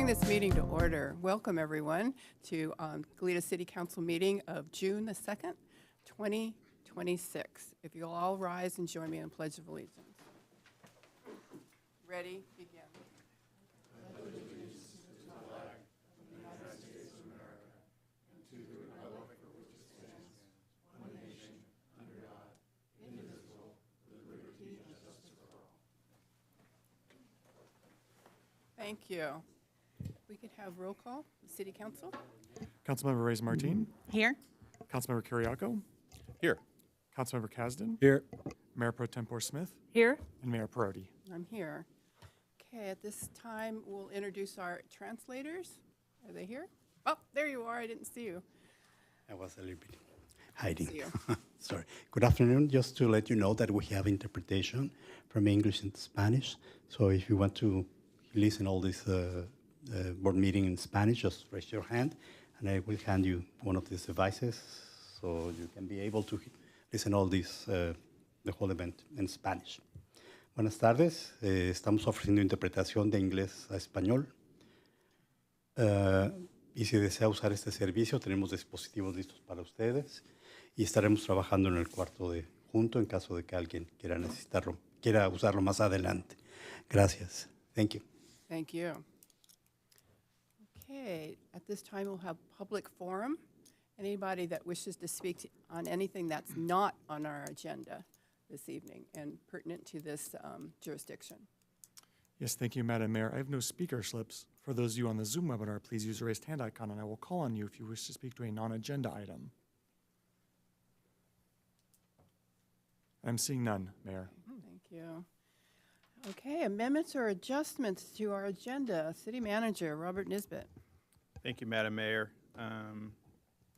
This meeting to order. Welcome, everyone, to Goleta City Council meeting of June the 2nd, 2026. If you'll all rise and join me in the Pledge of Allegiance. Ready? Begin. Thank you. We could have roll call, City Council. Councilmember Reyes Martin. Here. Councilmember Kiriakou. Here. Councilmember Kasdan. Here. Mayor Pro Tempore Smith. Here. And Mayor Perotti. I'm here. Okay, at this time, we'll introduce our translators. Are they here? Oh, there you are. I didn't see you. I was a little bit hiding. See you. Sorry. Good afternoon. Just to let you know that we have interpretation from English into Spanish. So if you want to listen all this board meeting in Spanish, just raise your hand, and I will hand you one of these devices so you can be able to listen all this, the whole event in Spanish. Buenas tardes. Estamos ofreciendo interpretación de inglés a español. Y si desea usar este servicio, tenemos dispositivos listos para ustedes y estaremos trabajando en el cuarto de junto en caso de que alguien quiera necesitarlo, quiera usarlo más adelante. Gracias. Thank you. Thank you. Okay, at this time we'll have public forum. Anybody that wishes to speak on anything that's not on our agenda this evening and pertinent to this jurisdiction. Yes, thank you, Madam Mayor. I have no speaker slips. For those of you on the Zoom webinar, please use the raised hand icon, and I will call on you if you wish to speak to a non-agenda item. I'm seeing none, Mayor. Thank you. Okay, amendments or adjustments to our agenda. City Manager Robert Nisbet. Thank you, Madam Mayor.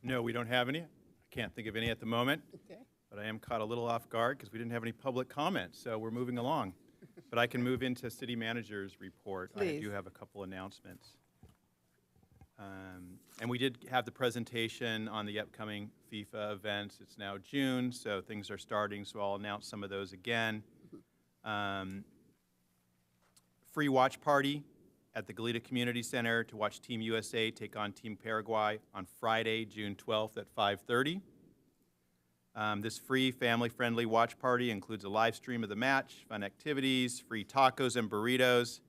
No, we don't have any. I can't think of any at the moment, Okay. but I am caught a little off guard because we didn't have any public comments, so we're moving along. But I can move into City Manager's report. I Please. do have a couple announcements. And we did have the presentation on the upcoming FIFA events. It's now June, so things are starting, so I'll announce some of those again. Free watch party at the Goleta Community Center to watch Team USA take on Team Paraguay on Friday, June 12th at 5:30. This free family-friendly watch party includes a live stream of the match, fun activities, free tacos and burritos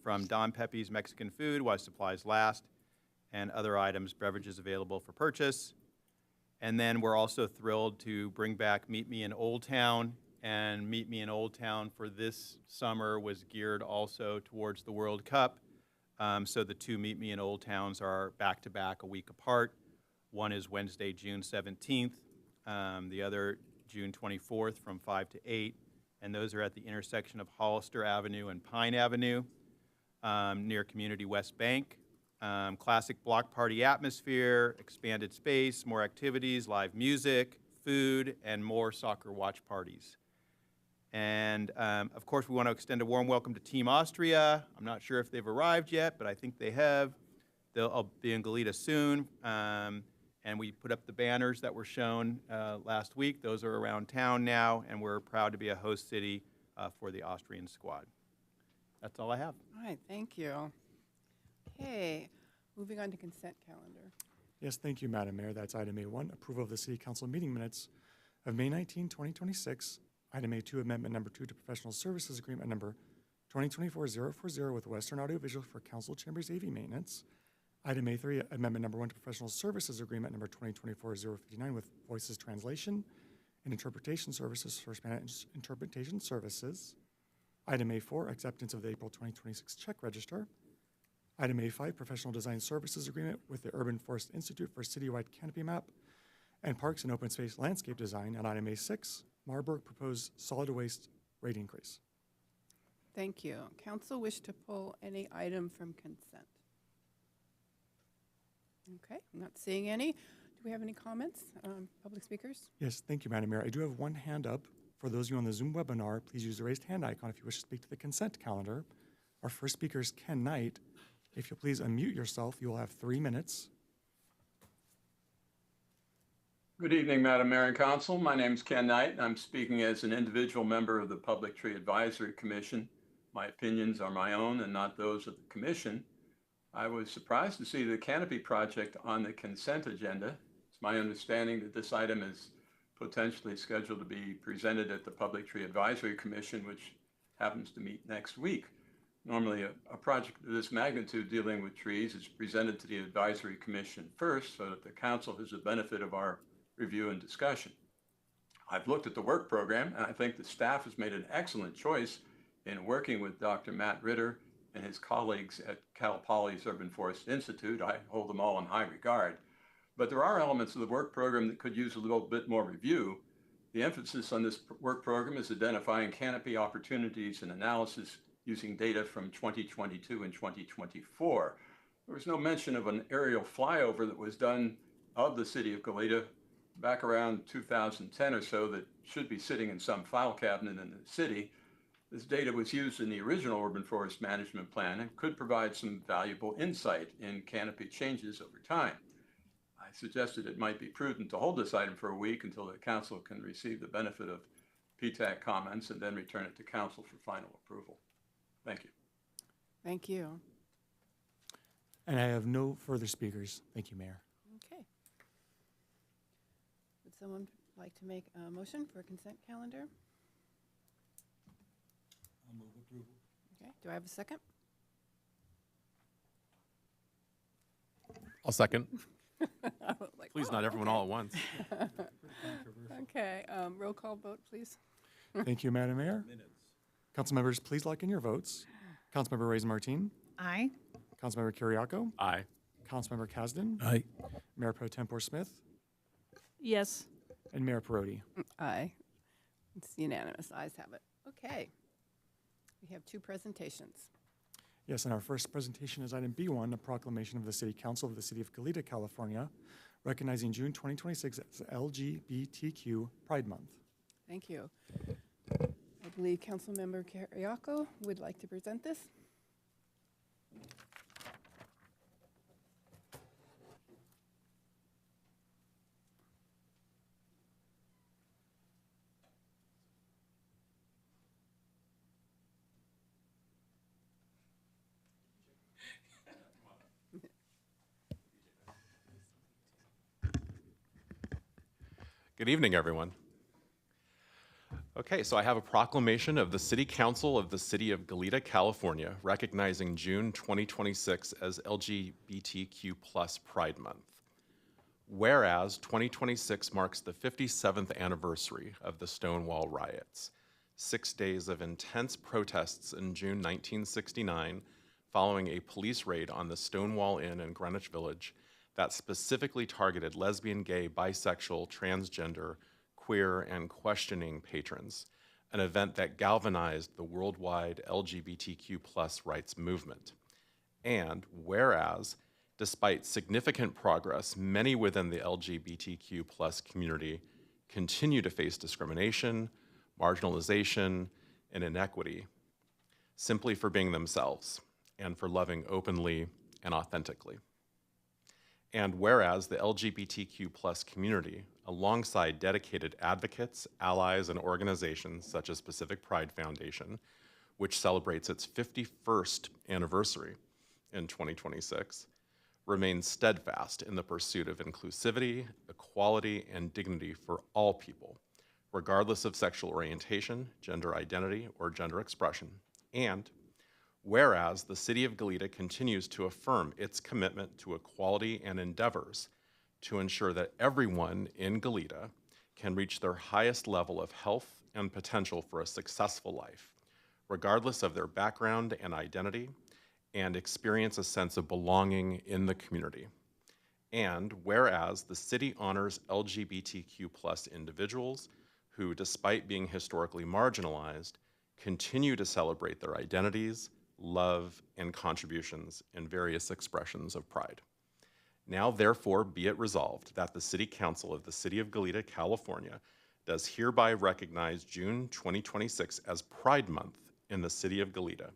from Don Pepe's Mexican Food while supplies last, and other items, beverages available for purchase. And then we're also thrilled to bring back Meet Me in Old Town. And Meet Me in Old Town for this summer was geared also towards the World Cup. So the two Meet Me in Old Towns are back-to-back, a week apart. One is Wednesday, June 17th. The other, June 24th from 5 to 8. And those are at the intersection of Hollister Avenue and Pine Avenue near Community West Bank. Classic block party atmosphere, expanded space, more activities, live music, food, and more soccer watch parties. And, of course, we want to extend a warm welcome to Team Austria. I'm not sure if they've arrived yet, but I think they have. They'll be in Goleta soon. And we put up the banners that were shown last week. Those are around town now, and we're proud to be a host city for the Austrian squad. That's all I have. All right, thank you. Okay, moving on to consent calendar. Yes, thank you, Madam Mayor. That's item A1, approval of the City Council meeting minutes of May 19, 2026. Item A2, amendment number 2 to professional services agreement number 2024-040 with Western Audiovisual for council chambers AV maintenance. Item A3, amendment number 1 to professional services agreement number 2024-059 with Voices Translation and Interpretation Services for Spanish Interpretation Services. Item A4, acceptance of the April 2026 check register. Item A5, professional design services agreement with the Urban Forest Institute for citywide canopy map and parks and open space landscape design. And item A6, Marburg proposed solid waste rate increase. Thank you. Council wish to pull any item from consent? Okay, I'm not seeing any. Do we have any comments, public speakers? Yes, thank you, Madam Mayor. I do have one hand up. For those of you on the Zoom webinar, please use the raised hand icon if you wish to speak to the consent calendar. Our first speaker is Ken Knight. If you'll please unmute yourself, you will have 3 minutes. Good evening, Madam Mayor and Council. My name is Ken Knight, and I'm speaking as an individual member of the Public Tree Advisory Commission. My opinions are my own and not those of the Commission. I was surprised to see the canopy project on the consent agenda. It's my understanding that this item is potentially scheduled to be presented at the Public Tree Advisory Commission, which happens to meet next week. Normally, a project of this magnitude dealing with trees is presented to the Advisory Commission first so that the Council has the benefit of our review and discussion. I've looked at the work program, and I think the staff has made an excellent choice in working with Dr. Matt Ritter and his colleagues at Cal Poly's Urban Forest Institute. I hold them all in high regard. But there are elements of the work program that could use a little bit more review. The emphasis on this work program is identifying canopy opportunities and analysis using data from 2022 and 2024. There was no mention of an aerial flyover that was done of the city of Goleta back around 2010 or so that should be sitting in some file cabinet in the city. This data was used in the original urban forest management plan and could provide some valuable insight in canopy changes over time. I suggested it might be prudent to hold this item for a week until the council can receive the benefit of PTAC comments and then return it to council for final approval. Thank you. Thank you. And I have no further speakers. Thank you, Mayor. Okay. Would someone like to make a motion for a consent calendar? I'll move approval. Okay, do I have a second? I'll second. I was like, Please, oh, not everyone okay. all at once. Okay, roll call vote, please. Thank you, Madam Mayor. Minutes. Council members, please lock in your votes. Councilmember Reyes Martin, Aye. Councilmember Kiriakou, Aye. Councilmember Kasdan, Aye. Mayor Pro Tempore Smith, Yes. and Mayor Perotti. Aye. It's unanimous, ayes have it. Okay. We have two presentations. Yes, and our first presentation is item B1, a proclamation of the City Council of the City of Goleta, California, recognizing June 2026 as LGBTQ Pride Month. Thank you. I believe Councilmember Kiriakou would like to present this. Good evening, everyone. Okay, so I have a proclamation of the City Council of the City of Goleta, California, recognizing June 2026 as LGBTQ+ Pride Month. Whereas 2026 marks the 57th anniversary of the Stonewall riots, 6 days of intense protests in June 1969 following a police raid on the Stonewall Inn in Greenwich Village that specifically targeted lesbian, gay, bisexual, transgender, queer, and questioning patrons, an event that galvanized the worldwide LGBTQ+ rights movement. And whereas, despite significant progress, many within the LGBTQ+ community continue to face discrimination, marginalization, and inequity, simply for being themselves and for loving openly and authentically. And whereas the LGBTQ+ community, alongside dedicated advocates, allies, and organizations such as Pacific Pride Foundation, which celebrates its 51st anniversary in 2026, remains steadfast in the pursuit of inclusivity, equality, and dignity for all people, regardless of sexual orientation, gender identity, or gender expression. And whereas the City of Goleta continues to affirm its commitment to equality and endeavors to ensure that everyone in Goleta can reach their highest level of health and potential for a successful life, regardless of their background and identity, and experience a sense of belonging in the community. And whereas the city honors LGBTQ+ individuals who, despite being historically marginalized, continue to celebrate their identities, love, and contributions in various expressions of pride. Now, therefore, be it resolved that the City Council of the City of Goleta, California, does hereby recognize June 2026 as Pride Month in the City of Goleta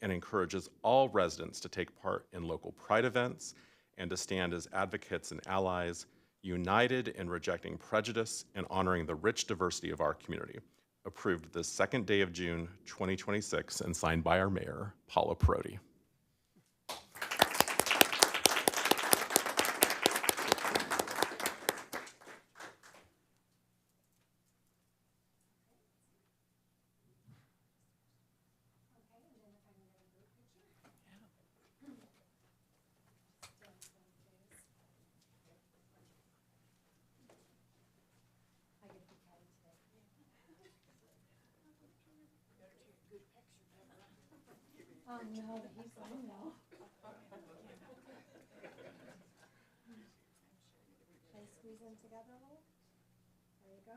and encourages all residents to take part in local pride events and to stand as advocates and allies, united in rejecting prejudice and honoring the rich diversity of our community. Approved this second day of June 2026 and signed by our mayor, Paula Perotti. Oh, no, but he's going now. Should I squeeze them together a little? There you go.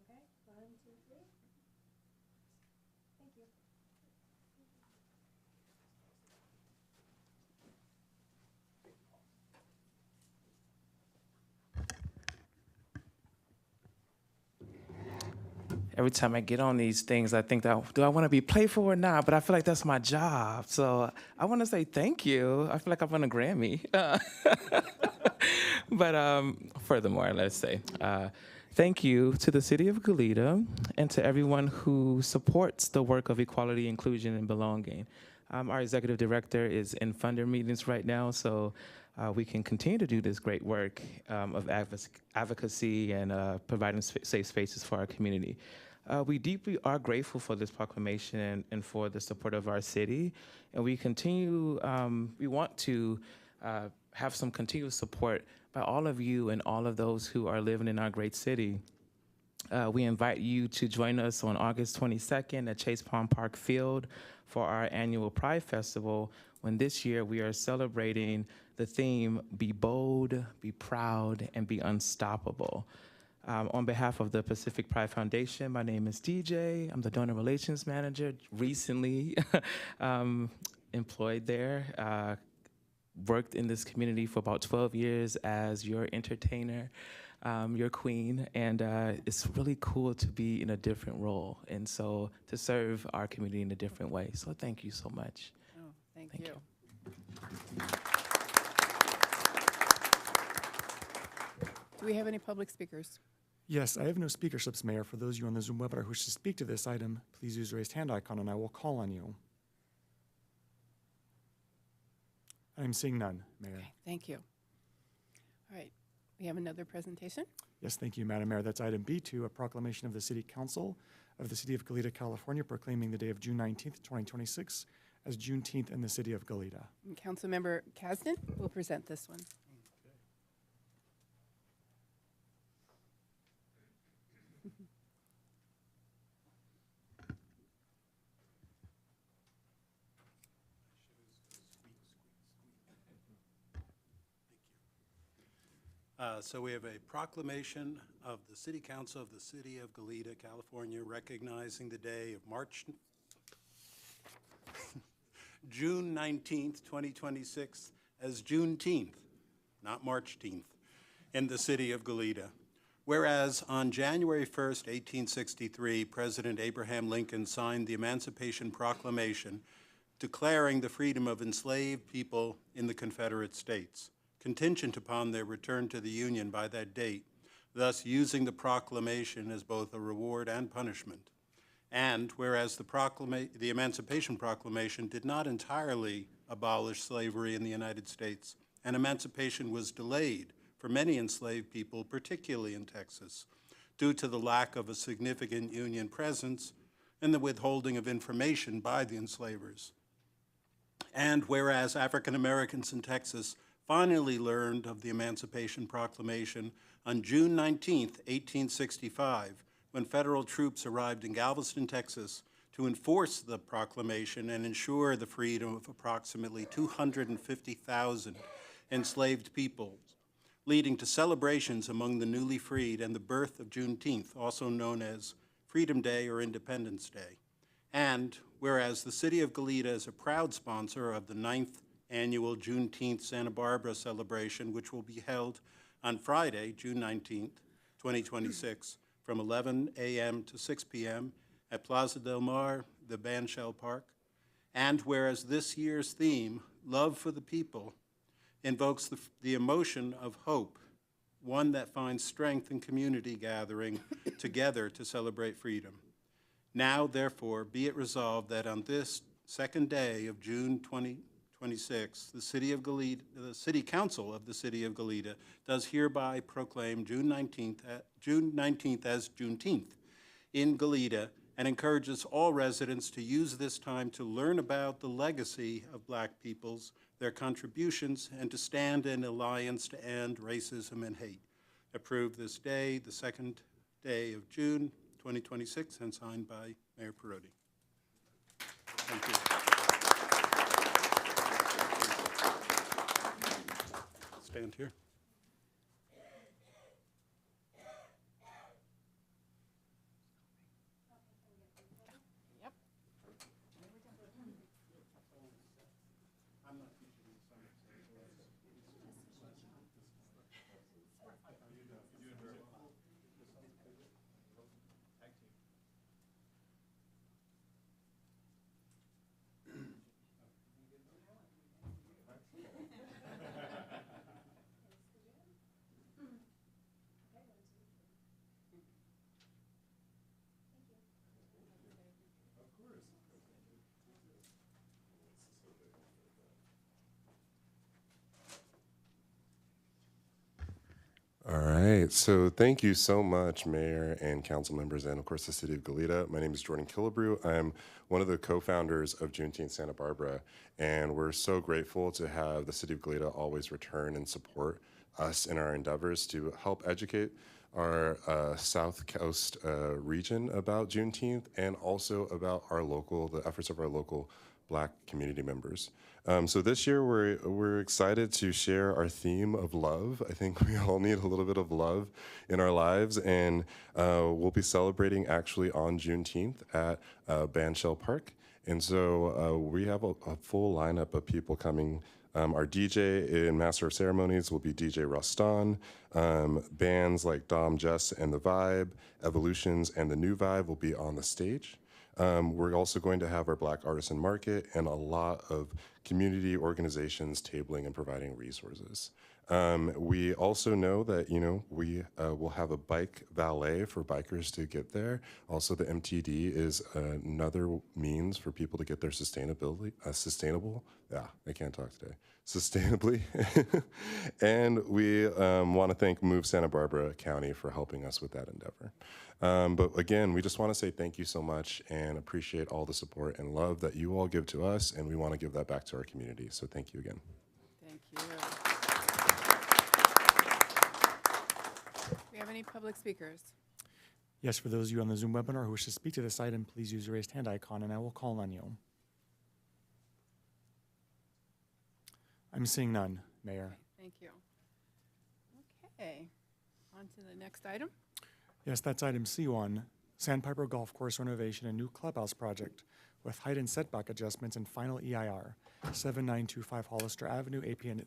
Okay, 1, 2, 3. Thank you. every time I get on these things, I think that, do I want to be playful or not? But I feel like that's my job. So I want to say thank you. I feel like I won a Grammy. But furthermore, let's say, thank you to the City of Goleta and to everyone who supports the work of equality, inclusion, and belonging. Our executive director is in funder meetings right now, so we can continue to do this great work of advocacy and providing safe spaces for our community. We deeply are grateful for this proclamation and for the support of our city, and we want to have some continuous support by all of you and all of those who are living in our great city. We invite you to join us on August 22nd at Chase Palm Park Field for our annual Pride Festival, when this year we are celebrating the theme, Be Bold, Be Proud, and Be Unstoppable. On behalf of the Pacific Pride Foundation, my name is DJ. I'm the Donor Relations Manager, recently employed there. Worked in this community for about 12 years as your entertainer, your queen, and it's really cool to be in a different role, and so to serve our community in a different way. So thank you so much. Oh, thank you. Do we have any public speakers? Yes, I have no speaker slips, Mayor. For those of you on the Zoom webinar who wish to speak to this item, please use the raised hand icon and I will call on you. I'm seeing none, Mayor. Okay, thank you. All right, we have another presentation. Yes, thank you, Madam Mayor. That's item B2, a proclamation of the City Council of the City of Goleta, California, proclaiming the day of June 19th, 2026 as Juneteenth in the City of Goleta. And Councilmember Kasdan will present this one. So we have a proclamation of the City Council of the City of Goleta, California, recognizing the day of June 19th, 2026 as Juneteenth, not March-teenth, in the City of Goleta. Whereas on January 1st, 1863, President Abraham Lincoln signed the Emancipation Proclamation declaring the freedom of enslaved people in the Confederate States, contingent upon their return to the Union by that date, thus using the proclamation as both a reward and punishment. And whereas the Emancipation Proclamation did not entirely abolish slavery in the United States, and emancipation was delayed for many enslaved people, particularly in Texas, due to the lack of a significant Union presence and the withholding of information by the enslavers. And whereas African Americans in Texas finally learned of the Emancipation Proclamation on June 19, 1865, when federal troops arrived in Galveston, Texas, to enforce the proclamation and ensure the freedom of approximately 250,000 enslaved people, leading to celebrations among the newly freed and the birth of Juneteenth, also known as Freedom Day or Independence Day. And whereas the City of Goleta is a proud sponsor of the 9th annual Juneteenth Santa Barbara celebration, which will be held on Friday, June 19th, 2026, from 11 a.m. to 6 p.m. at Plaza Del Mar, the Bandshell Park. And whereas this year's theme, Love for the People, invokes the emotion of hope, one that finds strength in community gathering together to celebrate freedom. Now, therefore, be it resolved that on this second day of June 2026, the City Council of the City of Goleta does hereby proclaim June 19th as Juneteenth in Goleta and encourages all residents to use this time to learn about the legacy of Black peoples, their contributions, and to stand in alliance to end racism and hate. Approved this day, the second day of June 2026, and signed by Mayor Perotti. Thank you. Stand here. right, so thank you so much, Mayor and council members, and of course the City of Goleta. My name is Jordan Killebrew. I'm one of the co-founders of Juneteenth Santa Barbara, and we're so grateful to have the City of Goleta always return and support us in our endeavors to help educate our South Coast region about Juneteenth and also about the efforts of our local Black community members. So this year we're excited to share our theme of love. I think we all need a little bit of love in our lives, and we'll be celebrating actually on Juneteenth at Bandshell Park. And so we have a full lineup of people coming. Our DJ and Master of Ceremonies will be DJ Rustan. Bands like Dom, Jess, and The Vibe, Evolutions, and The New Vibe will be on the stage. We're also going to have our Black Artisan Market and a lot of community organizations tabling and providing resources. We also know that, we will have a bike valet for bikers to get there. Also, the MTD is another means for people to get their sustainably. And we want to thank Move Santa Barbara County for helping us with that endeavor. But again, we just want to say thank you so much and appreciate all the support and love that you all give to us, and we want to give that back to our community. So thank you again. Thank you. Do we have any public speakers? Yes, for those of you on the Zoom webinar who wish to speak to this item, please use the raised hand icon and I will call on you. I'm seeing none, Mayor. Thank you. Okay, on to the next item. Yes, that's item C1, Sandpiper Golf Course renovation and new clubhouse project with height and setback adjustments and final EIR, 7925 Hollister Avenue, APN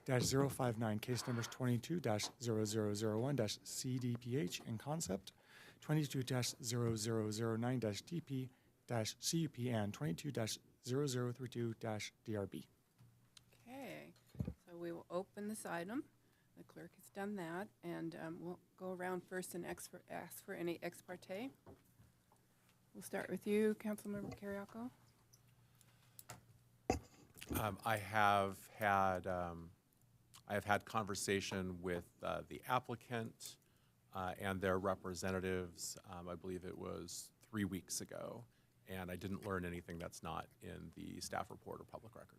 079-210-059, case numbers 22-0001-CDPH and concept, 22-0009-DP-CUP, and 22-0032-DRB. Okay, so we will open this item. The clerk has done that, and we'll go around first and ask for any ex parte. We'll start with you, Councilmember Carriaco. I have had conversation with the applicant and their representatives. I believe it was 3 weeks ago, and I didn't learn anything that's not in the staff report or public record.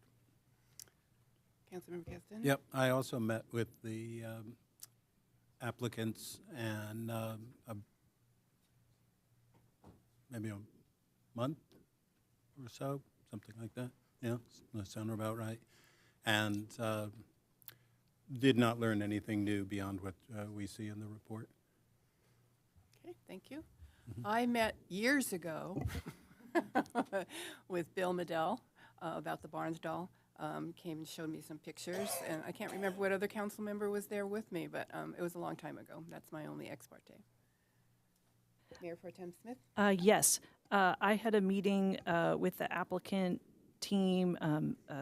Councilmember Keston? Yep, I also met with the applicants and maybe a month or so, something like that. Yeah, that sound about right. And did not learn anything new beyond what we see in the report. Okay, thank you. I met years ago with Bill Medell about the Barnes doll. Came and showed me some pictures, and I can't remember what other council member was there with me, but it was a long time ago. That's my only ex parte. Mayor Pro Tem Smith? Yes, I had a meeting with the applicant team,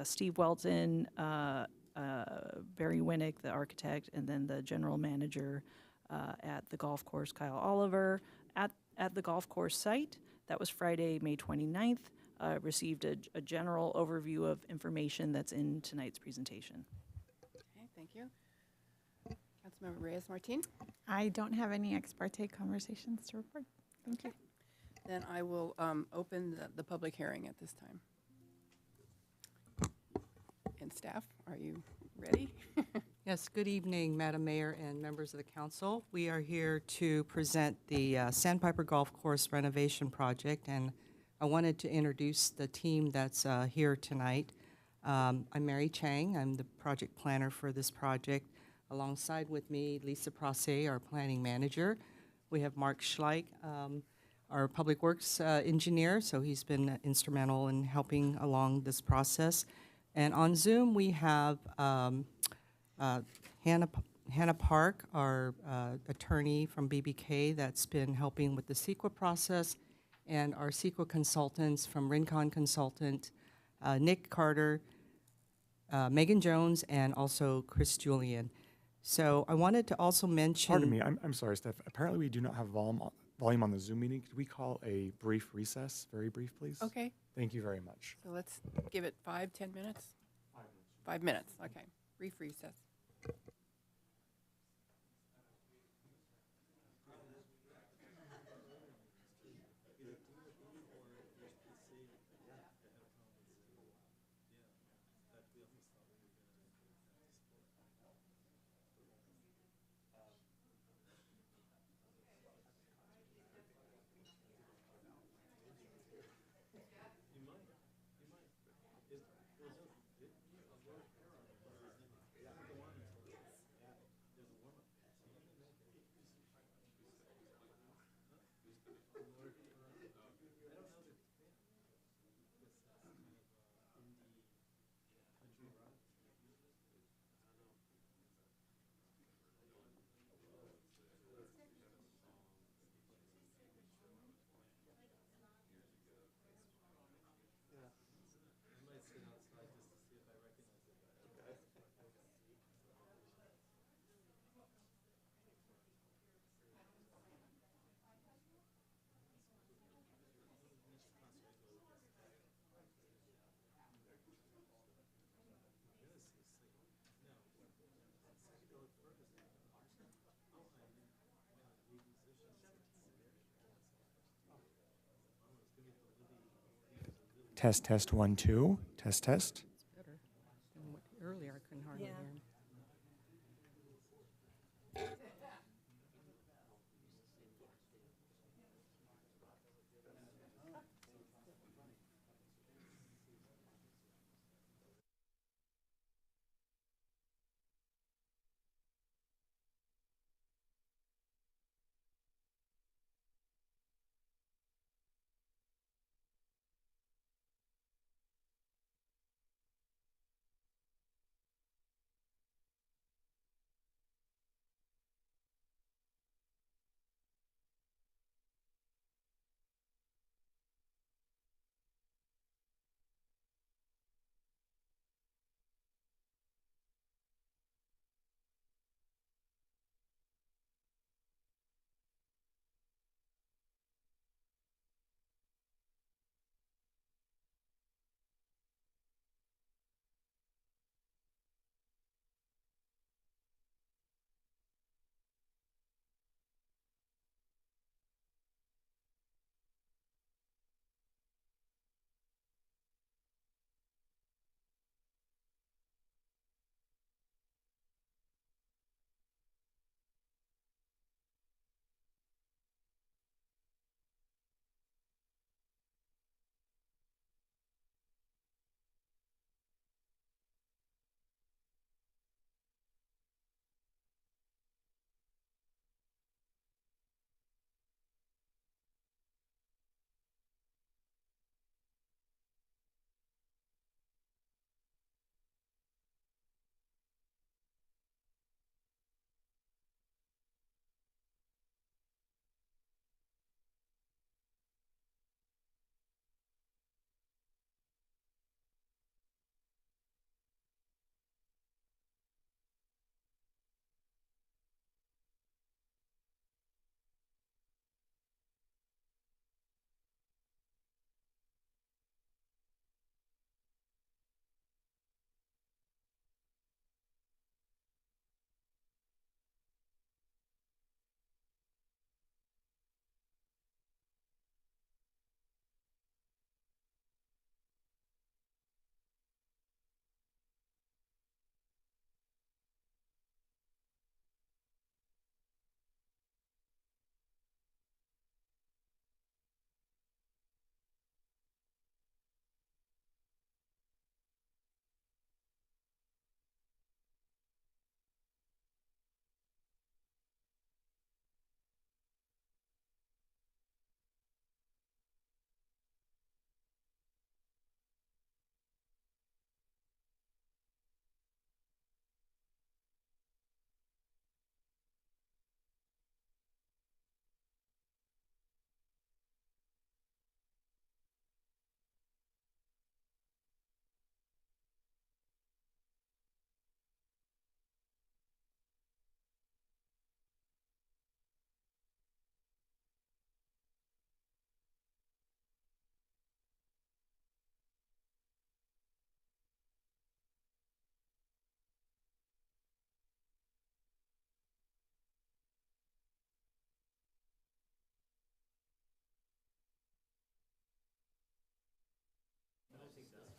Steve Welton, Barry Winnick, the architect, and then the general manager at the golf course, Kyle Oliver, at the golf course site. That was Friday, May 29th. Received a general overview of information that's in tonight's presentation. Okay, thank you. Councilmember Reyes-Martin? I don't have any ex parte conversations to report. Thank you. Then I will open the public hearing at this time. And staff, are you ready? Yes, good evening, Madam Mayor and members of the council. We are here to present the Sandpiper Golf Course renovation project, and I wanted to introduce the team that's here tonight. I'm Mary Chang. I'm the project planner for this project. Alongside with me, Lisa Prasse, our planning manager. We have Mark Schleich, our public works engineer, so he's been instrumental in helping along this process. And on Zoom, we have Hannah Park, our attorney from BBK that's been helping with the CEQA process, and our CEQA consultants from Rincon Consultant, Nick Carter, Megan Jones, and also Chris Julian. So I wanted to also mention— Pardon me, I'm sorry, Steph. Apparently we do not have volume on the Zoom meeting. Could we call a brief recess? Very brief, please. Okay. Thank you very much. So let's give it 5-10 minutes? 5 minutes, okay. Brief recess. Test, test, 1, 2. Test, test. Better than what, earlier, I couldn't hardly hear him.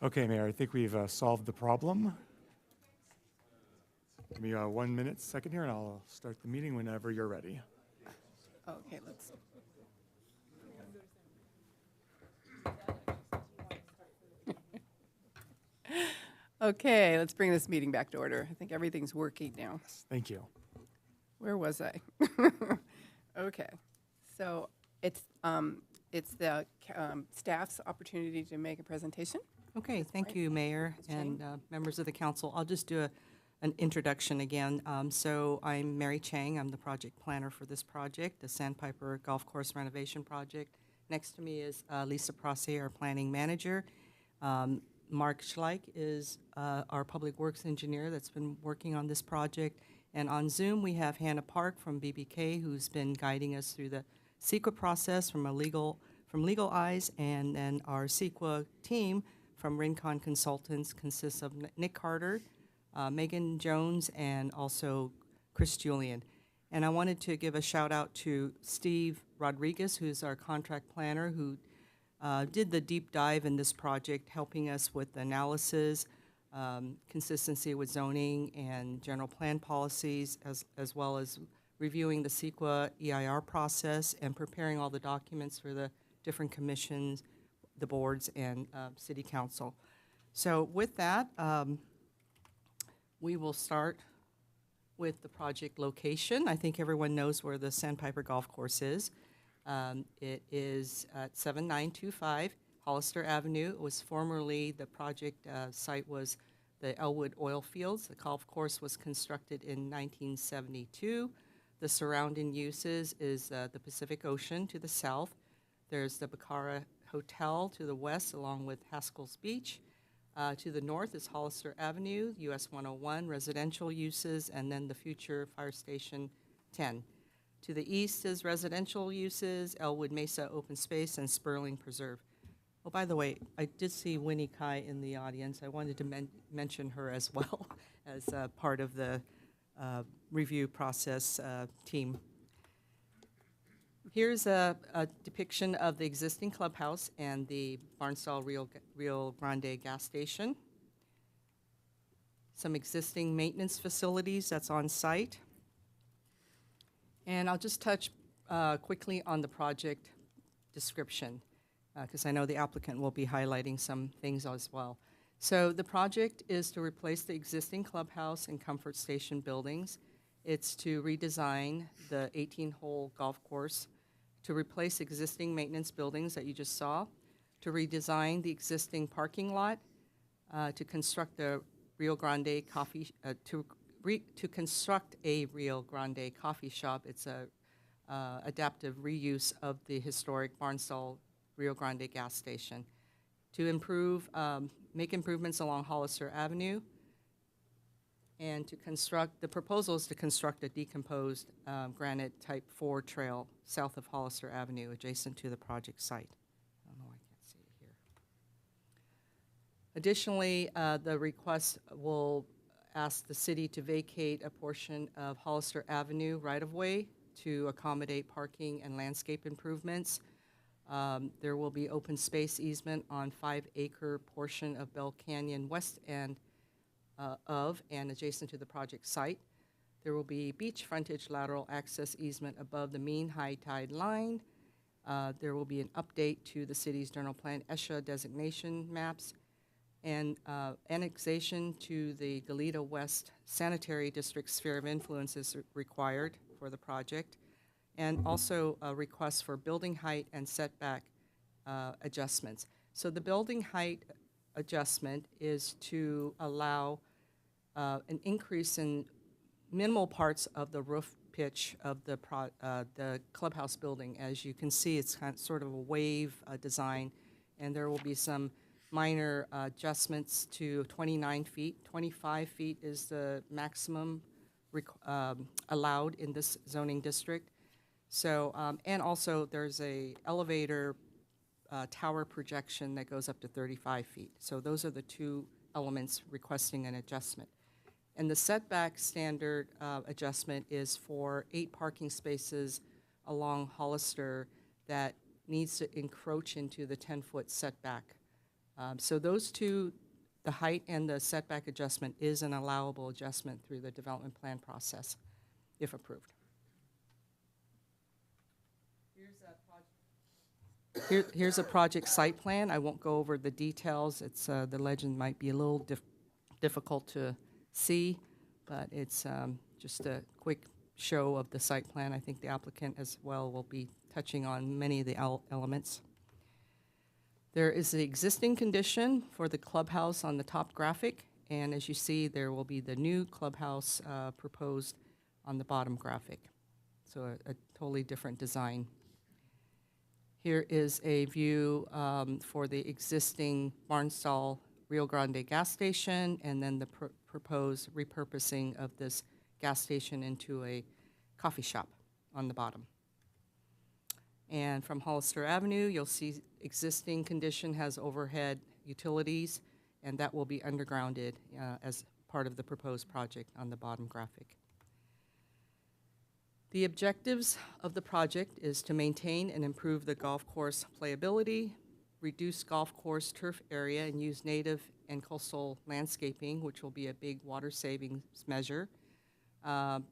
Okay, Mayor, I think we've solved the problem. Give me 1 minute, second here, and I'll start the meeting whenever you're ready. Okay, let's. Okay, let's bring this meeting back to order. I think everything's working now. Thank you. Where was I? Okay, so it's the staff's opportunity to make a presentation. Okay, thank you, Mayor and members of the council. I'll just do an introduction again. So I'm Mary Chang. I'm the project planner for this project, the Sandpiper Golf Course renovation project. Next to me is Lisa Proce, our planning manager. Mark Schleich is our public works engineer that's been working on this project. And on Zoom, we have Hannah Park from BBK, who's been guiding us through the CEQA process from Legal Eyes, and then our CEQA team from Rincon Consultants consists of Nick Carter, Megan Jones, and also Chris Julian. And I wanted to give a shout out to Steve Rodriguez, who's our contract planner, who did the deep dive in this project, helping us with analysis, consistency with zoning and general plan policies, as well as reviewing the CEQA EIR process and preparing all the documents for the different commissions, the boards, and city council. So with that, we will start with the project location. I think everyone knows where the Sandpiper Golf Course is. It is at 7925 Hollister Avenue. It was formerly, the project site was the Elwood Oil Fields. The golf course was constructed in 1972. The surrounding uses is the Pacific Ocean to the south. There's the Bacara Hotel to the west, along with Haskell's Beach. To the north is Hollister Avenue, US 101, residential uses, and then the future Fire Station 10. To the east is residential uses, Elwood Mesa Open Space, and Sperling Preserve. Oh, by the way, I did see Winnie Kai in the audience. I wanted to mention her as well as part of the review process team. Here's a depiction of the existing clubhouse and the Barnstall Rio Grande gas station. Some existing maintenance facilities that's on site. And I'll just touch quickly on the project description, because I know the applicant will be highlighting some things as well. So the project is to replace the existing clubhouse and comfort station buildings. It's to redesign the 18-hole golf course, to replace existing maintenance buildings that you just saw, to redesign the existing parking lot, to construct the Rio Grande coffee, to construct a Rio Grande coffee shop. It's a adaptive reuse of the historic Barnstall Rio Grande gas station. To improve, make improvements along Hollister Avenue, and to construct, the proposal is to construct a decomposed granite type 4 trail south of Hollister Avenue adjacent to the project site. I don't know, I can't see it here. Additionally, the request will ask the city to vacate a portion of Hollister Avenue right-of-way to accommodate parking and landscape improvements. There will be open space easement on 5-acre portion of Bell Canyon west end and adjacent to the project site. There will be beach frontage lateral access easement above the mean high tide line. There will be an update to the city's general plan ESHA designation maps, and annexation to the Goleta West Sanitary District sphere of influence is required for the project, and also a request for building height and setback adjustments. So the building height adjustment is to allow an increase in minimal parts of the roof pitch of the clubhouse building. As you can see, it's kind of sort of a wave design, and there will be some minor adjustments to 29 feet. 25 feet is the maximum allowed in this zoning district. So, and also there's a elevator tower projection that goes up to 35 feet. So those are the two elements requesting an adjustment. And the setback standard adjustment is for 8 parking spaces along Hollister that needs to encroach into the 10-foot setback. So those two, the height and the setback adjustment, is an allowable adjustment through the development plan process, if approved. Here's a project site plan. I won't go over the details. It's the legend might be a little difficult to see, but it's just a quick show of the site plan. I think the applicant as well will be touching on many of the elements. There is the existing condition for the clubhouse on the top graphic, and as you see, there will be the new clubhouse proposed on the bottom graphic. So a totally different design. Here is a view for the existing Barnstall Rio Grande gas station, and then the proposed repurposing of this gas station into a coffee shop on the bottom. And from Hollister Avenue, you'll see existing condition has overhead utilities, and that will be undergrounded as part of the proposed project on the bottom graphic. The objectives of the project is to maintain and improve the golf course playability, reduce golf course turf area and use native and coastal landscaping, which will be a big water savings measure.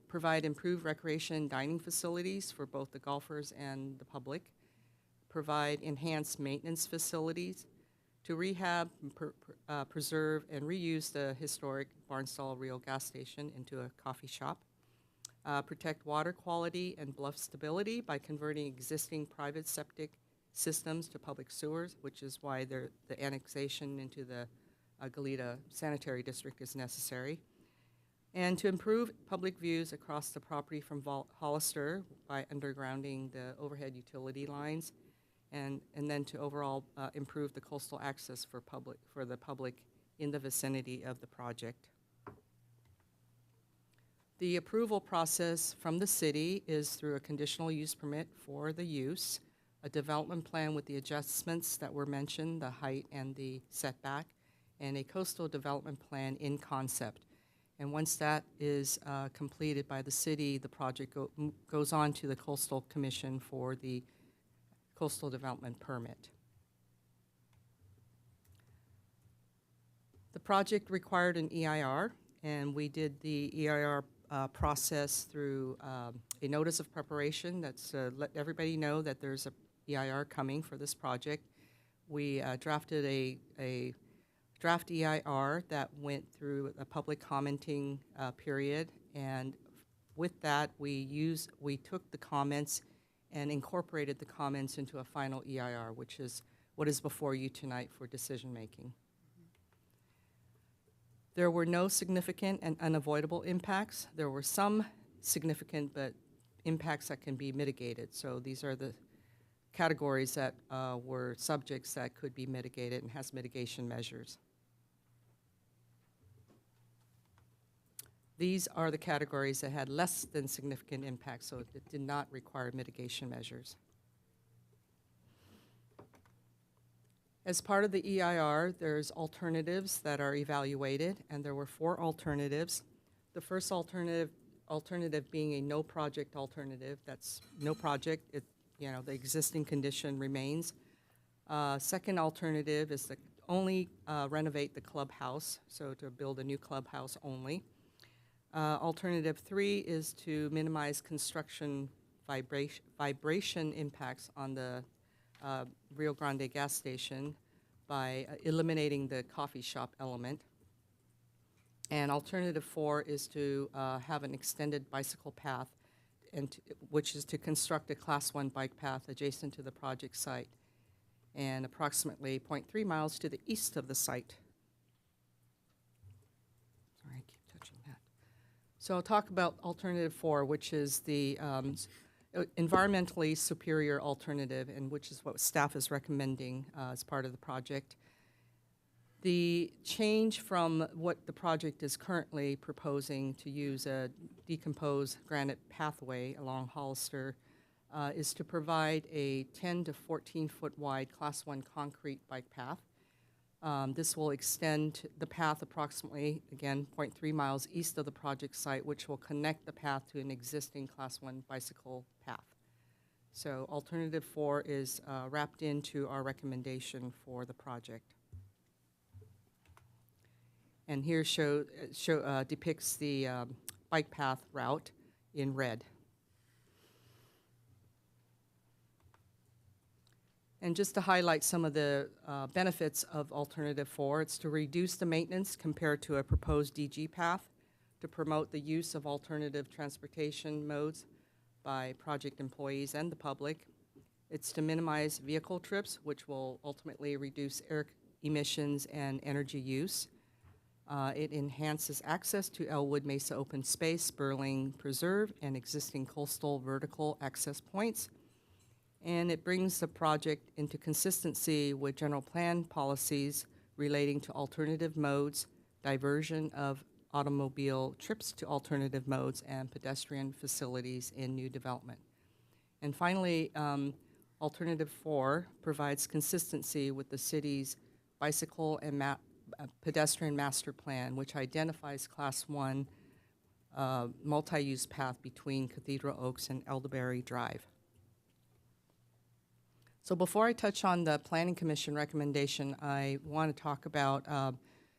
Provide improved recreation and dining facilities for both the golfers and the public. Provide enhanced maintenance facilities to rehab, preserve, and reuse the historic Barnstall Rio gas station into a coffee shop. Protect water quality and bluff stability by converting existing private septic systems to public sewers, which is why the annexation into the Goleta Sanitary District is necessary. And to improve public views across the property from Hollister by undergrounding the overhead utility lines, and then to overall improve the coastal access for the public in the vicinity of the project. The approval process from the city is through a conditional use permit for the use, a development plan with the adjustments that were mentioned, the height and the setback, and a coastal development plan in concept. And once that is completed by the city, the project goes on to the Coastal Commission for the coastal development permit. The project required an EIR, and we did the EIR process through a notice of preparation that's let everybody know that there's a EIR coming for this project. We drafted a draft EIR that went through a public commenting period, and with that we took the comments and incorporated the comments into a final EIR, which is what is before you tonight for decision making. There were no significant and unavoidable impacts. There were some significant but impacts that can be mitigated. So these are the categories that were subjects that could be mitigated and has mitigation measures. These are the categories that had less than significant impact, so it did not require mitigation measures. As part of the EIR, there's alternatives that are evaluated, and there were 4 alternatives. The first alternative being a no project alternative. That's no project, the existing condition remains. Second alternative is to only renovate the clubhouse, so to build a new clubhouse only. Alternative 3 is to minimize construction vibration impacts on the Rio Grande gas station by eliminating the coffee shop element. And alternative 4 is to have an extended bicycle path, which is to construct a Class 1 bike path adjacent to the project site and approximately 0.3 miles to the east of the site. Sorry, I keep touching that. So I'll talk about alternative 4, which is the environmentally superior alternative, and which is what staff is recommending as part of the project. The change from what the project is currently proposing to use a decomposed granite pathway along Hollister is to provide a 10 to 14 foot wide Class 1 concrete bike path. This will extend the path approximately, again, 0.3 miles east of the project site, which will connect the path to an existing Class 1 bicycle path. So alternative 4 is wrapped into our recommendation for the project. And here depicts the bike path route in red. And just to highlight some of the benefits of alternative 4, it's to reduce the maintenance compared to a proposed DG path, to promote the use of alternative transportation modes by project employees and the public. It's to minimize vehicle trips, which will ultimately reduce air emissions and energy use. It enhances access to Elwood Mesa Open Space, Burling Preserve, and existing coastal vertical access points. And it brings the project into consistency with general plan policies relating to alternative modes, diversion of automobile trips to alternative modes, and pedestrian facilities in new development. And finally, alternative 4 provides consistency with the city's bicycle and pedestrian master plan, which identifies Class 1 multi-use path between Cathedral Oaks and Elderberry Drive. So before I touch on the Planning Commission recommendation, I want to talk about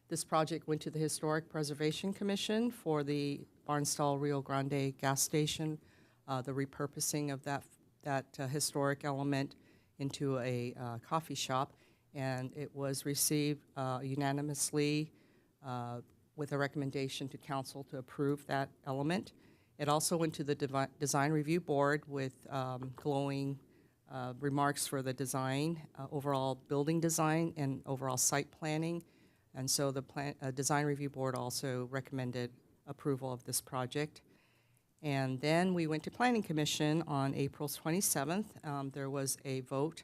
this project went to the Historic Preservation Commission for the Barnstall Rio Grande gas station, the repurposing of that historic element into a coffee shop, and it was received unanimously with a recommendation to council to approve that element. It also went to the Design Review Board with glowing remarks for the design, overall building design, and overall site planning. And so the Design Review Board also recommended approval of this project. And then we went to Planning Commission on April 27th. There was a vote,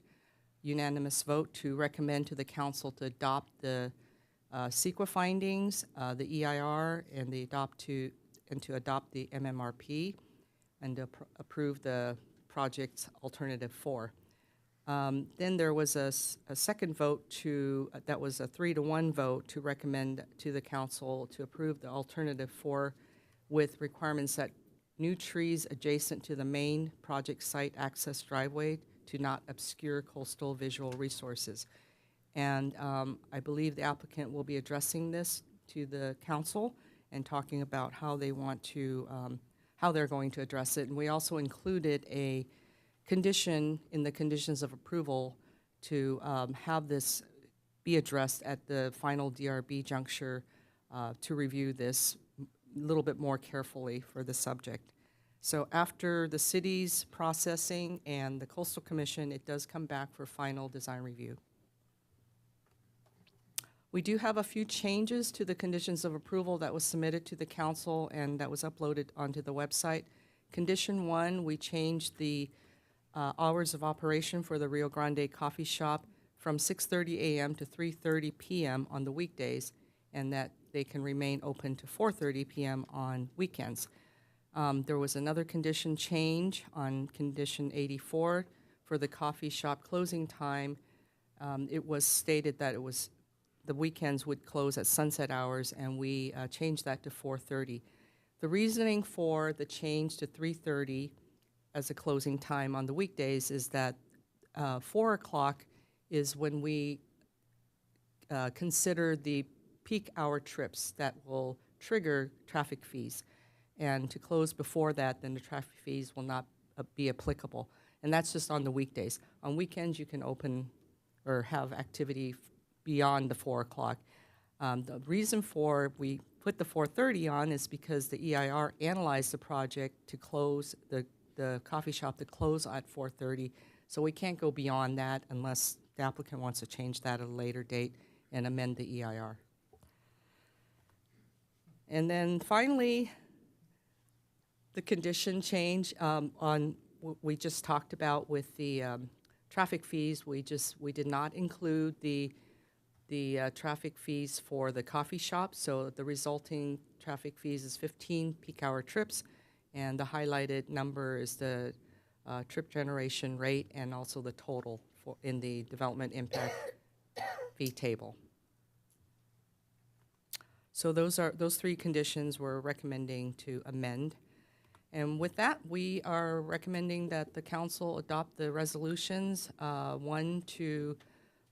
unanimous vote, to recommend to the council to adopt the CEQA findings, the EIR, and to adopt the MMRP, and to approve the project's alternative 4. Then there was a second vote that was a 3-to-1 vote to recommend to the council to approve the alternative 4 with requirements that new trees adjacent to the main project site access driveway to not obscure coastal visual resources. And I believe the applicant will be addressing this to the council and talking about how they want to, how they're going to address it. And we also included a condition in the conditions of approval to have this be addressed at the final DRB juncture to review this a little bit more carefully for the subject. So after the city's processing and the Coastal Commission, it does come back for final design review. We do have a few changes to the conditions of approval that was submitted to the council and that was uploaded onto the website. Condition 1, we changed the hours of operation for the Rio Grande Coffee Shop from 6:30 a.m. to 3:30 p.m. on the weekdays, and that they can remain open to 4:30 p.m. on weekends. There was another condition change on condition 84 for the coffee shop closing time. It was stated that the weekends would close at sunset hours, and we changed that to 4:30. The reasoning for the change to 3:30 as a closing time on the weekdays is that 4 o'clock is when we consider the peak hour trips that will trigger traffic fees. And to close before that, then the traffic fees will not be applicable. And that's just on the weekdays. On weekends, you can open or have activity beyond the 4 o'clock. The reason for we put the 4:30 on is because the EIR analyzed the project to close the coffee shop to close at 4:30. So we can't go beyond that unless the applicant wants to change that at a later date and amend the EIR. And then finally, the condition change on we just talked about with the traffic fees. We did not include the traffic fees for the coffee shop. So the resulting traffic fees is 15 peak hour trips, and the highlighted number is the trip generation rate and also the total in the development impact fee table. So those 3 conditions we're recommending to amend. And with that, we are recommending that the council adopt the resolutions. 1, to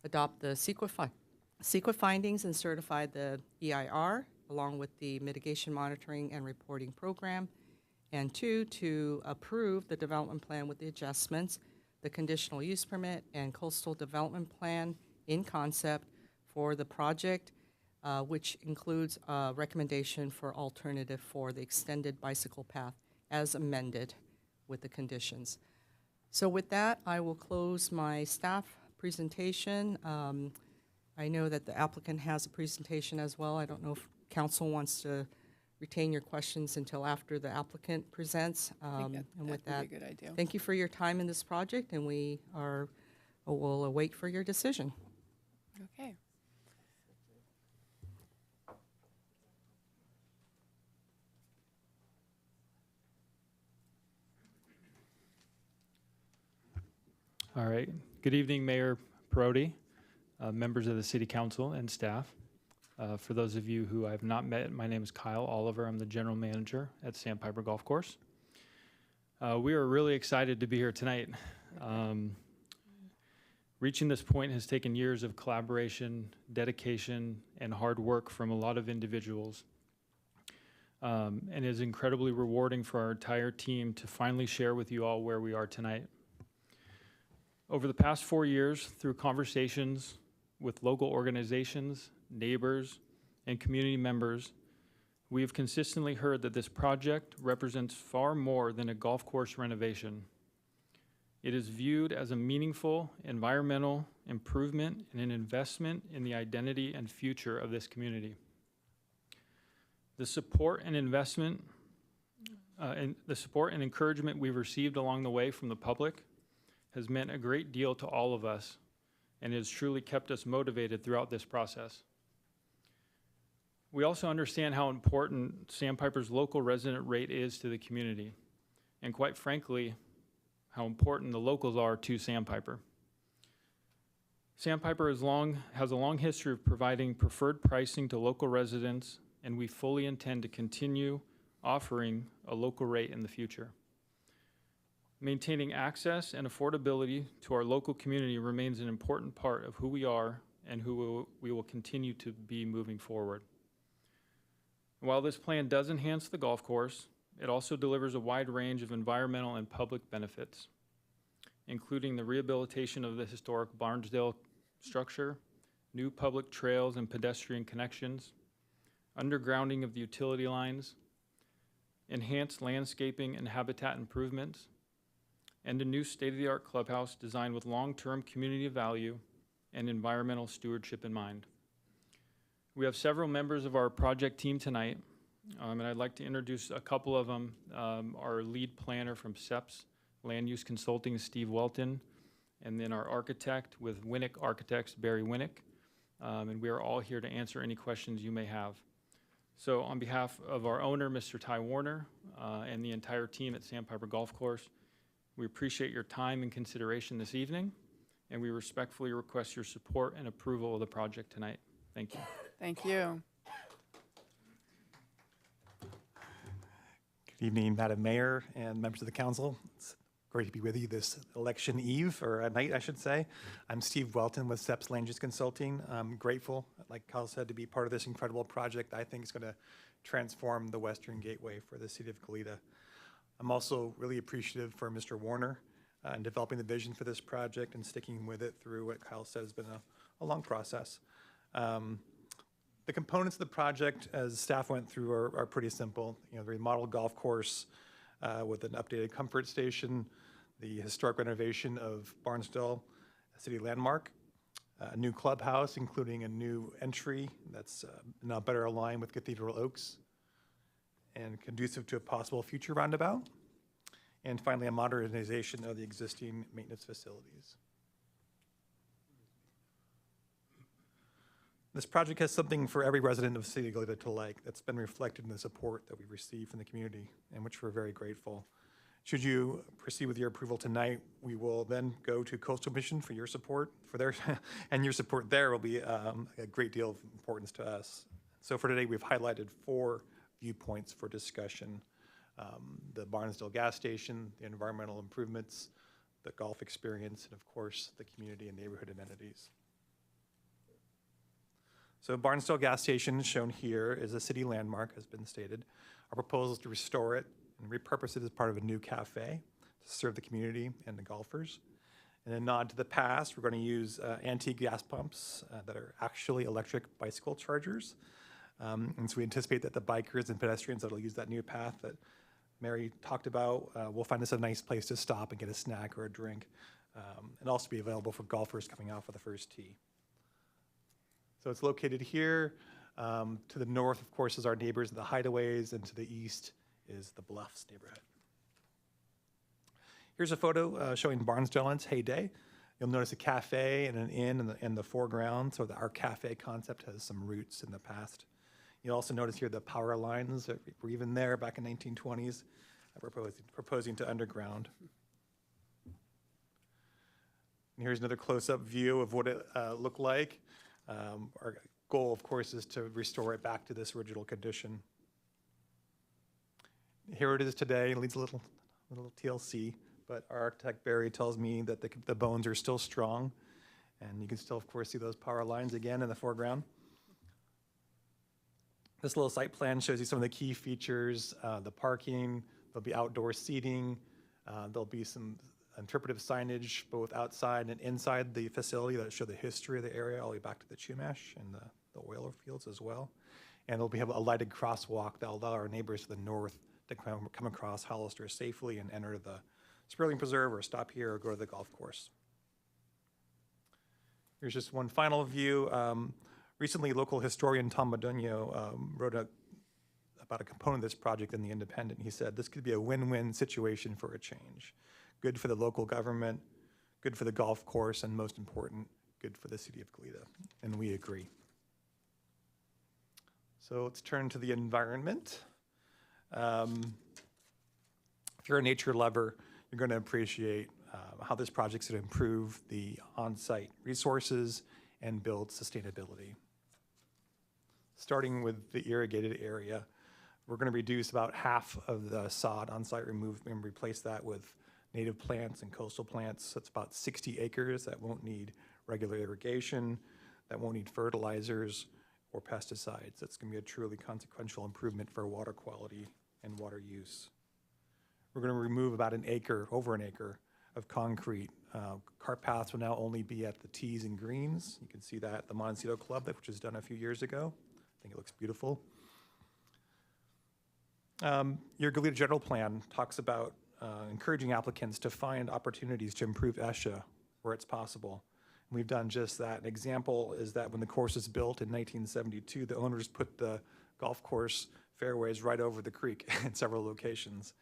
adopt the CEQA findings and certify the EIR along with the mitigation monitoring and reporting program. And 2, to approve the development plan with the adjustments, the conditional use permit and coastal development plan in concept for the project, which includes a recommendation for alternative for the extended bicycle path as amended with the conditions. So with that, I will close my staff presentation. I know that the applicant has a presentation as well. I don't know if council wants to retain your questions until after the applicant presents. And with that, be a good idea. Thank you for your time in this project, and we'll await for your decision. Okay. All right. Good evening, Mayor Perotti, members of the City Council, and staff. For those of you who I have not met, my name is Kyle Oliver. I'm the General Manager at Sandpiper Golf Course. We are really excited to be here tonight. Reaching this point has taken years of collaboration, dedication, and hard work from a lot of individuals, and is incredibly rewarding for our entire team to finally share with you all where we are tonight. Over the past 4 years, through conversations with local organizations, neighbors, and community members, we have consistently heard that this project represents far more than a golf course renovation. It is viewed as a meaningful environmental improvement and an investment in the identity and future of this community. The support and investment, and the support and encouragement we've received along the way from the public has meant a great deal to all of us and has truly kept us motivated throughout this process. We also understand how important Sandpiper's local resident rate is to the community, and quite frankly, how important the locals are to Sandpiper. Sandpiper has a long history of providing preferred pricing to local residents, and we fully intend to continue offering a local rate in the future. Maintaining access and affordability to our local community remains an important part of who we are and who we will continue to be moving forward. While this plan does enhance the golf course, it also delivers a wide range of environmental and public benefits, including the rehabilitation of the historic Barnesdale structure, new public trails and pedestrian connections, undergrounding of the utility lines, enhanced landscaping and habitat improvements, and a new state-of-the-art clubhouse designed with long-term community value and environmental stewardship in mind. We have several members of our project team tonight, and I'd like to introduce a couple of them. Our lead planner from SEPS Land Use Consulting, Steve Welton, and then our architect with Winnick Architects, Barry Winnick. And we are all here to answer any questions you may have. So on behalf of our owner, Mr. Ty Warner, and the entire team at Sandpiper Golf Course, we appreciate your time and consideration this evening, and we respectfully request your support and approval of the project tonight. Thank you. Thank you. Good evening, Madam Mayor and members of the council. It's great to be with you this election eve, or night, I should say. I'm Steve Welton with SEPS Land Use Consulting. I'm grateful, like Kyle said, to be part of this incredible project I think is going to transform the Western Gateway for the city of Goleta. I'm also really appreciative for Mr. Warner in developing the vision for this project and sticking with it through what Kyle said has been a long process. The components of the project, as staff went through, are pretty simple. You know, the remodeled golf course with an updated comfort station, the historic renovation of Barnesdale, a city landmark, a new clubhouse, including a new entry that's now better aligned with Cathedral Oaks and conducive to a possible future roundabout, and finally, a modernization of the existing maintenance facilities. This project has something for every resident of the city of Goleta to like. That's been reflected in the support that we received from the community, and which we're very grateful. Should you proceed with your approval tonight, we will then go to Coastal Mission for your support, and your support there will be a great deal of importance to us. So for today, we've highlighted 4 viewpoints for discussion: the Barnesdale gas station, the environmental improvements, the golf experience, and of course, the community and neighborhood amenities. So Barnesdale gas station, shown here, is a city landmark, has been stated. Our proposal is to restore it and repurpose it as part of a new cafe to serve the community and the golfers. In a nod to the past, we're going to use antique gas pumps that are actually electric bicycle chargers. And so we anticipate that the bikers and pedestrians that will use that new path that Mary talked about will find this a nice place to stop and get a snack or a drink, and also be available for golfers coming off of the first tee. So it's located here. To the north, of course, is our neighbors, the Hideaways, and to the east is the Bluffs neighborhood. Here's a photo showing Barnesdale in its heyday. You'll notice a cafe and an inn in the foreground, so that our cafe concept has some roots in the past. You'll also notice here the power lines that were even there back in 1920s, proposing to underground. And here's another close-up view of what it looked like. Our goal, of course, is to restore it back to this original condition. Here it is today. It needs a little TLC, but our architect Barry tells me that the bones are still strong, And you can still, of course, see those power lines again in the foreground. This little site plan shows you some of the key features, the parking, there'll be outdoor seating, there'll be some interpretive signage both outside and inside the facility that show the history of the area all the way back to the Chumash and the oil fields as well. And we'll have a lighted crosswalk that will allow our neighbors to the north to come across Hollister safely and enter the Sperling Preserve or stop here or go to the golf course. Here's just one final view. Recently, local historian Tom Modugno wrote about a component of this project in The Independent. He said, this could be a win-win situation for a change. Good for the local government, good for the golf course, and most important, good for the city of Goleta. And we agree. So let's turn to the environment. If you're a nature lover, you're going to appreciate how this project's going to improve the on-site resources and build sustainability. Starting with the irrigated area, we're going to reduce about half of the sod on-site removed and replace that with native plants and coastal plants. That's about 60 acres that won't need regular irrigation, that won't need fertilizers or pesticides. That's going to be a truly consequential improvement for water quality and water use. We're going to remove about an acre, over an acre, of concrete. Cart paths will now only be at the tees and greens. You can see that at the Montecito Club, which was done a few years ago. I think it looks beautiful. Your Goleta General Plan talks about encouraging applicants to find opportunities to improve ESHA where it's possible. And we've done just that. An example is that when the course was built in 1972, the owners put the golf course fairways right over the creek in several locations.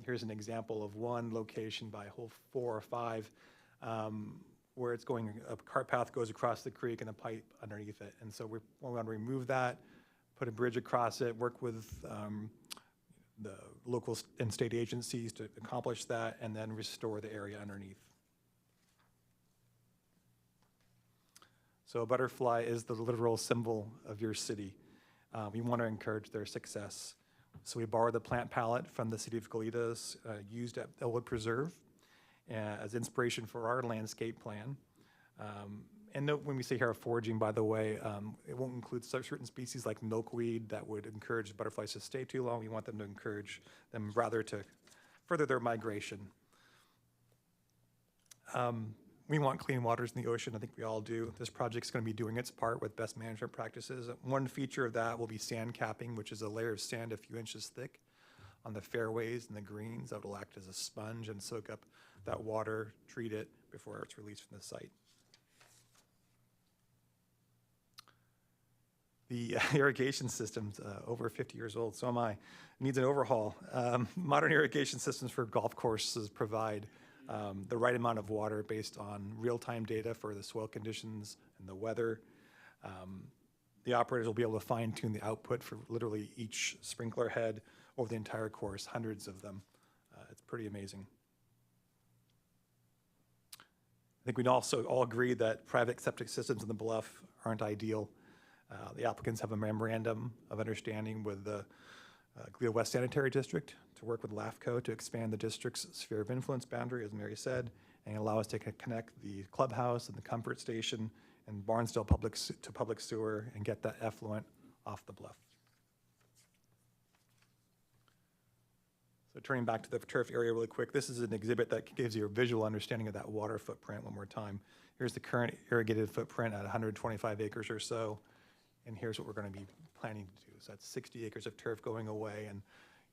Here's an example of one location by hole 4 or 5 where it's going, a cart path goes across the creek and a pipe underneath it. And so we want to remove that, put a bridge across it, work with the local and state agencies to accomplish that, and then restore the area underneath. So a butterfly is the literal symbol of your city. We want to encourage their success. So we borrowed the plant palette from the city of Goleta's used at Elwood Preserve as inspiration for our landscape plan. And note when we say here foraging, by the way, it won't include certain species like milkweed that would encourage butterflies to stay too long. We want them to encourage them rather to further their migration. We want clean waters in the ocean. I think we all do. This project's going to be doing its part with best management practices. One feature of that will be sand capping, which is a layer of sand a few inches thick on the fairways and the greens that will act as a sponge and soak up that water, treat it before it's released from the site. The irrigation system's over 50 years old, so am I. It needs an overhaul. Modern irrigation systems for golf courses provide the right amount of water based on real-time data for the soil conditions and the weather. The operators will be able to fine-tune the output for literally each sprinkler head over the entire course, hundreds of them. It's pretty amazing. I think we'd also all agree that private septic systems in the bluff aren't ideal. The applicants have a memorandum of understanding with the Goleta West Sanitary District to work with LAFCO to expand the district's sphere of influence boundary, as Mary said, and allow us to connect the clubhouse and the comfort station and Barnsdale to public sewer and get that effluent off the bluff. So turning back to the turf area really quick, this is an exhibit that gives you a visual understanding of that water footprint one more time. Here's the current irrigated footprint at 125 acres or so, and here's what we're going to be planning to do. So that's 60 acres of turf going away, and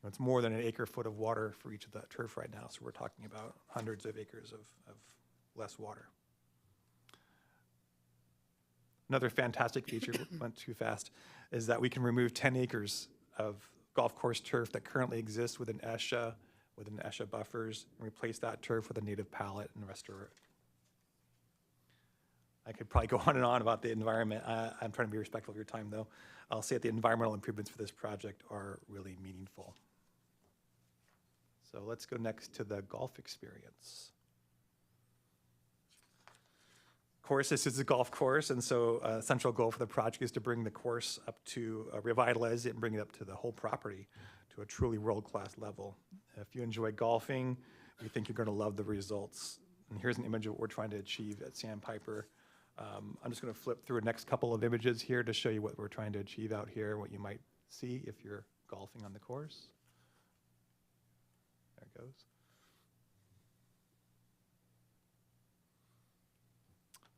it's more than an acre-foot of water for each of that turf right now, so we're talking about hundreds of acres of less water. Another fantastic feature, went too fast, is that we can remove 10 acres of golf course turf that currently exists within ESHA buffers, and replace that turf with a native palette and restore it. I could probably go on and on about the environment. I'm trying to be respectful of your time, though. I'll say that the environmental improvements for this project are really meaningful. So let's go next to the golf experience. Of course, this is a golf course, and so a central goal for the project is to bring the course up to, revitalize it and bring it up to the whole property to a truly world-class level. If you enjoy golfing, we think you're going to love the results. And here's an image of what we're trying to achieve at Sandpiper. I'm just going to flip through the next couple of images here to show you what we're trying to achieve out here, what you might see if you're golfing on the course. There it goes.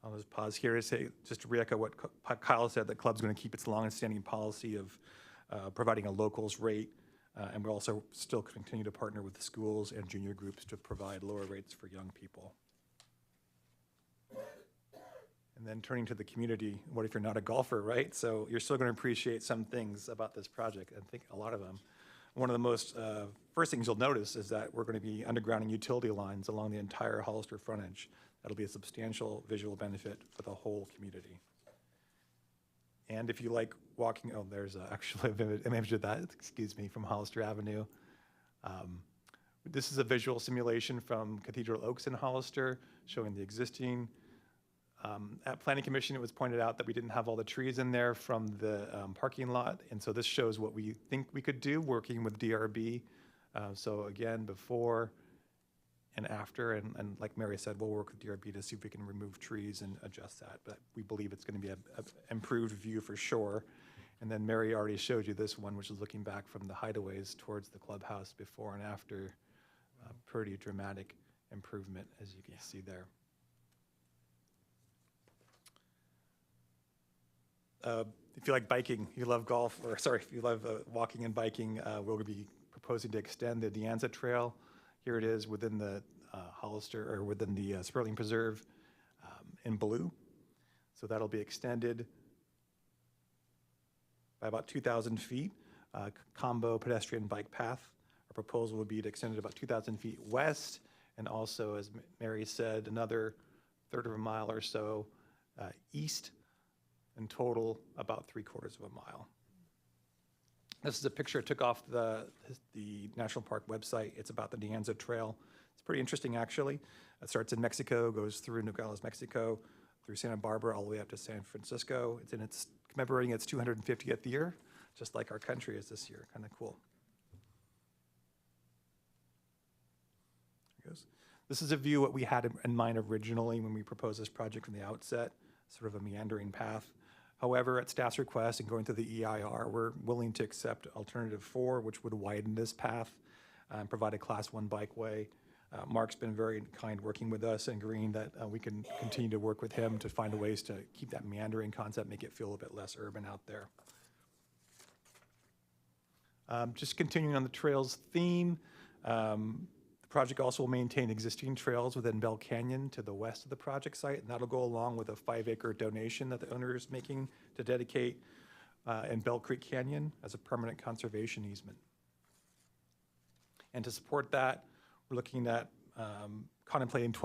I'll just pause here to say, just to re-echo what Kyle said, the club's going to keep its long-standing policy of providing a locals rate, and we'll also still continue to partner with the schools and junior groups to provide lower rates for young people. And then turning to the community, what if you're not a golfer, right? So you're still going to appreciate some things about this project, I think a lot of them. One of the most first things you'll notice is that we're going to be undergrounding utility lines along the entire Hollister frontage. That'll be a substantial visual benefit for the whole community. And if you like walking, oh, there's actually an image of that, excuse me, from Hollister Avenue. This is a visual simulation from Cathedral Oaks in Hollister, showing the existing. At Planning Commission, it was pointed out that we didn't have all the trees in there from the parking lot, and so this shows what we think we could do working with DRB. So again, before and after, and like Mary said, we'll work with DRB to see if we can remove trees and adjust that, but we believe it's going to be an improved view for sure. And then Mary already showed you this one, which is looking back from the hideaways towards the clubhouse before and after. Pretty dramatic improvement, as you can see there. If you like biking, you love golf, or sorry, if you love walking and biking, we'll be proposing to extend the De Anza Trail. Here it is within the Hollister, or within the Sperling Preserve in blue. So that'll be extended by about 2,000 feet, combo pedestrian bike path. Our proposal would be to extend it about 2,000 feet west, and also, as Mary said, another third of a mile or so east. In total, about 3/4 of a mile. This is a picture I took off the National Park website. It's about the De Anza Trail. It's pretty interesting, actually. It starts in Mexico, goes through Nogales, Mexico, through Santa Barbara, all the way up to San Francisco. It's commemorating its 250th year, just like our country is this year. Kind of cool. There it goes. This is a view what we had in mind originally when we proposed this project from the outset, sort of a meandering path. However, at staff's request and going through the EIR, we're willing to accept alternative 4, which would widen this path and provide a Class 1 bikeway. Mark's been very kind working with us and agreeing that we can continue to work with him to find ways to keep that meandering concept, make it feel a bit less urban out there. Just continuing on the trails theme, the project also will maintain existing trails within Bell Canyon to the west of the project site, and that'll go along with a 5-acre donation that the owner is making to dedicate in Bell Creek Canyon as a permanent conservation easement. And to support that, we're looking at contemplating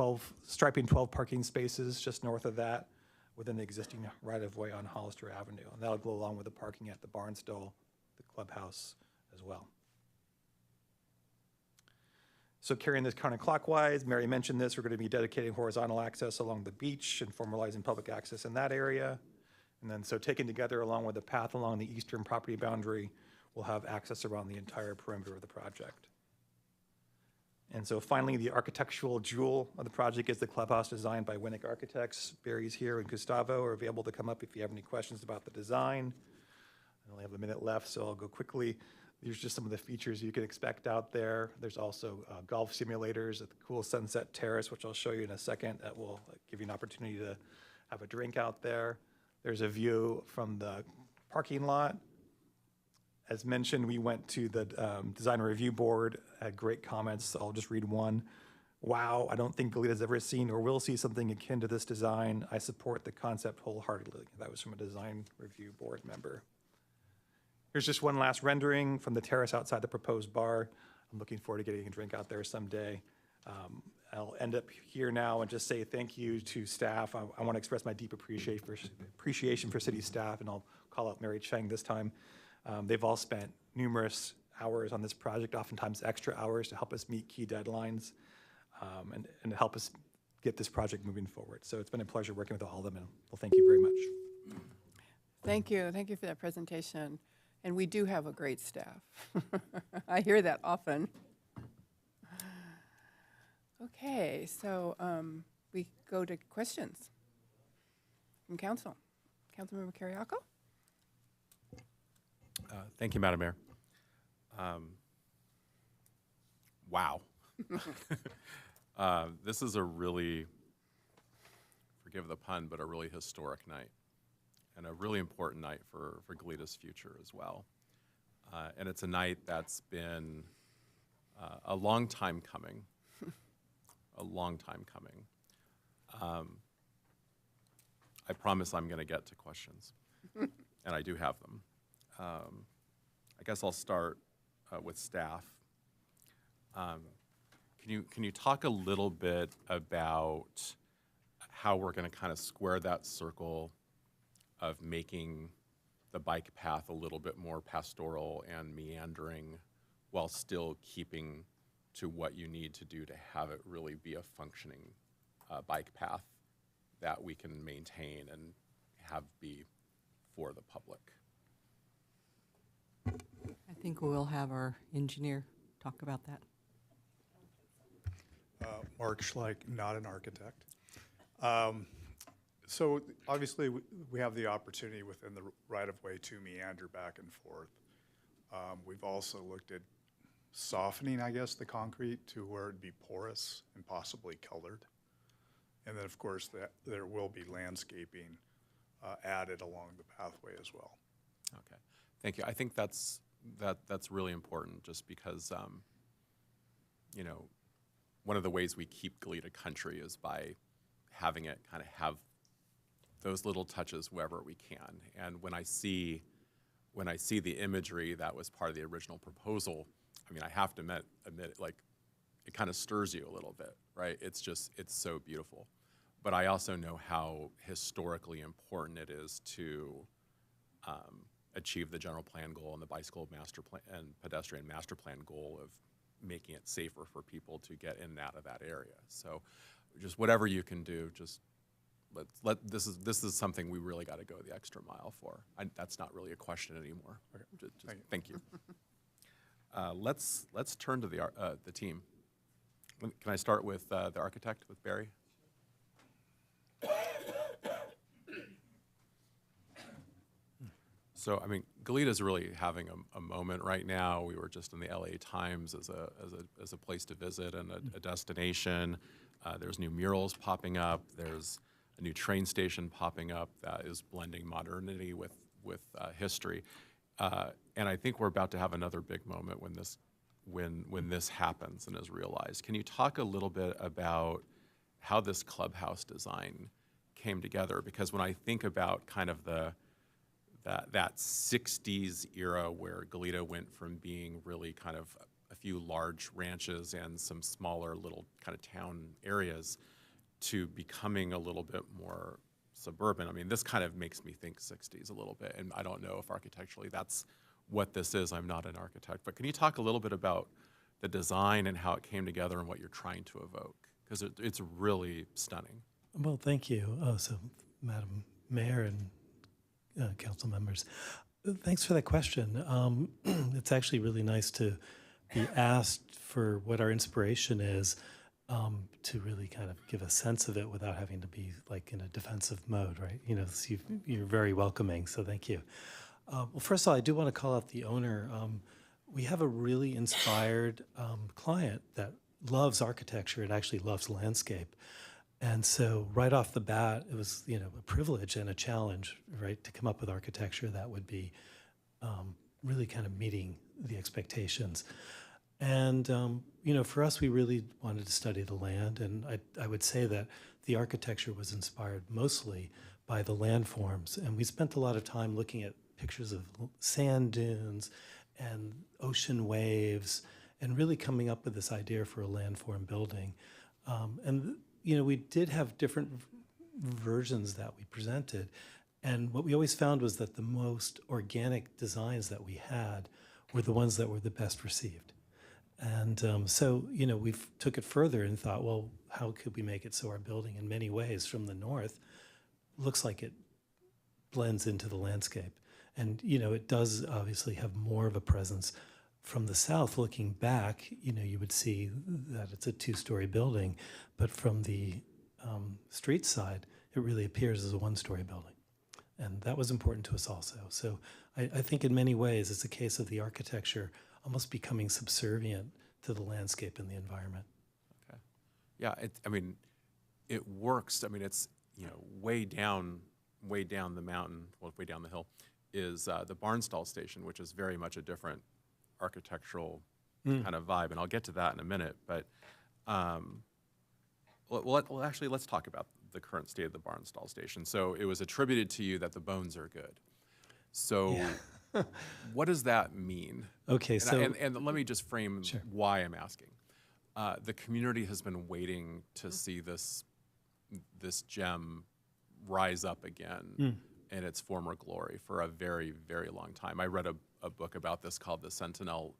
striping 12 parking spaces just north of that within the existing right-of-way on Hollister Avenue. And that'll go along with the parking at the Barnstall, the clubhouse as well. So carrying this counterclockwise, Mary mentioned this, we're going to be dedicating horizontal access along the beach and formalizing public access in that area. And then so taken together along with the path along the eastern property boundary, we'll have access around the entire perimeter of the project. And so finally, the architectural jewel of the project is the clubhouse designed by Winnick Architects. Barry's here and Gustavo are available to come up if you have any questions about the design. I only have a minute left, so I'll go quickly. These are just some of the features you can expect out there. There's also golf simulators at the cool Sunset Terrace, which I'll show you in a second. That will give you an opportunity to have a drink out there. There's a view from the parking lot. As mentioned, we went to the design review board, had great comments. I'll just read one. Wow, I don't think Goleta's ever seen or will see something akin to this design. I support the concept wholeheartedly. That was from a design review board member. Here's just one last rendering from the terrace outside the proposed bar. I'm looking forward to getting a drink out there someday. I'll end up here now and just say thank you to staff. I want to express my deep appreciation for city staff, and I'll call out Mary Cheng this time. They've all spent numerous hours on this project, oftentimes extra hours, to help us meet key deadlines and help us get this project moving forward. So it's been a pleasure working with all of them, and well, thank you very much. Thank you. Thank you for that presentation. And we do have a great staff. I hear that often. Okay, so we go to questions from council. Councilmember Carriaco? Thank you, Madam Mayor. Wow. This is a really, forgive the pun, but a really historic night and a really important night for Galida's future as well. And it's a night that's been a long time coming, a long time coming. I promise I'm going to get to questions, and I do have them. I guess I'll start with staff. Can you talk a little bit about how we're going to kind of square that circle of making the bike path a little bit more pastoral and meandering while still keeping to what you need to do to have it really be a functioning bike path that we can maintain and have be for the public? I think we'll have our engineer talk about that. Mark Schleich, not an architect. So obviously we have the opportunity within the right-of-way to meander back and forth. We've also looked at softening, I guess, the concrete to where it'd be porous and possibly colored. And then, of course, there will be landscaping added along the pathway as well. Okay, thank you. I think that's really important, just because you know, one of the ways we keep Goleta country is by having it kind of have those little touches wherever we can. And when I see the imagery that was part of the original proposal, I mean, I have to admit, like, it kind of stirs you a little bit, right? It's so beautiful. But I also know how historically important it is to achieve the general plan goal and the bicycle master plan and pedestrian master plan goal of making it safer for people to get in and out of that area. So just whatever you can do, just this is something we really got to go the extra mile for. That's not really a question anymore. Okay. Thank you. Let's turn to the team. Can I start with the architect, with Barry? So, I mean, Goleta's really having a moment right now. We were just in the LA Times as a place to visit and a destination. There's new murals popping up. There's a new train station popping up that is blending modernity with history. And I think we're about to have another big moment when this happens and is realized. Can you talk a little bit about how this clubhouse design came together? Because when I think about kind of that 60s era where Goleta went from being really kind of a few large ranches and some smaller little kind of town areas to becoming a little bit more suburban. I mean, this kind of makes me think 60s a little bit, and I don't know if architecturally that's what this is. I'm not an architect, but can you talk a little bit about the design and how it came together and what you're trying to evoke? Because it's really stunning. Well, thank you. So, Madam Mayor and council members, thanks for that question. It's actually really nice to be asked for what our inspiration is, to really kind of give a sense of it without having to be like in a defensive mode, right? You know, so you're very welcoming, so thank you. Well, first of all, I do want to call out the owner. We have a really inspired client that loves architecture and actually loves landscape. And so right off the bat, it was, you know, a privilege and a challenge, right, to come up with architecture that would be really kind of meeting the expectations. And, you know, for us, we really wanted to study the land. And I would say that the architecture was inspired mostly by the landforms. And we spent a lot of time looking at pictures of sand dunes and ocean waves and really coming up with this idea for a landform building. You know, we did have different versions that we presented. And what we always found was that the most organic designs that we had were the ones that were the best received. And so, you know, we took it further and thought, well, how could we make it so our building in many ways from the north looks like it blends into the landscape? And, you know, it does obviously have more of a presence from the south looking back, you would see that it's a two-story building, but from the street side, it really appears as a one-story building. And that was important to us also. So I think in many ways, it's a case of the architecture almost becoming subservient to the landscape and the environment. Okay. Yeah, it works. It's, way down the mountain, well, way down the hill, is the Barnstall station, which is very much a different architectural kind of vibe. And I'll get to that in a minute. But, actually, let's talk about the current state of the Barnstall station. So it was attributed to you that the bones are good. So what does that mean? Okay, and let me just frame why I'm asking. The community has been waiting to see this gem rise up again in its former glory for a very, very long time. I read a book about this called The Sentinel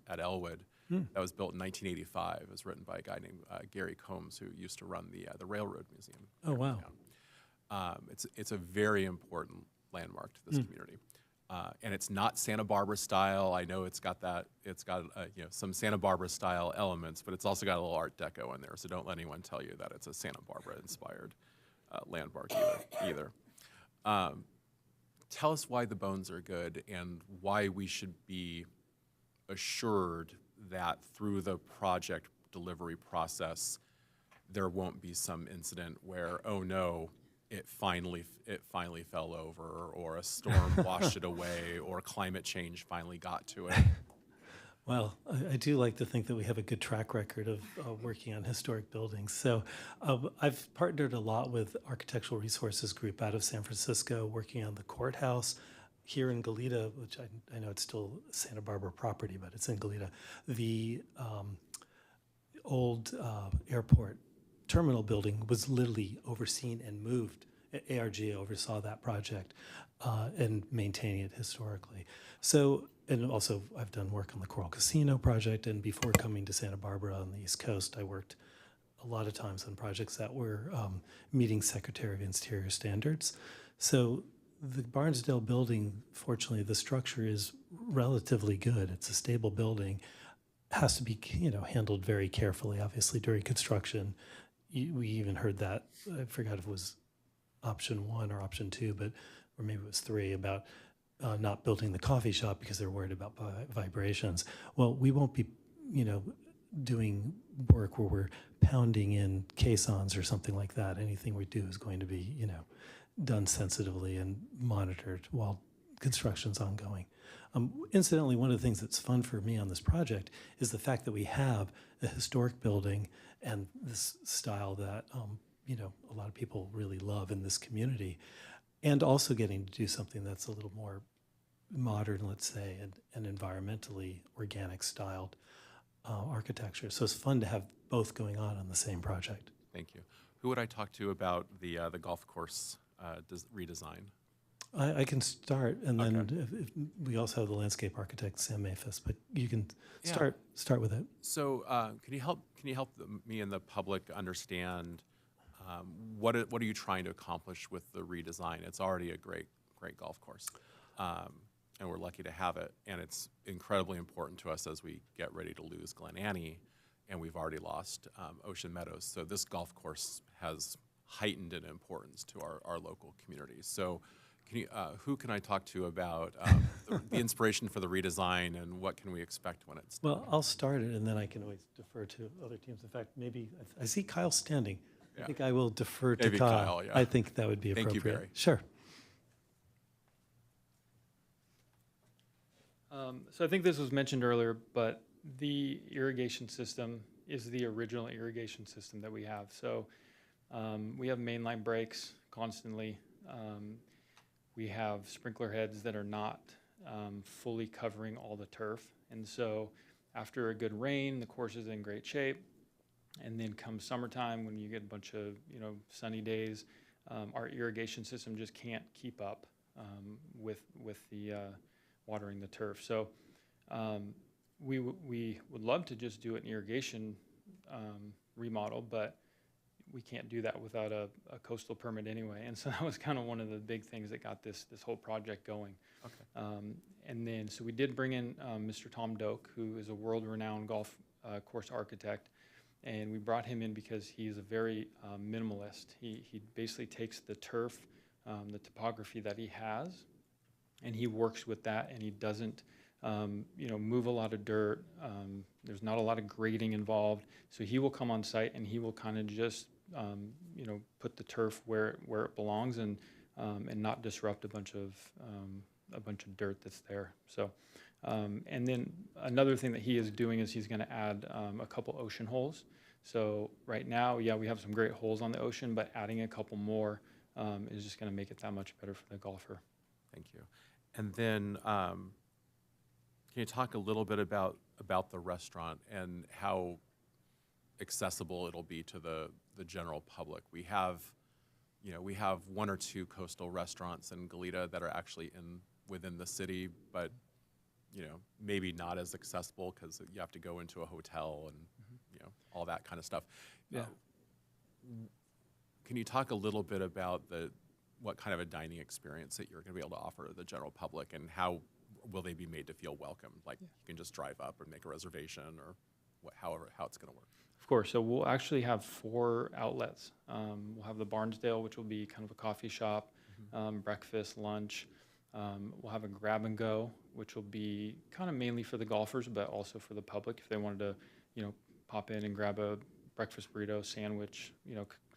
at Elwood that was built in 1985. It was written by a guy named Gary Combs, who used to run the Railroad Museum. Oh, wow. It's a very important landmark to this community. And it's not Santa Barbara style. I know it's got some Santa Barbara style elements, but it's also got a little Art Deco in there. So don't let anyone tell you that it's a Santa Barbara inspired landmark either. Tell us why the bones are good and why we should be assured that through the project delivery process, there won't be some incident where, oh no, it finally fell over, or a storm washed it away, or climate change finally got to it. Well, I do like to think that we have a good track record of working on historic buildings. So I've partnered a lot with Architectural Resources Group out of San Francisco, working on the courthouse here in Goleta, which I know it's still Santa Barbara property, but it's in Goleta. The old airport terminal building was literally overseen and moved. ARG oversaw that project and maintaining it historically. So, and also I've done work on the Coral Casino project, and before coming to Santa Barbara on the East Coast, I worked a lot of times on projects that were meeting Secretary of Interior standards. So the Barnsdale building, fortunately, the structure is relatively good. It's a stable building. Has to be, handled very carefully, obviously, during construction. We even heard that, I forgot if it was option 1 or option 2, or maybe it was 3, about not building the coffee shop because they're worried about vibrations. Well, we won't be, doing work where we're pounding in caissons or something like that. Anything we do is going to be, done sensitively and monitored while construction's ongoing. Incidentally, one of the things that's fun for me on this project is the fact that we have a historic building and this style that, a lot of people really love in this community, and also getting to do something that's a little more modern, let's say, and environmentally organic styled architecture. So it's fun to have both going on the same project. Thank you. Who would I talk to about the golf course redesign? I can start, and then if we also have the landscape architect Sam Maphis, but you can start with it. So can you help me and the public understand what are you trying to accomplish with the redesign? It's already a great golf course, and we're lucky to have it, and it's incredibly important to us as we get ready to lose Glen Annie, and we've already lost Ocean Meadows. So this golf course has heightened in importance to our local communities. So who can I talk to about the inspiration for the redesign, and what can we expect when it's done? Well, I'll start it, and then I can always defer to other teams. In fact, maybe I see Kyle standing. I think I will defer to Kyle. Yeah. I think that would be appropriate. Thank you, Barry. Sure. So I think this was mentioned earlier, but the irrigation system is the original irrigation system that we have. So we have mainline breaks constantly. We have sprinkler heads that are not fully covering all the turf. And so after a good rain, the course is in great shape. And then come summertime, when you get a bunch of sunny days, our irrigation system just can't keep up with the watering the turf. So we would love to just do an irrigation remodel, but we can't do that without a coastal permit anyway. And so that was kind of one of the big things that got this whole project going. Okay. And then, so we did bring in Mr. Tom Doak, who is a world-renowned golf course architect. And we brought him in because he's a very minimalist. He basically takes the turf, the topography that he has, and he works with that, and he doesn't move a lot of dirt. There's not a lot of grading involved. So he will come on site and he will kind of just, put the turf where it belongs and not disrupt a bunch of dirt that's there. So, and then another thing that he is doing is he's going to add a couple ocean holes. So right now, yeah, we have some great holes on the ocean, but adding a couple more is just going to make it that much better for the golfer. Thank you. And then, can you talk a little bit about the restaurant and how accessible it'll be to the general public? We have one or two coastal restaurants in Goleta that are actually within the city, but maybe not as accessible because you have to go into a hotel and all that kind of stuff. Yeah. Can you talk a little bit about what kind of a dining experience that you're going to be able to offer to the general public, and how will they be made to feel welcome? Like you can just drive up or make a reservation, or how it's going to work. Of course. So we'll actually have 4 outlets. We'll have the Barnesdale, which will be kind of a coffee shop, breakfast, lunch. We'll have a grab and go, which will be kind of mainly for the golfers, but also for the public if they wanted to, pop in and grab a breakfast burrito, sandwich,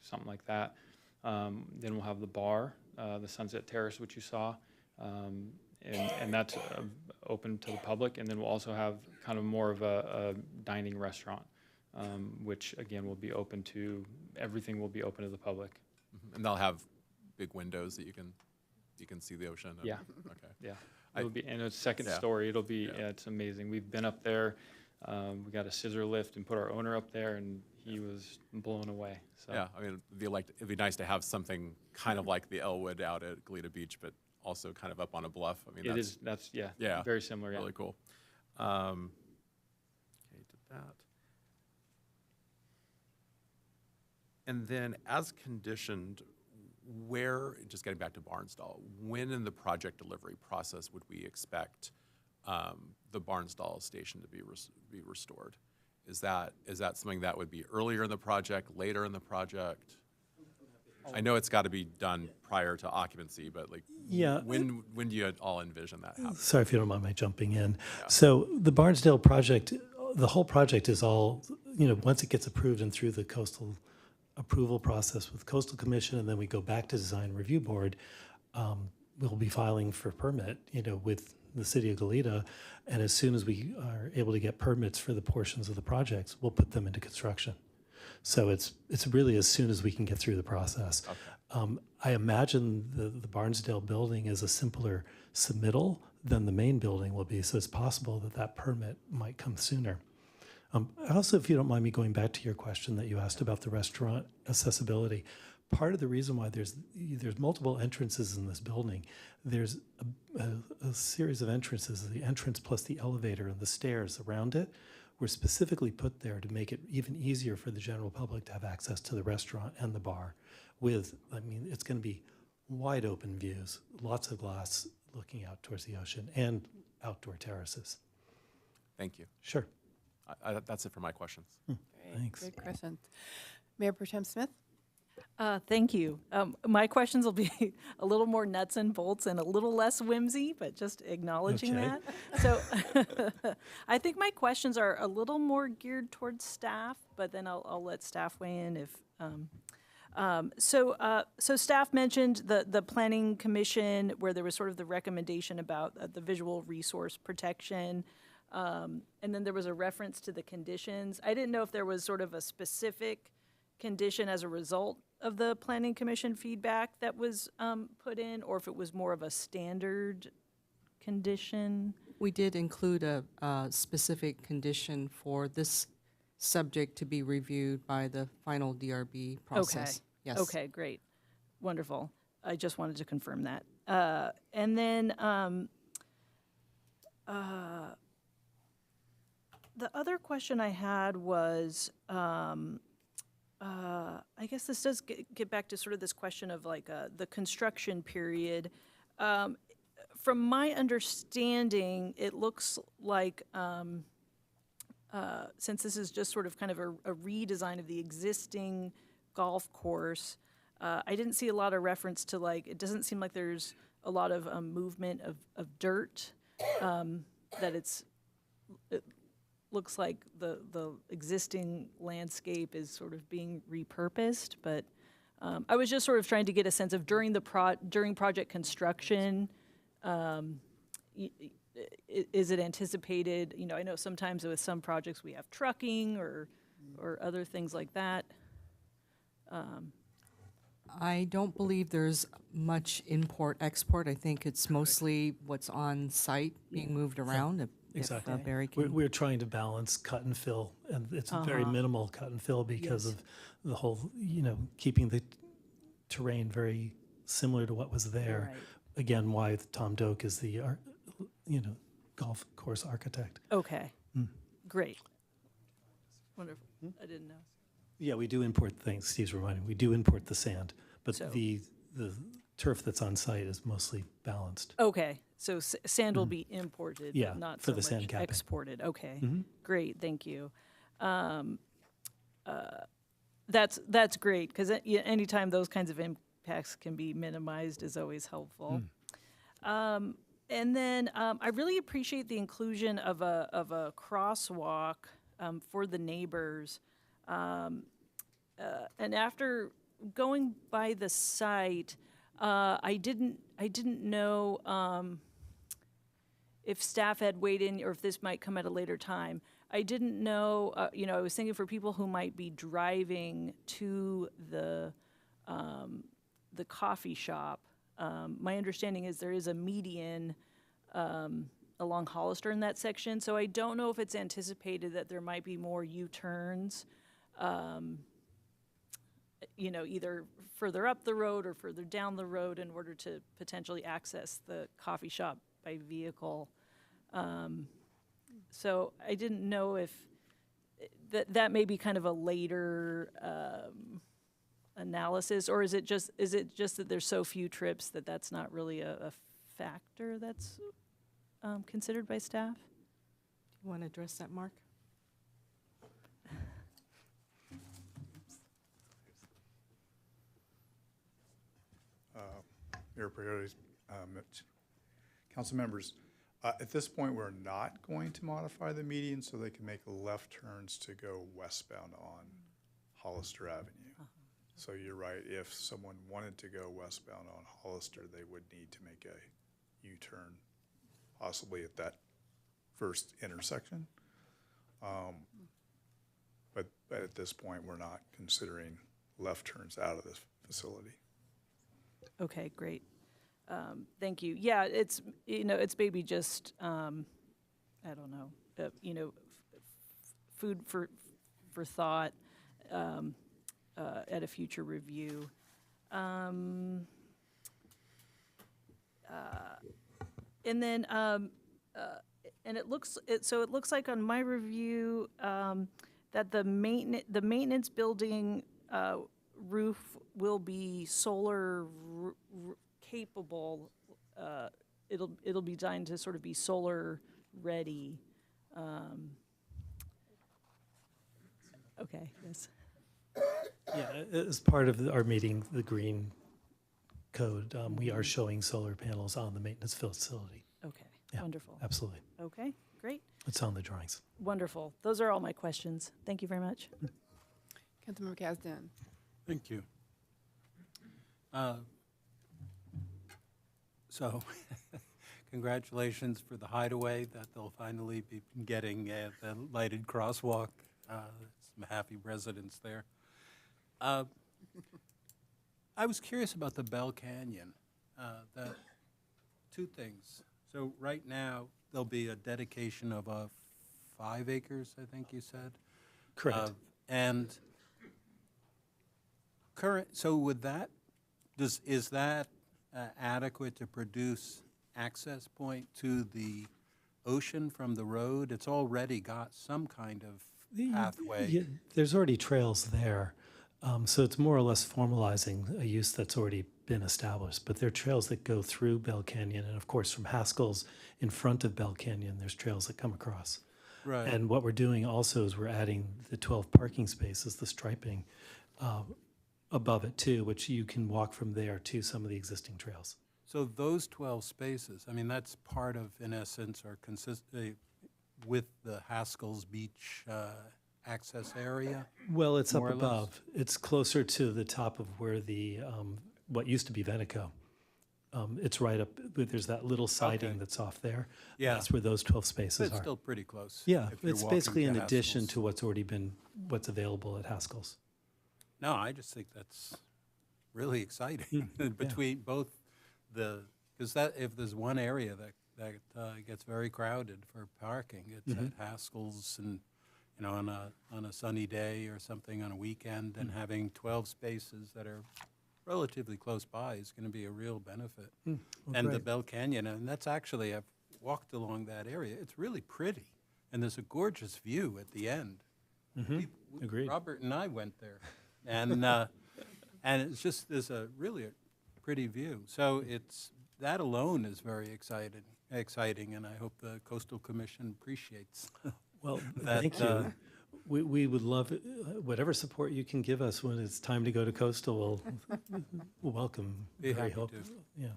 something like that. Then we'll have the bar, the Sunset Terrace, which you saw, and that's open to the public. And then we'll also have kind of more of a dining restaurant, which again will be open to everything. Will be open to the public. And they'll have big windows that you can see the ocean. Yeah. Okay. Yeah. It'll be, and it's second story. It'll be, it's amazing. We've been up there. We got a scissor lift and put our owner up there, and he was blown away. So. Yeah, I mean, it'd be nice to have something kind of like the Elwood out at Goleta Beach, but also kind of up on a bluff. I mean, that's yeah, very similar. Yeah. Really cool. Okay, did that. And then, as conditioned, just getting back to Barnsdall, when in the project delivery process would we expect the Barnsdall station to be restored? Is that something that would be earlier in the project, later in the project? I know it's got to be done prior to occupancy, but when do you all envision that happening? Sorry if you don't mind my jumping in. Yeah. So the Barnsdale project, the whole project is all, once it gets approved and through the coastal approval process with Coastal Commission, and then we go back to Design Review Board, we'll be filing for permit, with the city of Goleta, and as soon as we are able to get permits for the portions of the projects, we'll put them into construction. So it's really as soon as we can get through the process. Okay. I imagine the Barnsdale building is a simpler submittal than the main building will be, so it's possible that permit might come sooner. Also, if you don't mind me going back to your question that you asked about the restaurant accessibility, part of the reason why there's multiple entrances in this building, there's a series of entrances, the entrance plus the elevator and the stairs around it were specifically put there to make it even easier for the general public to have access to the restaurant and the bar it's going to be wide open views, lots of glass looking out towards the ocean and outdoor terraces. Thank you. Sure. That's it for my questions. Thanks. Good questions. Mayor Pro Tem Smith? Thank you. My questions will be a little more nuts and bolts and a little less whimsy, but just acknowledging that. So I think my questions are a little more geared towards staff, but then I'll let staff weigh in if. So staff mentioned the Planning Commission, where there was sort of the recommendation about the visual resource protection. And then there was a reference to the conditions. I didn't know if there was sort of a specific condition as a result of the Planning Commission feedback that was put in, or if it was more of a standard condition. We did include a specific condition for this subject to be reviewed by the final DRB process. Okay. Yes. Okay, great. Wonderful. I just wanted to confirm that. And then the other question I had was, I guess this does get back to sort of this question of like the construction period. from my understanding, it looks like, since this is just sort of kind of a redesign of the existing golf course, I didn't see a lot of reference to, like, it doesn't seem like there's a lot of movement of dirt, that it looks like the existing landscape is sort of being repurposed, but I was just sort of trying to get a sense of during project construction, is it anticipated, you know, I know sometimes with some projects we have trucking or other things like that. I don't believe there's much import-export. I think it's mostly what's on site being moved around. If Exactly. Barry We're, can- we're trying to balance cut and fill, and it's very minimal cut and fill because Yes. of the whole, you know, keeping the terrain very similar to what was there. Right. Again, why Tom Doak is the, you know, golf course architect. Okay, great. Wonderful, I didn't know. Yeah, we do import things, Steve's reminding me, we do import the sand, but So- the turf that's on site is mostly balanced. Okay, so sand will be imported, Yeah, not for so the sand much capping. exported. Okay, Mhm. great, thank you. That's great, because anytime those kinds of impacts can be minimized is always helpful. And then I really appreciate the inclusion of a crosswalk for the neighbors. And after going by the site, I didn't know if staff had weighed in or if this might come at a later time. I didn't know, you know, I was thinking for people who might be driving to the coffee shop. My understanding is there is a median along Hollister in that section, so I don't know if it's anticipated that there might be more U-turns, you know, either further up the road or further down the road in order to potentially access the coffee shop by vehicle. So I didn't know if that may be kind of a later analysis, or is it just that there's so few trips that that's not really a factor that's considered by staff? You want to address that, Mark? Mayor Priorities, council members, at this point, we're not going to modify the median so they can make left turns to go westbound on Hollister Avenue. So you're right, if someone wanted to go westbound on Hollister, they would need to make a U-turn, possibly at that first intersection. But at this point, we're not considering left turns out of this facility. Okay, great. Thank you. Yeah, it's, you know, it's maybe just, I don't know, you know, food for thought at a future review. And then, and it looks like on my review that the maintenance building roof will be solar capable. It'll be designed to sort of be solar ready. Okay. Yes. Yeah, as part of our meeting, the green code, we are showing solar panels on the maintenance facility. Okay. Yeah, Wonderful. absolutely. Okay. Great. It's on the drawings. Wonderful. Those are all my questions. Thank you very much. Councilmember Kasdan. Thank you. So, congratulations for the Hideaway that they'll finally be getting the lighted crosswalk. Some happy residents there. I was curious about the Bell Canyon. Two things. So right now, there'll be a dedication of 5 acres, I think you said. Correct. And so with that, is that adequate to produce access point to the ocean from the road? It's already got some kind of pathway. Yeah, there's already trails there. So it's more or less formalizing a use that's already been established, but there are trails that go through Bell Canyon, and of course from Haskell's in front of Bell Canyon, there's trails that come across. Right. And what we're doing also is we're adding the 12 parking spaces, the striping above it too, which you can walk from there to some of the existing trails. So those 12 spaces, I mean, that's part of, in essence, or with the Haskell's Beach access area? Well, it's up more or less? above. It's closer to the top of where the, what used to be Veneco. It's right up, there's that little siding Okay. that's off there. Yeah. That's where those 12 But spaces it's are. still pretty close. Yeah, if you're it's walking basically to in addition Haskell's. to what's already been, what's available at Haskell's. No, I just think that's really exciting between both because that if there's one area that gets very crowded for parking, it's at Haskell's, and on a sunny day or something on a weekend, and having 12 spaces that are relatively close by is going to be a real benefit. Well, And the great. Bell Canyon, and that's actually, I've walked along that area. It's really pretty, and there's a gorgeous view at the end. Agreed. Robert and I went there, and and it's just there's a pretty view. So that alone is very exciting, and I hope the Coastal Commission appreciates. Well, that, thank you. We would love whatever support you can give us when it's time to go to Coastal. We'll welcome. Be Very happy to.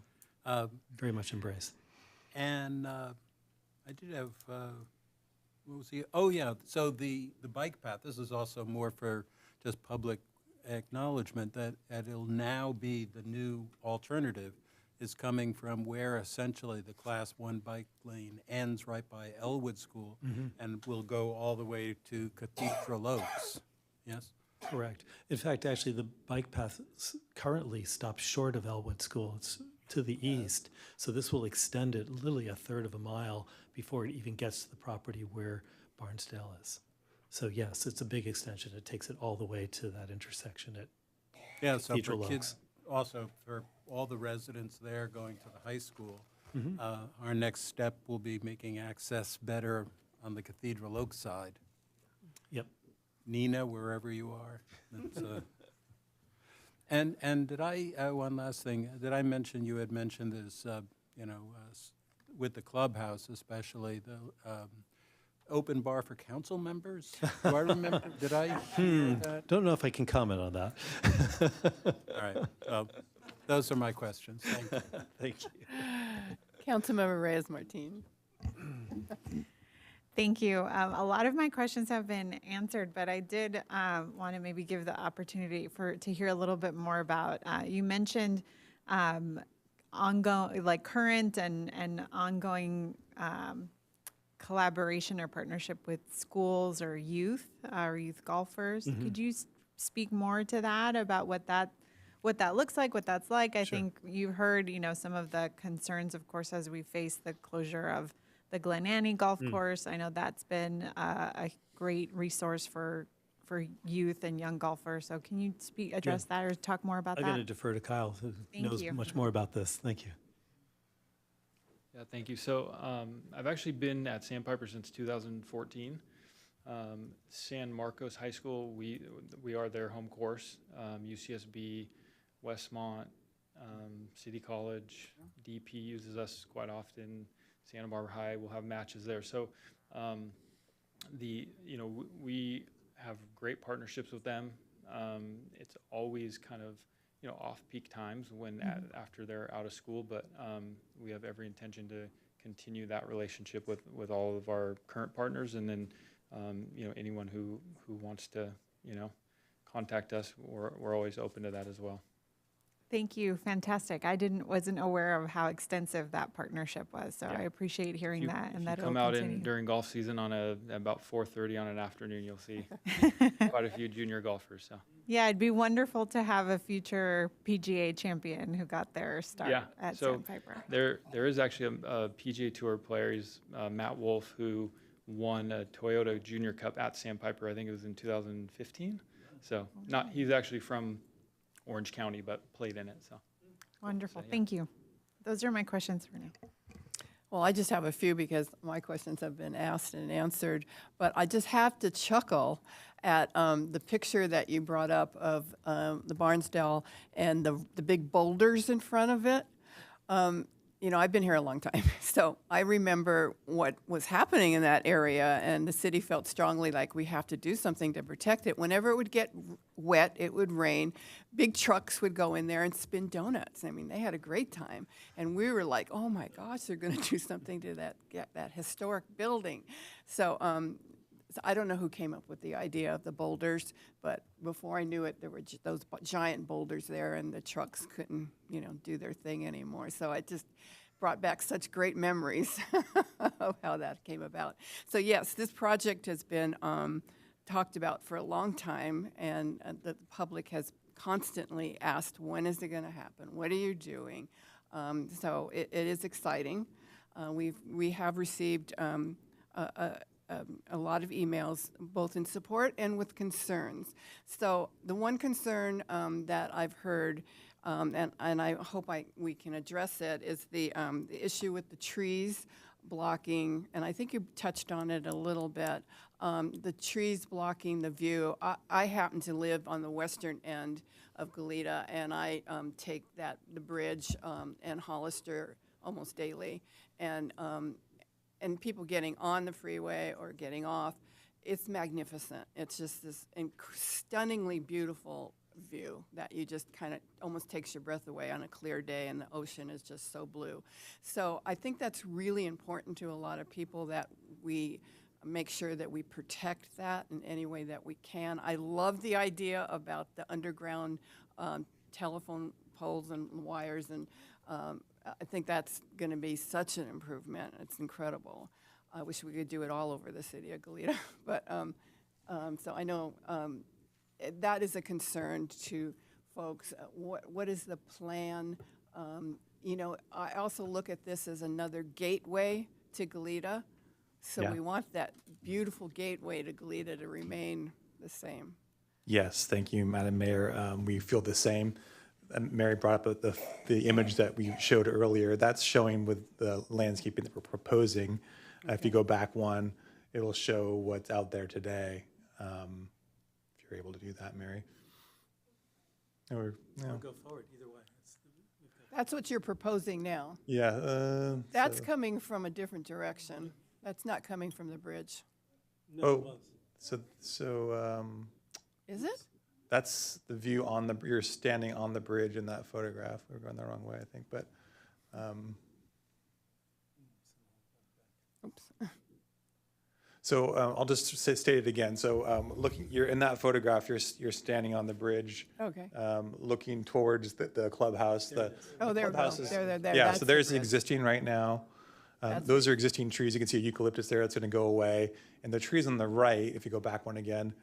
Yeah, very much embrace. And I did have what was the? Oh yeah, so the bike path. This is also more for just public acknowledgement that it'll now be the new alternative. Is coming from where essentially the Class 1 bike lane ends right by Elwood School and will go all the way to Cathedral Oaks. Yes? Correct. In fact, actually, the bike path currently stops short of Elwood School. It's to the east. So this will extend it literally a third of a mile before it even gets to the property where Barnsdale is. So yes, it's a big extension. It takes it all the way to that intersection at Yeah, so for Cathedral kids, Oaks. also for all the residents there going to the high school, our next step will be making access better on the Cathedral Oaks side. Yep. Nina, wherever you are. That's, and did I, one last thing, did I mention, you had mentioned this, with the clubhouse especially, the open bar for council members? Do I remember, did I hear that? Don't know if I can comment on that. All right, well, those are my questions, thank you. Thank you. Councilmember Reyes-Martin. Thank you. A lot of my questions have been answered, but I did want to maybe give the opportunity to hear a little bit more about, you mentioned ongoing, like current and ongoing collaboration or partnership with schools or youth golfers. Could you speak more to that, about what that looks like, what that's like? I think you've heard, some of the concerns, of course, as we face the closure of the Glen Annie Golf Course. I know that's been a great resource for youth and young golfers. So can you address that or talk more about I'm that? going to defer to Kyle, who Thank knows you. much more about this. Thank you. Yeah, thank you. So I've actually been at Sandpiper since 2014. San Marcos High School, we are their home course. UCSB, Westmont, City College, DP uses us quite often. Santa Barbara High will have matches there. So we have great partnerships with them. It's always kind of off-peak times when after they're out of school, but we have every intention to continue that relationship with all of our current partners, and then anyone who wants to contact us, we're always open to that as well. Thank you. Fantastic. I wasn't aware of how extensive that partnership was, so I appreciate hearing that, and If that you it'll come out continue. during golf season on about 4:30 on an afternoon, you'll see quite a few junior golfers. So Yeah, it'd be wonderful to have a future PGA champion who got their start at so Sandpiper. there is actually a PGA Tour player. He's Matt Wolf, who won a Toyota Junior Cup at Sandpiper. I think it was in 2015. So he's actually from Orange County, but played in it. So Wonderful. Thank you. Those are my questions for now. Well, I just have a few because my questions have been asked and answered, but I just have to chuckle at the picture that you brought up of the Barnsdall and the big boulders in front of it. You know, I've been here a long time, so I remember what was happening in that area, and the city felt strongly like we have to do something to protect it. Whenever it would get wet, it would rain, big trucks would go in there and spin donuts. I mean, they had a great time, and we were like, oh my gosh, they're going to do something to that historic building. So, so I don't know who came up with the idea of the boulders, but before I knew it, there were those giant boulders there, and the trucks couldn't, you know, do their thing anymore. So it just brought back such great memories of how that came about. So yes, this project has been talked about for a long time, and the public has constantly asked, when is it going to happen? What are you doing? So it is exciting. We have received a lot of emails, both in support and with concerns. So the one concern that I've heard, and I hope we can address it, is the issue with the trees blocking, and I think you touched on it a little bit, the trees blocking the view. I happen to live on the western end of Goleta, and I take the bridge and Hollister almost daily, and people getting on the freeway or getting off, it's magnificent. It's just this stunningly beautiful view that you just kind of almost takes your breath away on a clear day, and the ocean is just so blue. So I think that's really important to a lot of people, that we make sure that we protect that in any way that we can. I love the idea about the underground telephone poles and wires, and I think that's going to be such an improvement. It's incredible. I wish we could do it all over the city of Goleta. But so I know that is a concern to folks. What is the plan? You know, I also look at this as another gateway to Goleta. So Yeah. we want that beautiful gateway to Goleta to remain the same. Yes, thank you, Madam Mayor. We feel the same. Mary brought up the image that we showed earlier. That's showing with the landscaping that we're proposing. If you go back one, it'll show what's out there today. If you're able to do that, Mary. Or, no. Go forward either way. That's what you're proposing now. Yeah. That's so- coming from a different direction. That's not coming from the bridge. Oh, so Is it? that's the view on you're standing on the bridge in that photograph. We're going the wrong way, I think, but. Oops. So I'll just state it again. So you're in that photograph, you're standing on the bridge. Okay. Looking towards the clubhouse. Oh, there we go. clubhouse is- There. Yeah, That's so the there's bridge. existing right now. Those are existing trees. You can see a eucalyptus there that's going to go away. And the trees on the right, if you go back one again,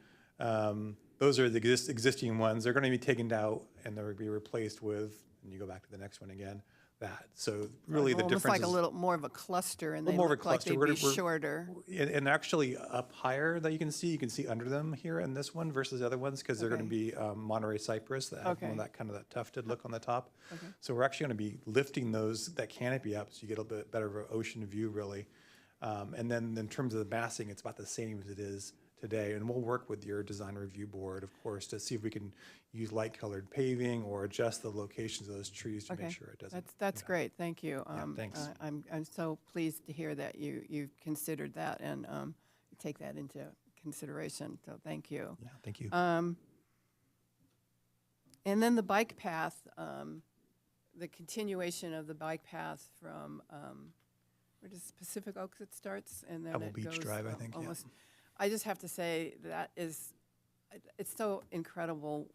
those are the existing ones. They're going to be taken out and they're going to be replaced with, and you go back to the next one again, that. So really the Almost difference like a is little more of a cluster, and they more of a look like cluster. they'd We're- be we're- shorter. and actually up higher that you can see under them here in this one versus the other ones, because they're going to be Monterey cypress that have more of Okay. that kind of that tufted look on the top. Okay. So we're actually going to be lifting that canopy up so you get a bit better of an ocean view, really. And then in terms of the massing, it's about the same as it is today. And we'll work with your design review board, of course, to see if we can use light-colored paving or adjust the locations of those trees to Okay. make sure it doesn't. That's great. Thank you. thanks. I'm so pleased to hear that you've considered that and take that into consideration. So thank you. Yeah, thank you. And then the bike path, the continuation of the bike path from where does Pacific Oaks it starts, and then Pebble it Beach goes Drive, I think, yeah. almost. I just have to say it's so incredible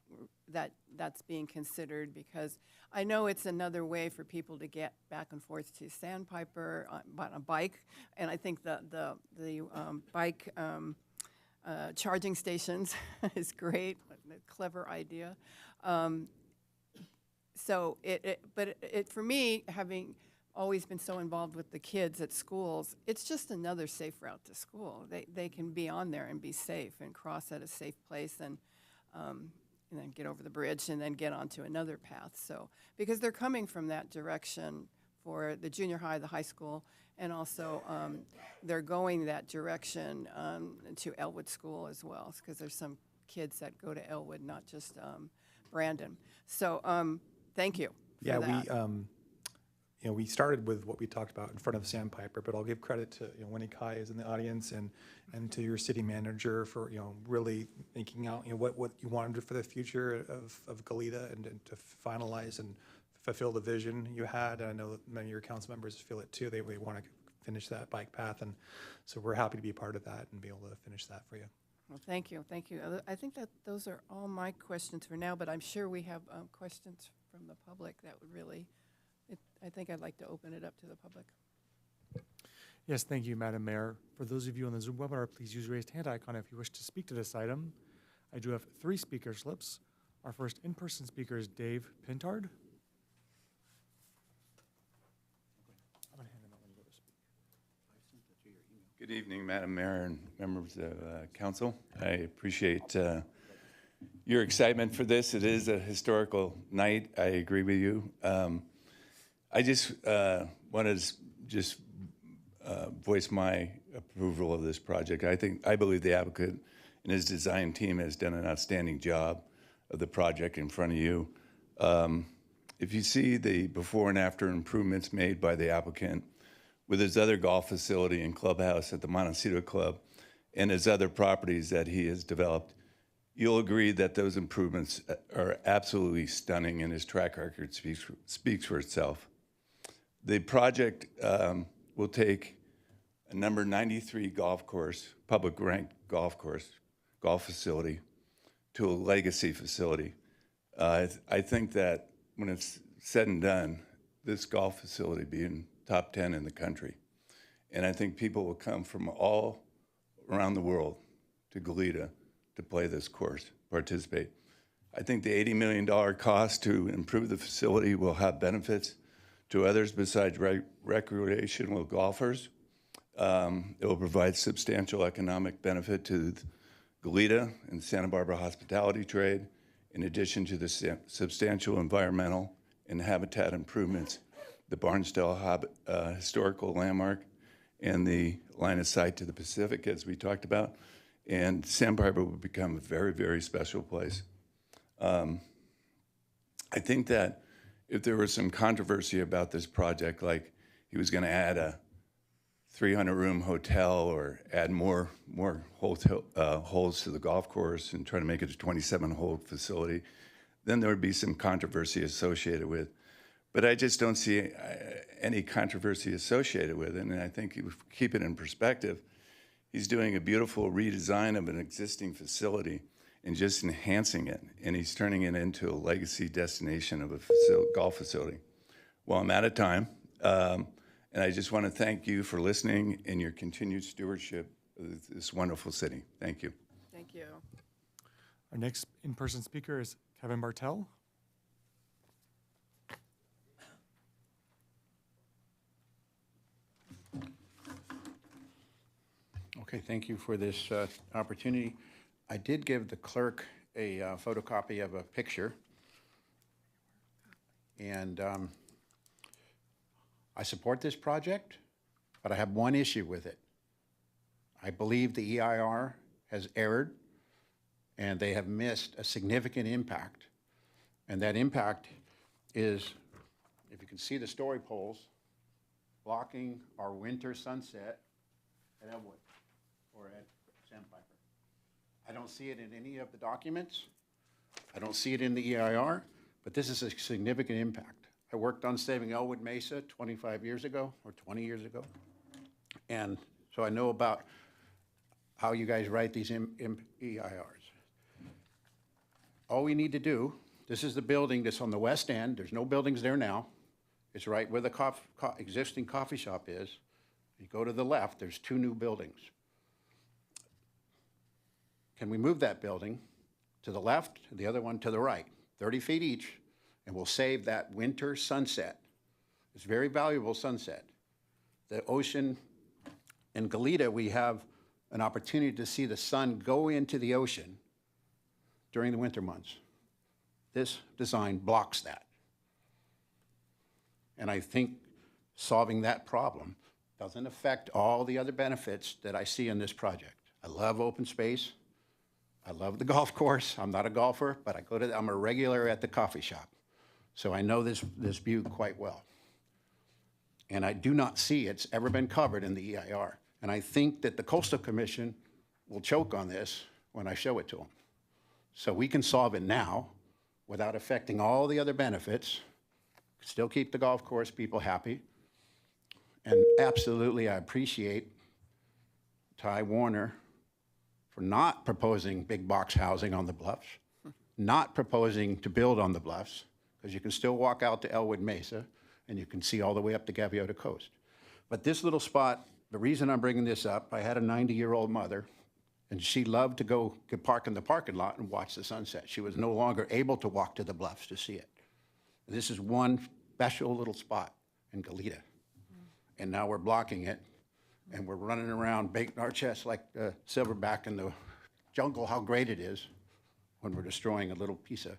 that that's being considered, because I know it's another way for people to get back and forth to Sandpiper on a bike, and I think the bike charging stations is great, a clever idea. So for me, having always been so involved with the kids at schools, it's just another safe route to school. They can be on there and be safe and cross at a safe place and then get over the bridge and then get onto another path. So because they're coming from that direction for the junior high, the high school, and also they're going that direction to Elwood School as well, because there's some kids that go to Elwood, not just Brandon. So thank you for Yeah, that. we started with what we talked about in front of Sandpiper, but I'll give credit to, Winnie Kai is in the audience and to your city manager for, really thinking out, what you wanted for the future of Goleta and to finalize and fulfill the vision you had. And I know that many of your council members feel it too. They want to finish that bike path. And so we're happy to be a part of that and be able to finish that for you. Well, thank you, thank you. I think that those are all my questions for now, but I'm sure we have questions from the public that would really, I think I'd like to open it up to the public. Yes, thank you, Madam Mayor. For those of you on the Zoom webinar, please use the raised hand icon if you wish to speak to this item. I do have 3 speaker slips. Our first in-person speaker is Dave Pintard. I'm gonna hand him out when you go to speak. Good evening, Madam Mayor and members of council. I appreciate your excitement for this. It is a historical night. I agree with you. I just wanted to voice my approval of this project. I believe the applicant and his design team has done an outstanding job of the project in front of you. If you see the before and after improvements made by the applicant with his other golf facility and clubhouse at the Montecito Club and his other properties that he has developed, you'll agree that those improvements are absolutely stunning and his track record speaks for itself. The project will take a number 93 golf course, public ranked golf facility, to a legacy facility. I think that when it's said and done, this golf facility being top 10 in the country. And I think people will come from all around the world to Goleta to play this course, participate. I think the $80 million cost to improve the facility will have benefits to others besides recreational golfers. It will provide substantial economic benefit to Goleta and the Santa Barbara hospitality trade, in addition to the substantial environmental and habitat improvements, the Barnsdall historical landmark, and the line of sight to the Pacific, as we talked about. And Santa Barbara will become a very, very special place. I think that if there was some controversy about this project, like he was going to add a 300-room hotel or add more hotel, holes to the golf course and try to make it a 27-hole facility, then there would be some controversy associated with. But I just don't see any controversy associated with it. And I think if you keep it in perspective, he's doing a beautiful redesign of an existing facility and just enhancing it. And he's turning it into a legacy destination of a golf facility. Well, I'm out of time. And I just want to thank you for listening and your continued stewardship of this wonderful city. Thank you. Thank you. Our next in-person speaker is Kevin Bartel. Okay, thank you for this opportunity. I did give the clerk a photocopy of a picture. And I support this project, but I have one issue with it. I believe the EIR has erred and they have missed a significant impact. And that impact is, if you can see the story poles, blocking our winter sunset at Elwood or at Sandpiper. I don't see it in any of the documents. I don't see it in the EIR, but this is a significant impact. I worked on saving Elwood Mesa 25 years ago or 20 years ago. And so I know about how you guys write these EIRs. All we need to do, this is the building that's on the west end. There's no buildings there now. It's right where the existing coffee shop is. You go to the left, there's 2 new buildings. Can we move that building to the left, the other one to the right, 30 feet each, and we'll save that winter sunset. It's a very valuable sunset. The ocean in Goleta, we have an opportunity to see the sun go into the ocean during the winter months. This design blocks that. And I think solving that problem doesn't affect all the other benefits that I see in this project. I love open space. I love the golf course. I'm not a golfer, but I'm a regular at the coffee shop. So I know this view quite well. And I do not see it's ever been covered in the EIR. And I think that the Coastal Commission will choke on this when I show it to them. So we can solve it now without affecting all the other benefits, still keep the golf course people happy. And absolutely, I appreciate Ty Warner for not proposing big box housing on the bluffs, not proposing to build on the bluffs, because you can still walk out to Elwood Mesa and you can see all the way up to Gaviota Coast. But this little spot, the reason I'm bringing this up, I had a 90-year-old mother, and she loved to go park in the parking lot and watch the sunset. She was no longer able to walk to the bluffs to see it. This is one special little spot in Goleta. And now we're blocking it, and we're running around beating our chests like silverback in the jungle, how great it is when we're destroying a little piece of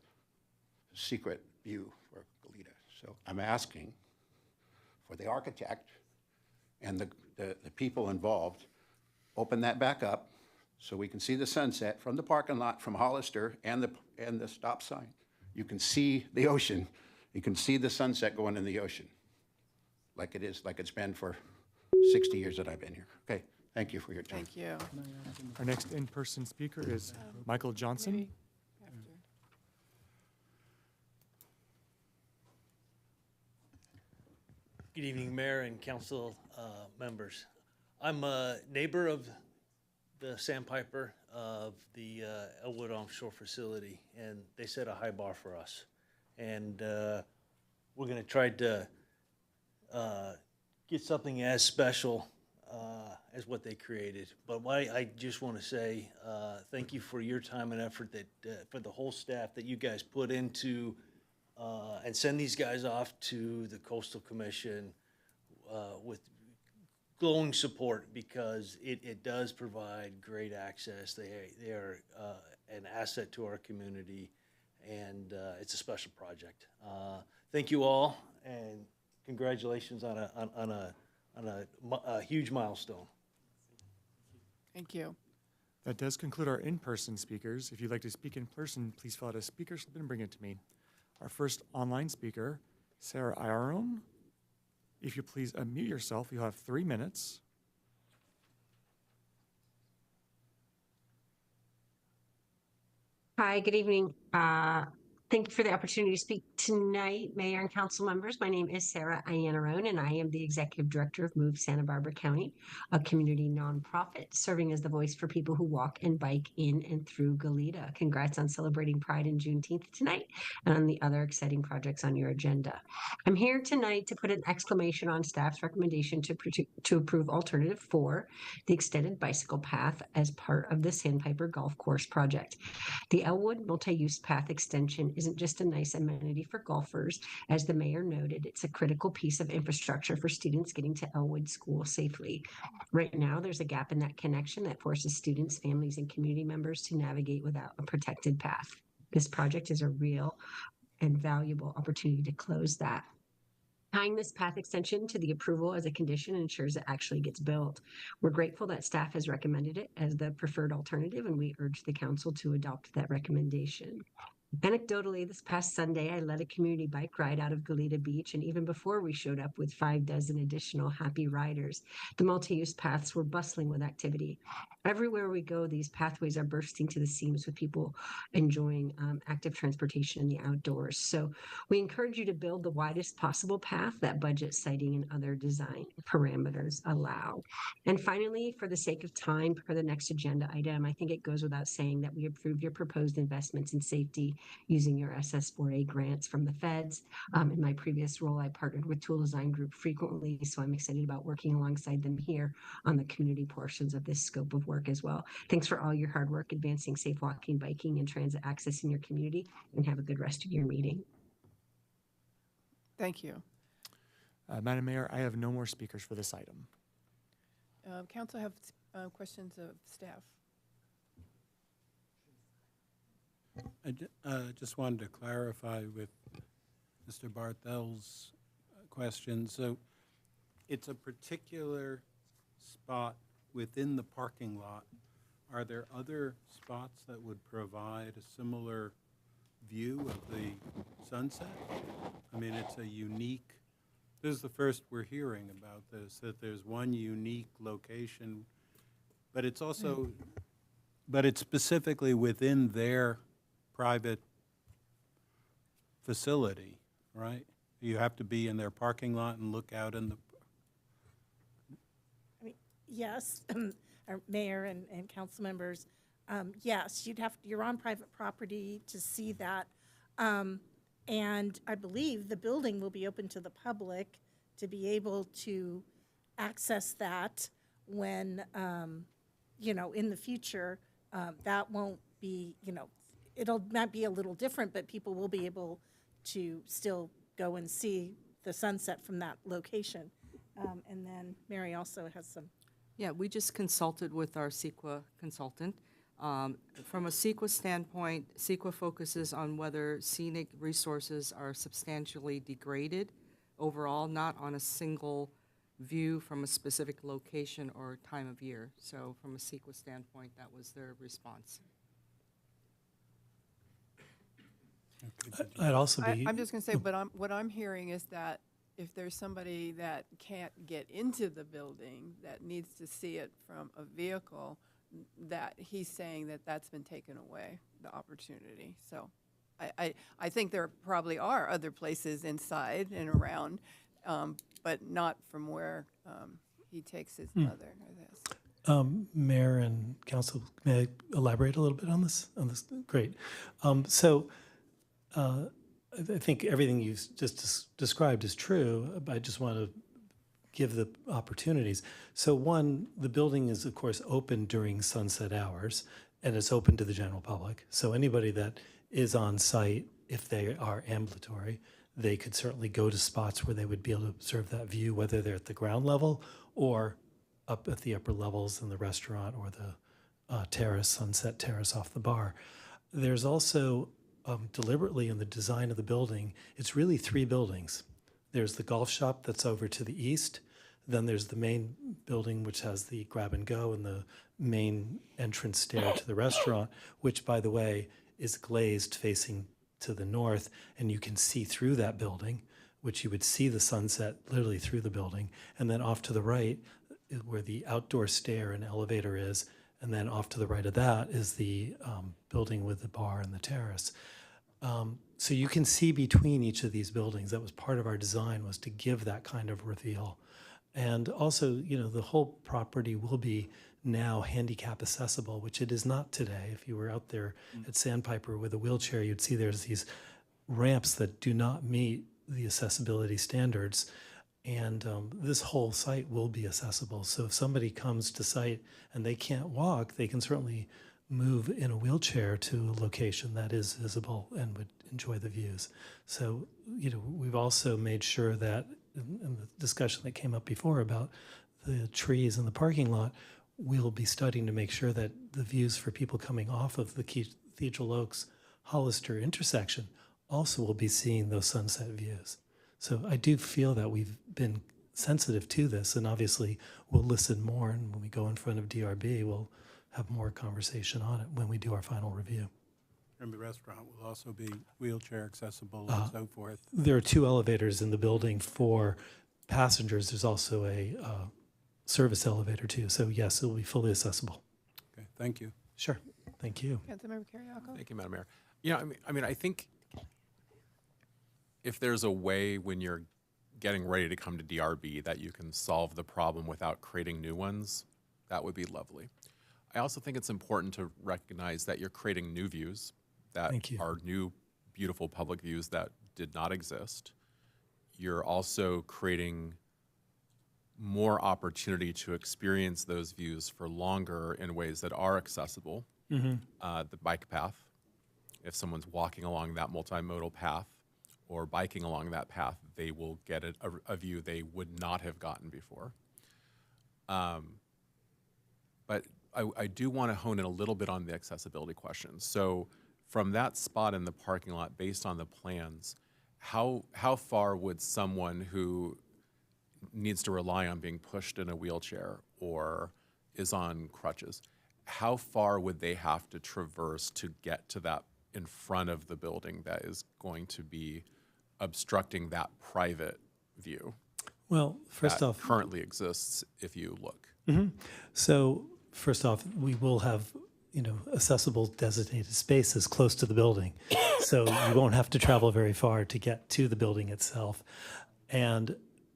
secret view for Goleta. So I'm asking for the architect and the people involved, open that back up so we can see the sunset from the parking lot from Hollister and the stop sign. You can see the ocean. You can see the sunset going in the ocean like it is, like it's been for 60 years that I've been here. Okay, thank you for your time. Thank you. Our next in-person speaker is Michael Johnson. Maybe Good evening, Mayor and Council members. I'm a neighbor of the Sandpiper of the Elwood Offshore Facility, and they set a high bar for us. And we're going to try to get something as special as what they created. But I just want to say thank you for your time and effort that for the whole staff that you guys put into and send these guys off to the Coastal Commission with glowing support, because it does provide great access. They are an asset to our community, and it's a special project. Thank you all, and congratulations on a huge milestone. Thank you. That does conclude our in-person speakers. If you'd like to speak in person, please fill out a speaker slip and bring it to me. Our first online speaker, Sarah Iron. If you please unmute yourself, you'll have 3 minutes. Hi, good evening. Thank you for the opportunity to speak tonight, Mayor and Council members. My name is Sarah Iannarone, and I am the Executive Director of Move Santa Barbara County, a community nonprofit serving as the voice for people who walk and bike in and through Goleta. Congrats on celebrating Pride and Juneteenth tonight and on the other exciting projects on your agenda. I'm here tonight to put an exclamation on staff's recommendation to approve Alternative 4, the extended bicycle path as part of the Sandpiper Golf Course project. The Elwood Multi-Use Path Extension isn't just a nice amenity for golfers. As the mayor noted, it's a critical piece of infrastructure for students getting to Elwood School safely. Right now, there's a gap in that connection that forces students, families, and community members to navigate without a protected path. This project is a real and valuable opportunity to close that. Tying this path extension to the approval as a condition ensures it actually gets built. We're grateful that staff has recommended it as the preferred alternative, and we urge the council to adopt that recommendation. Anecdotally, this past Sunday, I led a community bike ride out of Goleta Beach, and even before we showed up with 6 additional happy riders, the multi-use paths were bustling with activity. Everywhere we go, these pathways are bursting to the seams with people enjoying active transportation in the outdoors. So we encourage you to build the widest possible path that budget, siting, and other design parameters allow. And finally, for the sake of time, for the next agenda item, I think it goes without saying that we approve your proposed investments in safety using your SS4A grants from the feds. In my previous role, I partnered with Tool Design Group frequently, so I'm excited about working alongside them here on the community portions of this scope of work as well. Thanks for all your hard work advancing safe walking, biking, and transit access in your community, and have a good rest of your meeting. Thank you. Madam Mayor, I have no more speakers for this item. Council have questions of staff. I just wanted to clarify with Mr. Barthel's question. So it's a particular spot within the parking lot. Are there other spots that would provide a similar view of the sunset? I mean, it's a unique, this is the first we're hearing about this, that there's one unique location, but it's also, but it's specifically within their private facility, right? You have to be in their parking lot and look out in the, I mean, yes, our mayor and council members, yes, you're on private property to see that. And I believe the building will be open to the public to be able to access that when, in the future, that won't be, might be a little different, but people will be able to still go and see the sunset from that location. And then Mary also has some. Yeah, we just consulted with our CEQA consultant. From a CEQA standpoint, CEQA focuses on whether scenic resources are substantially degraded overall, not on a single view from a specific location or time of year. So from a CEQA standpoint, that was their response. I'd also be. I'm just going to say, but what I'm hearing is that if there's somebody that can't get into the building that needs to see it from a vehicle, that he's saying that that's been taken away, the opportunity. So I think there probably are other places inside and around, but not from where he takes his mother, I guess. Mayor and council, may I elaborate a little bit on this? Great. I think everything you've just described is true. But I just want to give the opportunities. So one, the building is of course open during sunset hours, and it's open to the general public. So anybody that is on site, if they are ambulatory, they could certainly go to spots where they would be able to observe that view, whether they're at the ground level or up at the upper levels in the restaurant or the terrace, sunset terrace off the bar. There's also deliberately in the design of the building, it's really three buildings. There's the golf shop that's over to the east. Then there's the main building, which has the grab and go and the main entrance stair to the restaurant, which, by the way, is glazed facing to the north. And you can see through that building, which you would see the sunset literally through the building. And then off to the right, where the outdoor stair and elevator is, and then off to the right of that is the building with the bar and the terrace. So you can see between each of these buildings. That was part of our design, was to give that kind of reveal. And also, the whole property will be now handicap accessible, which it is not today. If you were out there at Sandpiper with a wheelchair, you'd see there's these ramps that do not meet the accessibility standards. And this whole site will be accessible. So if somebody comes to site and they can't walk, they can certainly move in a wheelchair to a location that is visible and would enjoy the views. So, we've also made sure that in the discussion that came up before about the trees in the parking lot, we'll be studying to make sure that the views for people coming off of the Cathedral Oaks Hollister intersection also will be seeing those sunset views. So I do feel that we've been sensitive to this, and obviously we'll listen more, and when we go in front of DRB, we'll have more conversation on it when we do our final review. and the restaurant will also be wheelchair accessible and so forth. There are two elevators in the building for passengers. There's also a service elevator too. So yes, it will be fully accessible. Okay, thank you. Sure, thank you. Councilmember Kiriakou? Thank you, Madam Mayor. I mean, I think if there's a way when you're getting ready to come to DRB that you can solve the problem without creating new ones, that would be lovely. I also think it's important to recognize that you're creating new views that are new, beautiful public views that did not exist. You're also creating more opportunity to experience those views for longer in ways that are accessible. Mm-hmm. The bike path, if someone's walking along that multimodal path or biking along that path, they will get a view they would not have gotten before. But I do want to hone in a little bit on the accessibility question. So from that spot in the parking lot, based on the plans, how far would someone who needs to rely on being pushed in a wheelchair or is on crutches, how far would they have to traverse to get to that in front of the building that is going to be obstructing that private view? Well, first that off, currently exists if you look. So first off, we will have, accessible designated spaces close to the building. So you won't have to travel very far to get to the building itself. And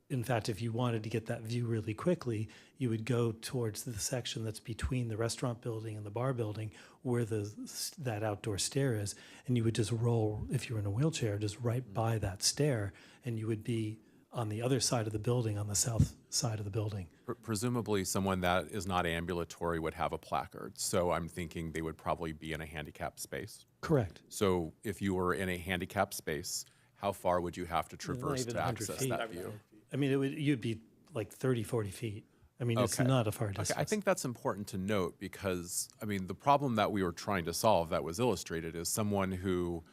in fact, if you wanted to get that view really quickly, you would go towards the section that's between the restaurant building and the bar building where that outdoor stair is. And you would just roll, if you're in a wheelchair, just right by that stair, and you would be on the other side of the building, on the south side of the building. Presumably someone that is not ambulatory would have a placard. So I'm thinking they would probably be in a handicapped space. Correct. So if you were in a handicapped space, how far would you have to Not traverse even to 100 access feet. that view? I mean, you'd be like 30, 40 feet. I mean, it's Okay. not a far distance. Okay, I think that's important to note because, I mean, the problem that we were trying to solve that was illustrated is someone who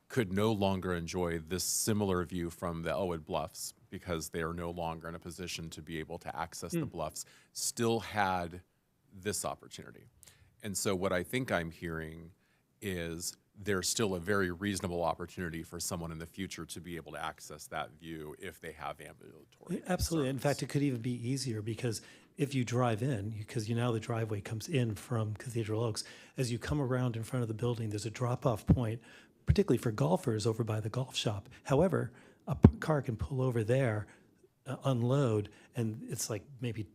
could no longer enjoy this similar view from the Elwood Bluffs because they are no longer in a position to be able to access the bluffs, still had this opportunity. And so what I think I'm hearing is there's still a very reasonable opportunity for someone in the future to be able to access that view if they have ambulatory. Absolutely. In fact, it could even be easier because if you drive in, because the driveway comes in from Cathedral Oaks, as you come around in front of the building, there's a drop-off point, particularly for golfers over by the golf shop. However, a car can pull over there, unload, and it's like maybe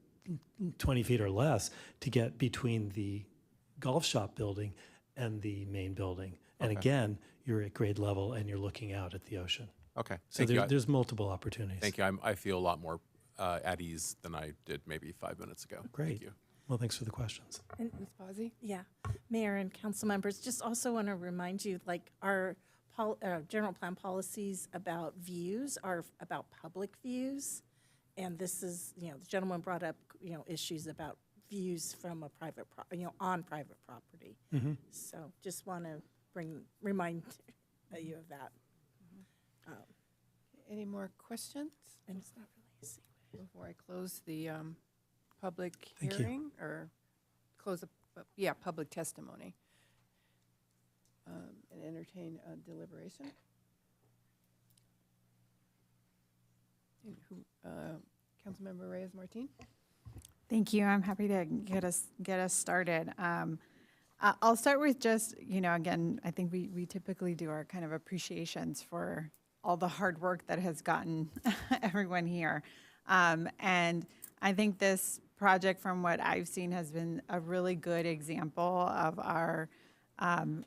20 feet or less to get between the golf shop building and the main building. And Okay. again, you're at grade level and you're looking out at the ocean. Okay. So Thank you. there's multiple opportunities. Thank you. I feel a lot more at ease than I did maybe 5 minutes ago. Great. Thank you. Well, thanks for the questions. Ms. Pazzi? Yeah, Mayor and council members, just also want to remind you, like our general plan policies about views are about public views. And this is, the gentleman brought up, issues about views from a private, on private property. So just want to remind you of that. Any more questions? And it's not really a secret. Before I close the public Thank you. hearing, or close the, public testimony, and entertain a deliberation. And Councilmember Reyes-Martin? Thank you. I'm happy to get us started. I'll start with just, again, I think we typically do our kind of appreciations for all the hard work that has gotten everyone here. And I think this project, from what I've seen, has been a really good example of our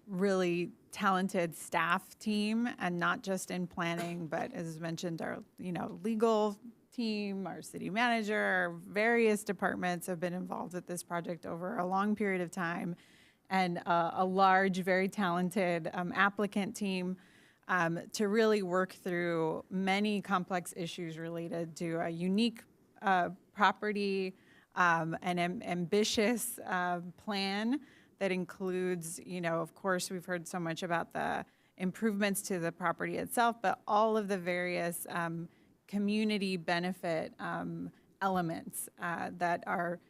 really talented staff team, and not just in planning, but as mentioned, our legal team, our city manager, our various departments have been involved with this project over a long period of time, and a large, very talented applicant team to really work through many complex issues related to a unique property, an ambitious plan that includes, of course, we've heard so much about the improvements to the property itself, but all of the various community benefit elements that are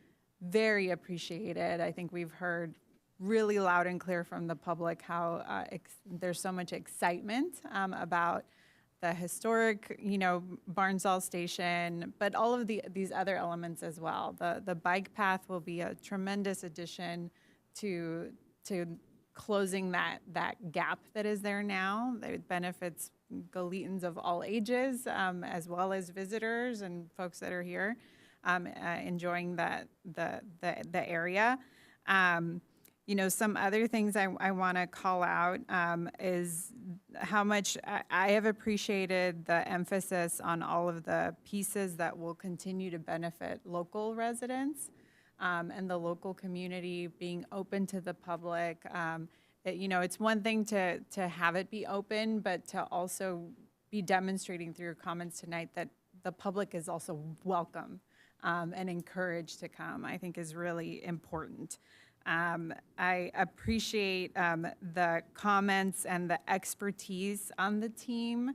very appreciated. I think we've heard really loud and clear from the public how there's so much excitement about the historic, Barnsdall Station, but all of these other elements as well. The bike path will be a tremendous addition to closing that gap that is there now. It benefits Goletans of all ages, as well as visitors and folks that are here enjoying the area. Some other things I want to call out is how much I have appreciated the emphasis on all of the pieces that will continue to benefit local residents and the local community, being open to the public. It's one thing to have it be open, but to also be demonstrating through your comments tonight that the public is also welcome and encouraged to come, I think is really important. I appreciate the comments and the expertise on the team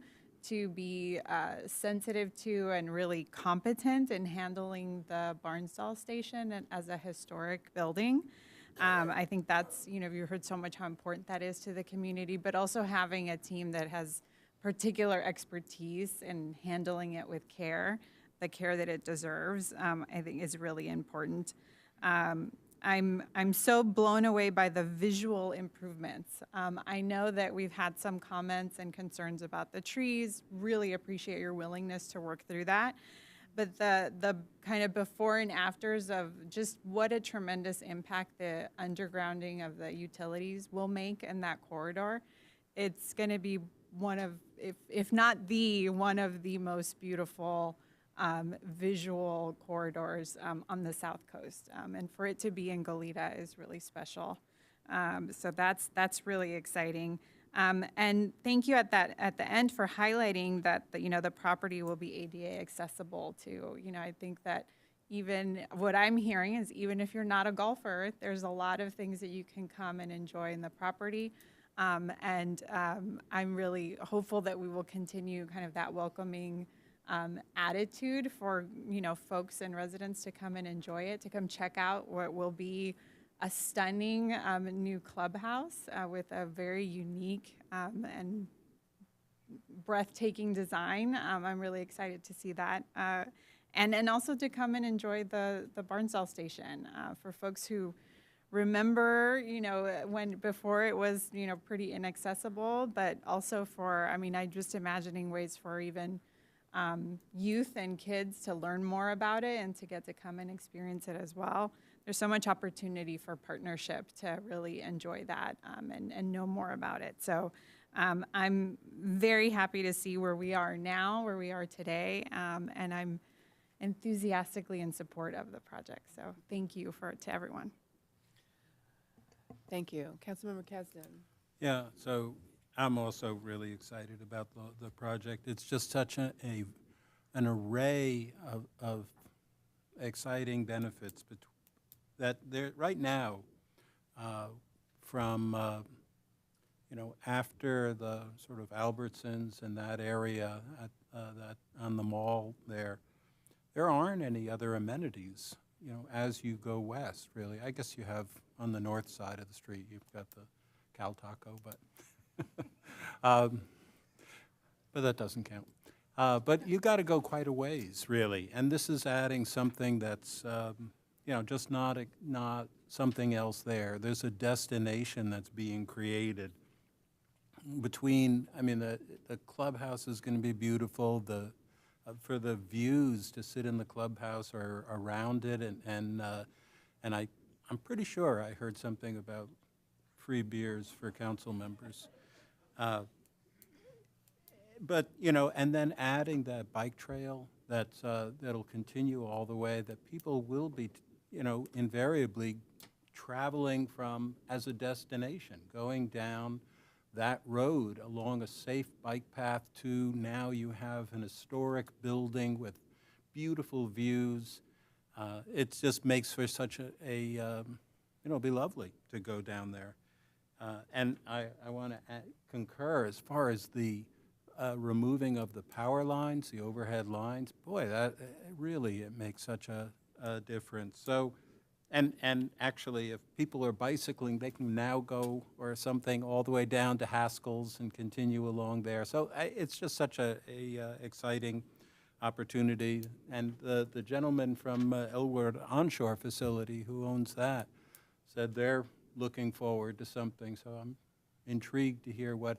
to be sensitive to and really competent in handling the Barnsdall Station as a historic building. I think that's, you heard so much how important that is to the community, but also having a team that has particular expertise in handling it with care, the care that it deserves, I think is really important. I'm so blown away by the visual improvements. I know that we've had some comments and concerns about the trees. Really appreciate your willingness to work through that. But the kind of before and afters of just what a tremendous impact the undergrounding of the utilities will make in that corridor. It's going to be one of, if not the, one of the most beautiful visual corridors on the South Coast. And for it to be in Goleta is really special. So that's really exciting. And thank you at the end for highlighting that the property will be ADA accessible too. I think that even what I'm hearing is even if you're not a golfer, there's a lot of things that you can come and enjoy in the property. I'm really hopeful that we will continue kind of that welcoming attitude for folks and residents to come and enjoy it, to come check out what will be a stunning new clubhouse with a very unique and breathtaking design. I'm really excited to see that. And also to come and enjoy the Barnsdall Station for folks who remember, when before it was, pretty inaccessible, but also for, I'm just imagining ways for even youth and kids to learn more about it and to get to come and experience it as well. There's so much opportunity for partnership to really enjoy that and know more about it. So I'm very happy to see where we are now, where we are today, and I'm enthusiastically in support of the project. So thank you to everyone. Thank you. Councilmember Kasdan. Yeah, so I'm also really excited about the project. It's just such an array of exciting benefits that there right now, from after the sort of Albertsons and that area that on the mall there aren't any other amenities. As you go west, really. I guess you have on the north side of the street, you've got the Cal Taco, but that doesn't count. But you got to go quite a ways, really. And this is adding something that's, just not something else there. There's a destination that's being created between, the clubhouse is going to be beautiful. For the views to sit in the clubhouse or around it, and I'm pretty sure I heard something about free beers for council members. But and then adding that bike trail that'll continue all the way, that people will be invariably traveling from as a destination, going down that road along a safe bike path to now you have an historic building with beautiful views. It just makes for such it'll be lovely to go down there. And I want to concur as far as the removing of the power lines, the overhead lines. Boy, that really, it makes such a difference. So, and actually, if people are bicycling, they can now go or something all the way down to Haskell's and continue along there. So it's just such a exciting opportunity. And the gentleman from Elwood Onshore Facility who owns that said they're looking forward to something. So I'm intrigued to hear what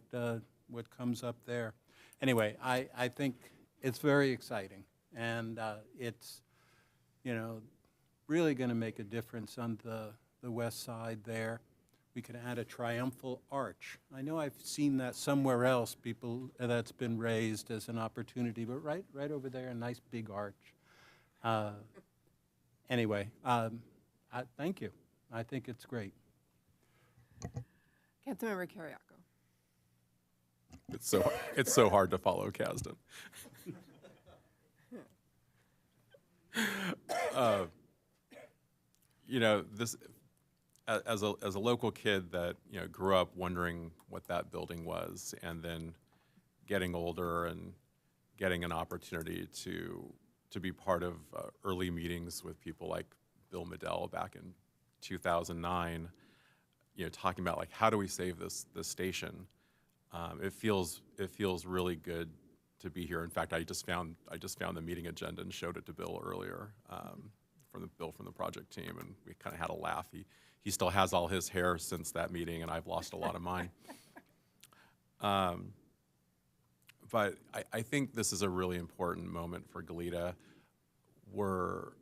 comes up there. Anyway, I think it's very exciting, and it's really going to make a difference on the west side there. We could add a triumphal arch. I know I've seen that somewhere else, that's been raised as an opportunity, but right over there, a nice big arch. Anyway, thank you. I think it's great. Councilmember Carriaco. It's so hard to follow, Kasdan. This as a local kid that grew up wondering what that building was, and then getting older and getting an opportunity to be part of early meetings with people like Bill Medell back in 2009, talking about like, how do we save this station? It feels really good to be here. In fact, I just found the meeting agenda and showed it to Bill earlier, from the project team, and we kind of had a laugh. He still has all his hair since that meeting, and I've lost a lot of mine. But I think this is a really important moment for Goleta. We're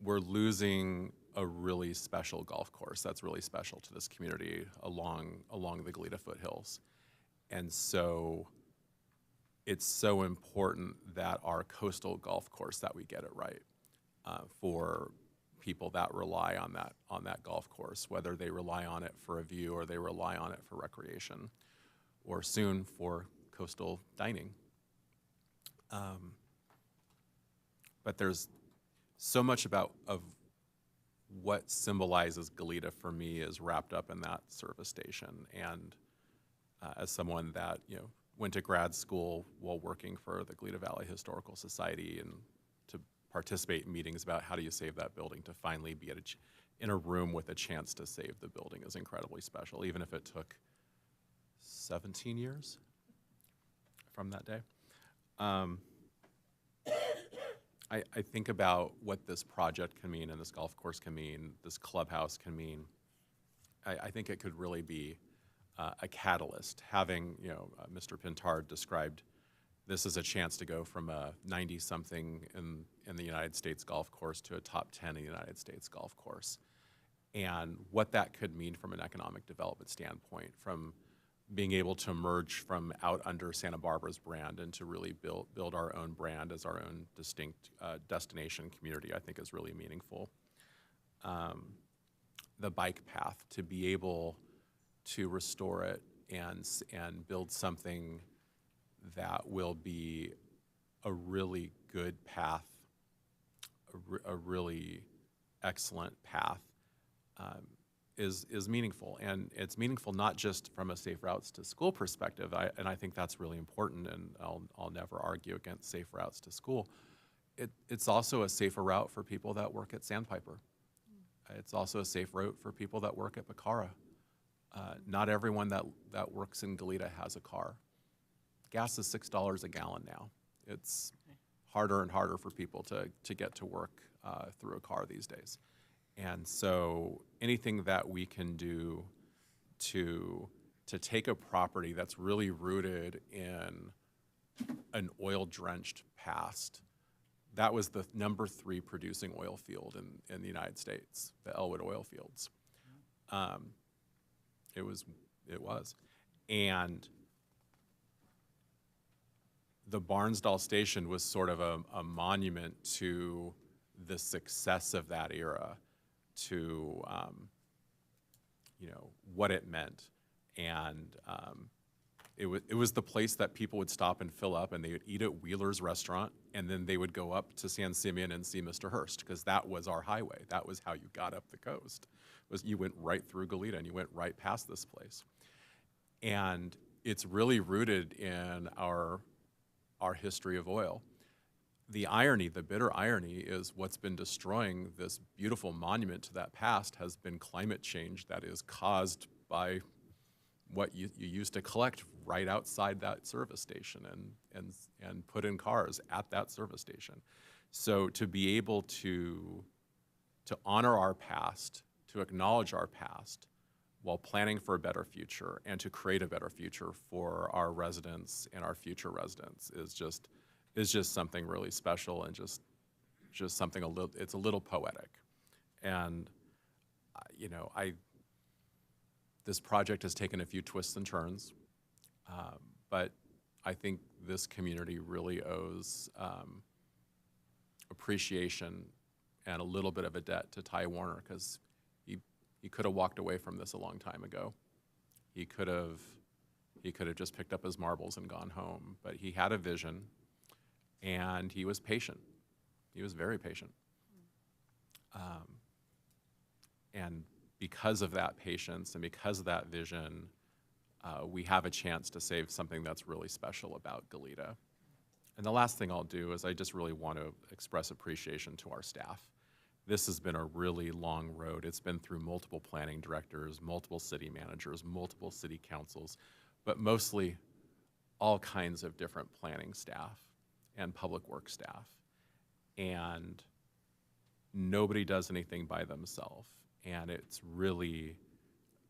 losing a really special golf course that's really special to this community along the Goleta foothills. And so it's so important that our coastal golf course, that we get it right, for people that rely on that golf course, whether they rely on it for a view or they rely on it for recreation, or soon for coastal dining. But there's so much of what symbolizes Goleta for me is wrapped up in that service station. And as someone that went to grad school while working for the Goleta Valley Historical Society, and to participate in meetings about how do you save that building, to finally be in a room with a chance to save the building is incredibly special, even if it took 17 years from that day. I think about what this project can mean, and this golf course can mean, this clubhouse can mean. I think it could really be a catalyst. Having, Mr. Pintard described this as a chance to go from a 90-something in the United States golf course to a top 10 in the United States golf course. And what that could mean from an economic development standpoint, from being able to emerge from out under Santa Barbara's brand and to really build our own brand as our own distinct destination community, I think is really meaningful. The bike path, to be able to restore it and build something that will be a really good path, a really excellent path, is meaningful. And it's meaningful not just from a safe routes to school perspective, and I think that's really important, and I'll never argue against safe routes to school. It's also a safer route for people that work at Sandpiper. It's also a safe route for people that work at Bacara. Not everyone that works in Goleta has a car. Gas is $6 a gallon now. It's harder and harder for people to get to work through a car these days. And so anything that we can do to take a property that's really rooted in an oil-drenched past. That was the number 3 producing oil field in the United States, the Elwood oil fields. It was. And the Barnsdall Station was sort of a monument to the success of that era, to what it meant. And it was the place that people would stop and fill up, and they would eat at Wheeler's restaurant, and then they would go up to San Simeon and see Mr. Hurst, because that was our highway. That was how you got up the coast. You went right through Goleta and you went right past this place. And it's really rooted in our history of oil. The irony, the bitter irony, is what's been destroying this beautiful monument to that past has been climate change that is caused by what you used to collect right outside that service station and put in cars at that service station. So to be able to honor our past, to acknowledge our past while planning for a better future, and to create a better future for our residents and our future residents is just something really special, and just something it's a little poetic. And this project has taken a few twists and turns, but I think this community really owes appreciation and a little bit of a debt to Ty Warner, because he could have walked away from this a long time ago. He could have just picked up his marbles and gone home, but he had a vision, and he was patient. He was very patient. And because of that patience and because of that vision, we have a chance to save something that's really special about Goleta. And the last thing I'll do is I just really want to express appreciation to our staff. This has been a really long road. It's been through multiple planning directors, multiple city managers, multiple city councils, but mostly all kinds of different planning staff and public works staff. And nobody does anything by themselves. And it's really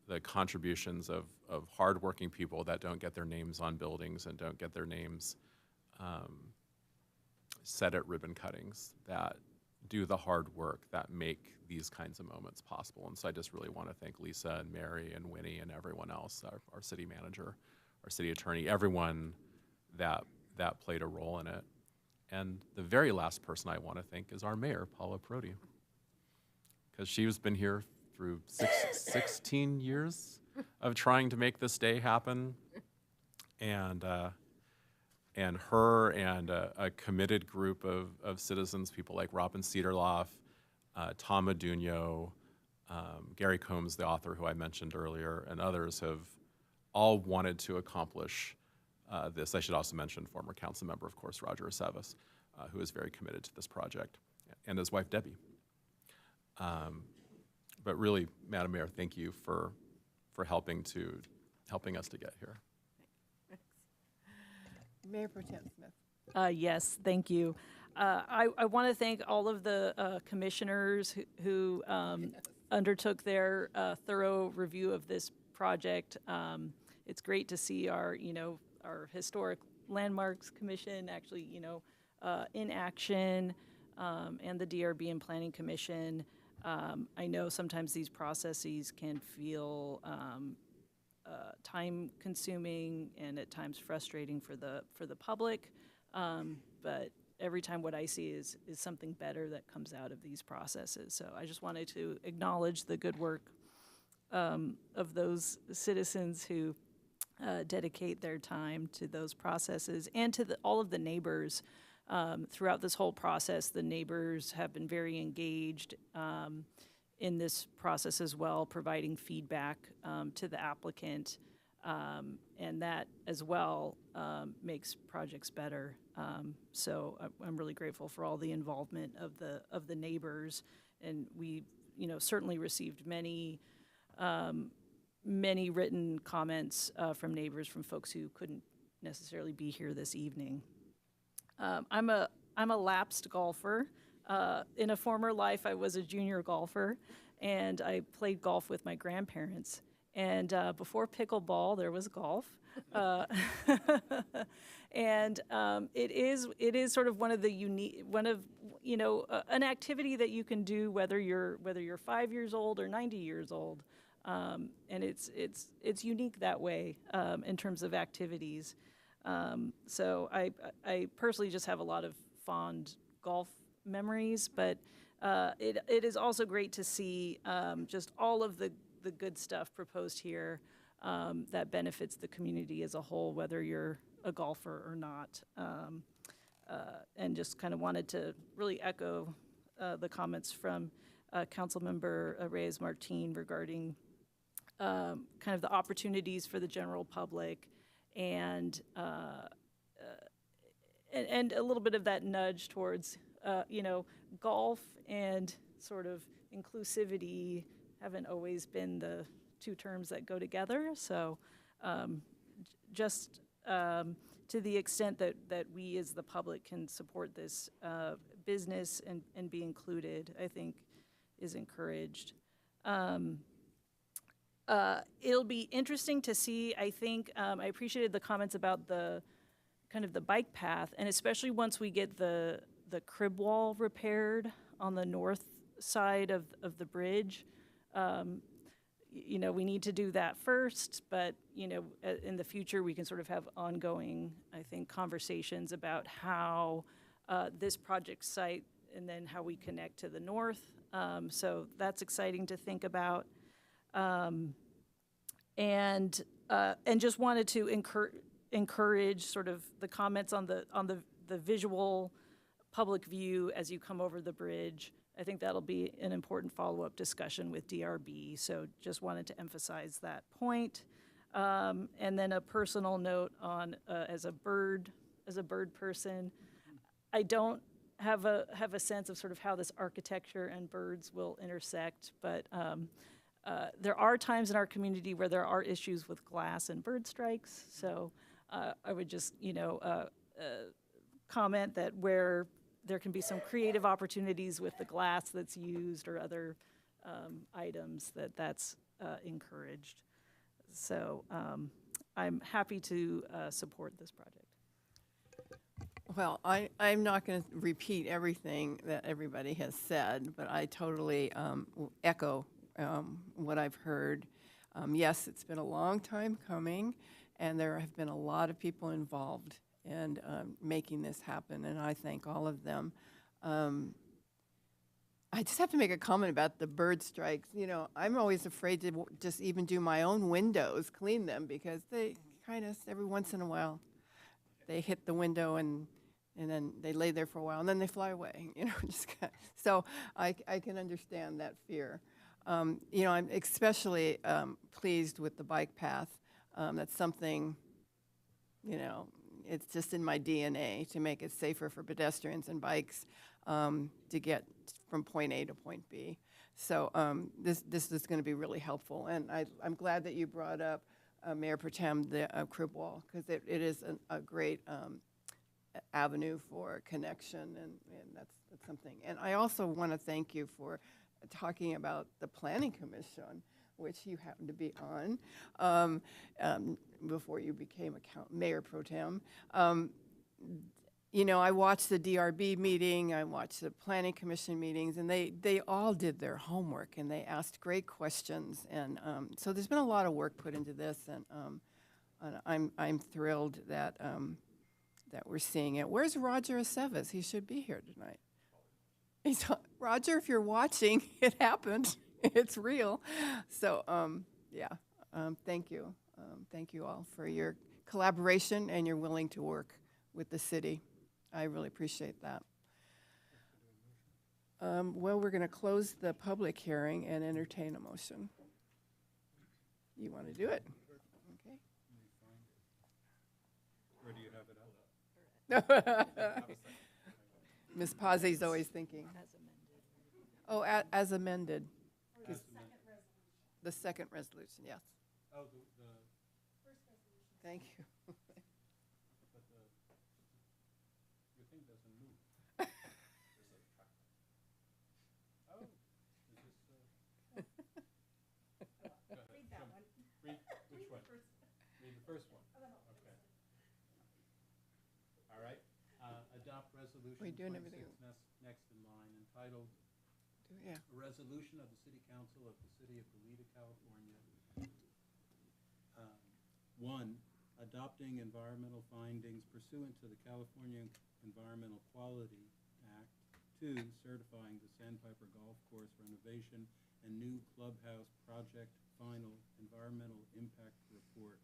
the contributions of hardworking people that don't get their names on buildings and don't get their names set at ribbon cuttings, that do the hard work that make these kinds of moments possible. And so I just really want to thank Lisa and Mary and Winnie and everyone else, our city manager, our city attorney, everyone that played a role in it. And the very last person I want to thank is our mayor, Paula Prodi, because she's been here through 16 years of trying to make this day happen. And her and a committed group of citizens, people like Robin Cederloff, Tom Adunyo, Gary Combs, the author who I mentioned earlier, and others have all wanted to accomplish this. I should also mention former council member, of course, Roger Aceves, who is very committed to this project, and his wife, Debbie. But really, Madam Mayor, thank you for helping us to get here. Mayor Pro Tem Smith. Yes, thank you. I want to thank all of the commissioners who undertook their thorough review of this project. It's great to see our Historic Landmarks Commission actually, in action, and the DRB and Planning Commission. I know sometimes these processes can feel time-consuming and at times frustrating for the public, but every time what I see is something better that comes out of these processes. So I just wanted to acknowledge the good work of those citizens who dedicate their time to those processes, and to all of the neighbors. Throughout this whole process, the neighbors have been very engaged in this process as well, providing feedback to the applicant, and that as well makes projects better. So I'm really grateful for all the involvement of the neighbors, and we certainly received many written comments from neighbors, from folks who couldn't necessarily be here this evening. I'm a lapsed golfer. In a former life, I was a junior golfer, and I played golf with my grandparents. And before pickleball, there was golf. And it is sort of one of an activity that you can do whether you're 5 years old or 90 years old. And it's unique that way in terms of activities. So I personally just have a lot of fond golf memories, but it is also great to see just all of the good stuff proposed here that benefits the community as a whole, whether you're a golfer or not. And just kind of wanted to really echo the comments from Councilmember Reyes-Martin regarding kind of the opportunities for the general public, and a little bit of that nudge towards, golf and sort of inclusivity haven't always been the two terms that go together. So just to the extent that we as the public can support this business and be included, I think is encouraged. It'll be interesting to see, I think, I appreciated the comments about the kind of the bike path, and especially once we get the crib wall repaired on the north side of the bridge. We need to do that first, but, in the future, we can sort of have ongoing, I think, conversations about how this project site and then how we connect to the north. So that's exciting to think about. And just wanted to encourage sort of the comments on the visual public view as you come over the bridge. I think that'll be an important follow-up discussion with DRB. So just wanted to emphasize that point. And then a personal note on as a bird person, I don't have a sense of sort of how this architecture and birds will intersect, but there are times in our community where there are issues with glass and bird strikes. So I would just, comment that where there can be some creative opportunities with the glass that's used or other items, that's encouraged. So I'm happy to support this project. Well, I'm not going to repeat everything that everybody has said, but I totally echo what I've heard. Yes, it's been a long time coming, and there have been a lot of people involved in making this happen, and I thank all of them. I just have to make a comment about the bird strikes. I'm always afraid to just even do my own windows, clean them, because they kind of, every once in a while, they hit the window and then they lay there for a while, and then they fly away. So I can understand that fear. I'm especially pleased with the bike path. That's something, it's just in my DNA to make it safer for pedestrians and bikes to get from point A to point B. So this is going to be really helpful. And I'm glad that you brought up, Mayor Pro Tem, the crib wall, because it is a great avenue for connection, and that's something. And I also want to thank you for talking about the Planning Commission, which you happen to be on before you became Mayor Pro Tem. I watched the DRB meeting, I watched the Planning Commission meetings, and they all did their homework, and they asked great questions. And so there's been a lot of work put into this, and I'm thrilled that we're seeing it. Where's Roger Aceves? He should be here tonight. Roger, if you're watching, it happened. It's real. So, thank you. Thank you all for your collaboration and your willing to work with the city. I really appreciate that. Well, we're going to close the public hearing and entertain a motion. You want to do it? Okay. Where do you have it up? Ms. Pazzi's always thinking. Oh, as amended. The second resolution, yes. Oh, the first resolution. Thank you. But your thing doesn't move. Oh, is this, read that one. Read which one? Read the first one. Okay. All right. Adopt resolution We're doing 26 everything. next in line, entitled Yeah. A resolution of the City Council of the City of Goleta, California. 1, adopting environmental findings pursuant to the California Environmental Quality Act. 2, certifying the Sandpiper Golf Course renovation and new clubhouse project final environmental impact report,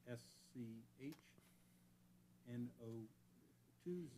SCH-NO 20.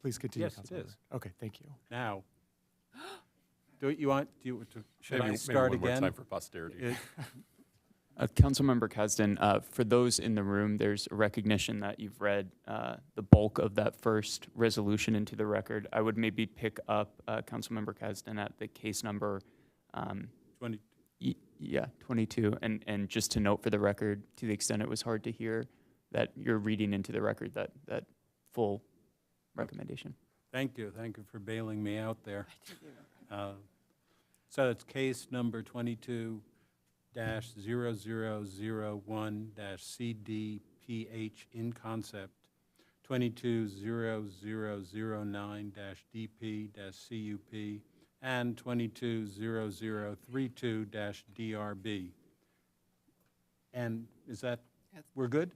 Please continue, Yes, it Councilmember. is. Okay, thank you. Now, do you want to, should Maybe- I maybe start one more again? time for posterity. Councilmember Kasdan, for those in the room, there's a recognition that you've read the bulk of that first resolution into the record. I would maybe pick up Councilmember Kasdan at the case number 20. 22. And just to note for the record, to the extent it was hard to hear, that you're reading into the record that full recommendation. Thank you for bailing me out there. So it's case number 22-0001-CDPH in concept, 22-0009-DP-CUP, and 22-0032-DRB. And is that, we're good?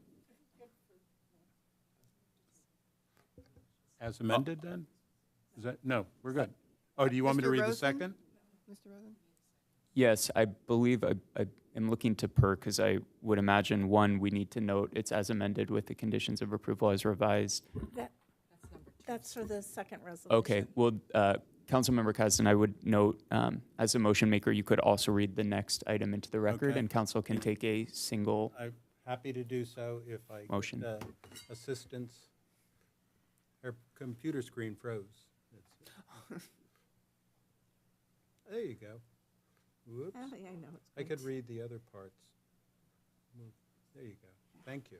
As amended, then? Is that, no, we're good. Oh, do you want me to Mr. read the Rosen? second? Mr. Rosen? Yes, I believe I am looking to per because I would imagine, one, we need to note it's as amended with the conditions of approval as revised. That's for the second resolution. Okay, well, Councilmember Kasdan, I would note, as a motion maker, you could also read the next item into the record, Okay. and council can take a single. I'm happy to do so if I Motion. get assistance. Her computer screen froze. There you go. Whoops. I know it's I could read the other parts. There you go. Thank you.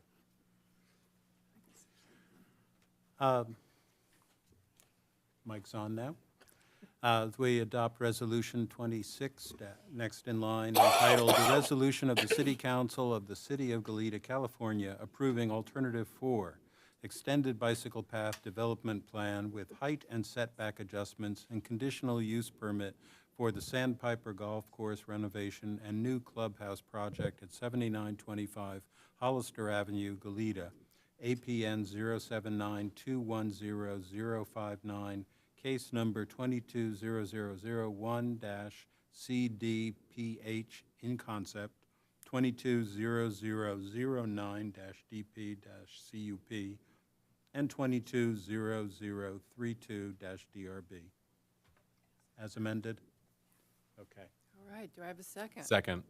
Mic's on now. We adopt Resolution 26, next in line, entitled, "The Resolution of the City Council of the City of Goleta, California, approving Alternative 4, Extended Bicycle Path Development Plan with height and setback adjustments and conditional use permit for the Sandpiper Golf Course renovation and new clubhouse project at 7925 Hollister Avenue, Goleta, APN 079210059, case number 22-0001-CDPH in concept, 22-0009-DP-CUP, and 22-0032-DRB. As amended? Okay. All right, do I have a second? Second.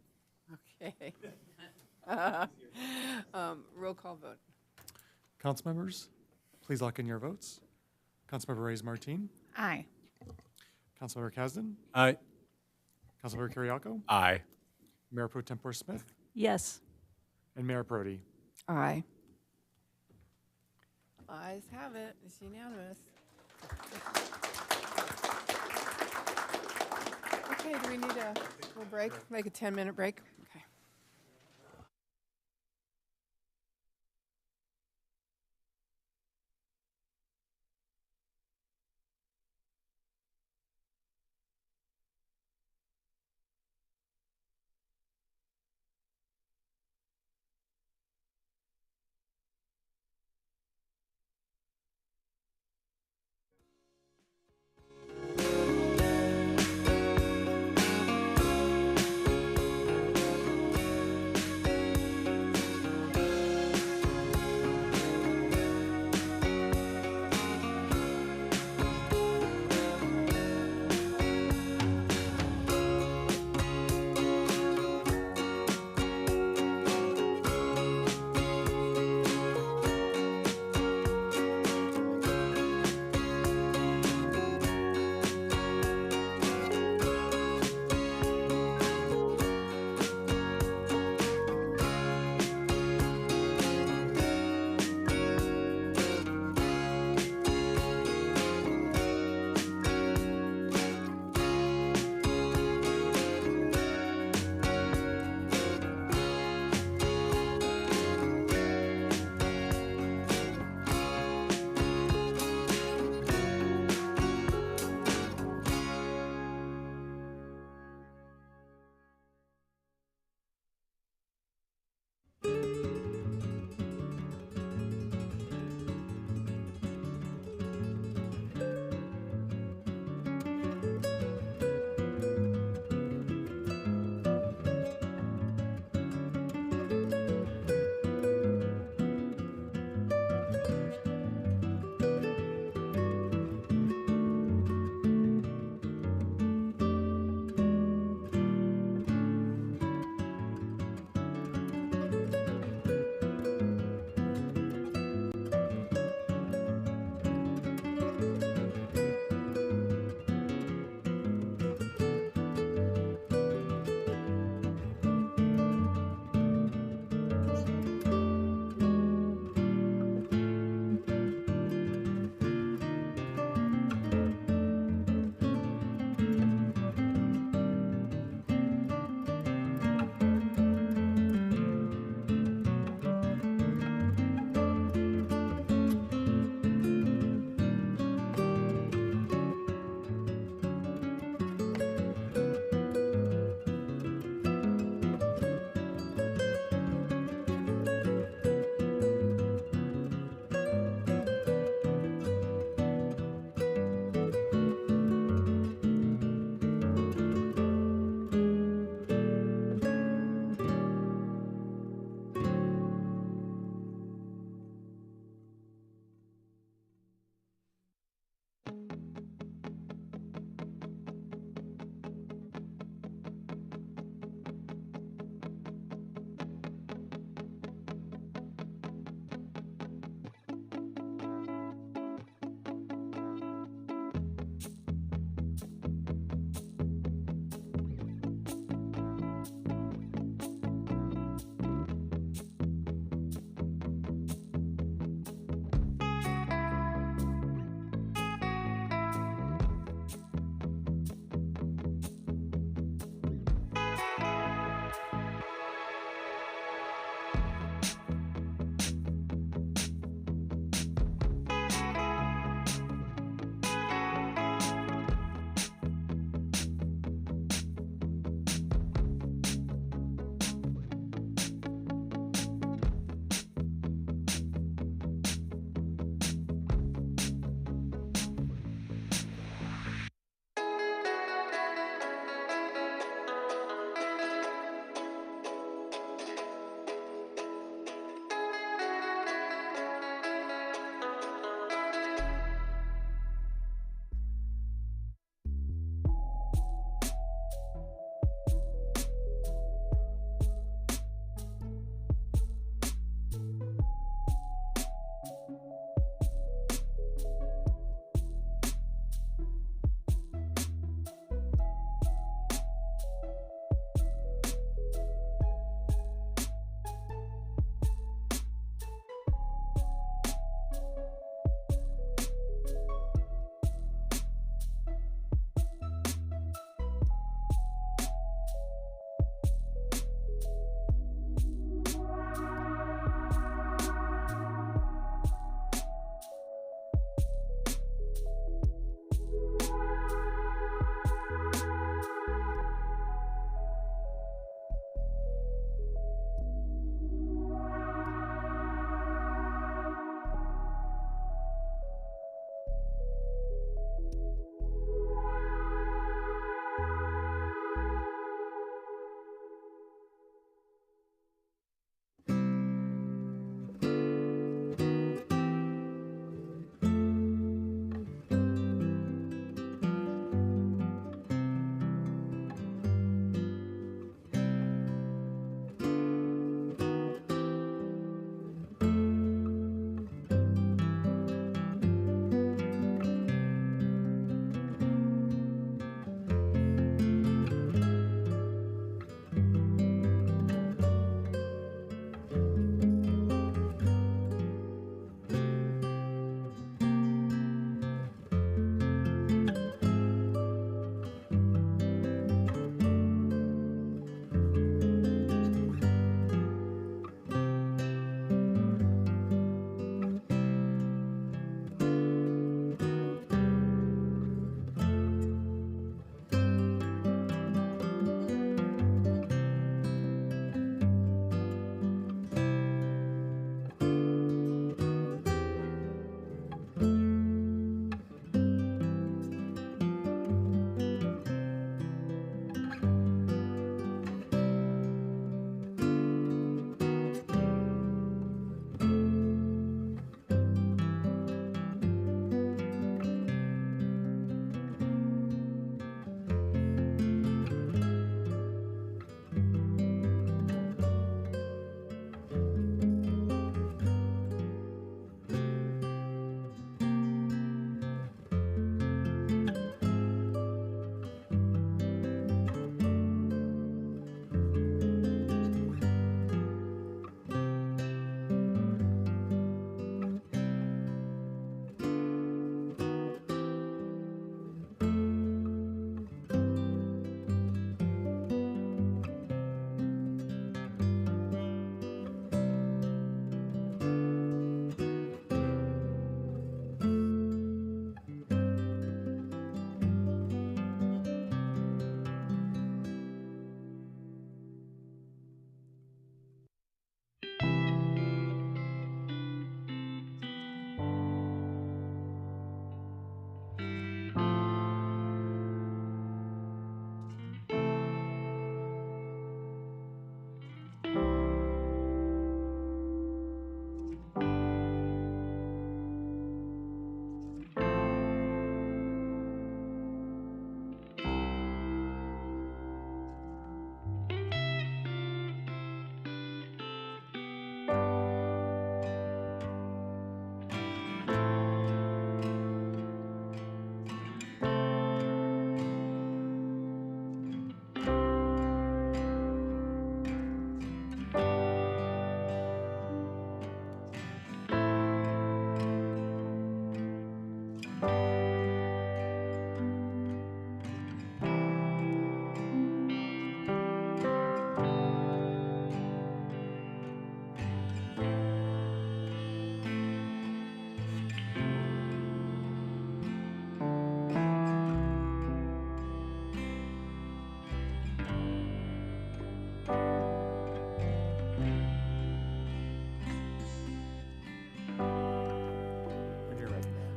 Okay. Roll call vote. Council members, please lock in your votes. Councilmember Reyes Martin, Aye. Councilmember Kasdan, Aye. Councilmember Kiriako, Aye. Mayor Pro Tempore Smith, Yes. and Mayor Prodi. Aye. Ayes have it. It's unanimous. Okay, do we need a little break? Like a 10-minute break? Okay.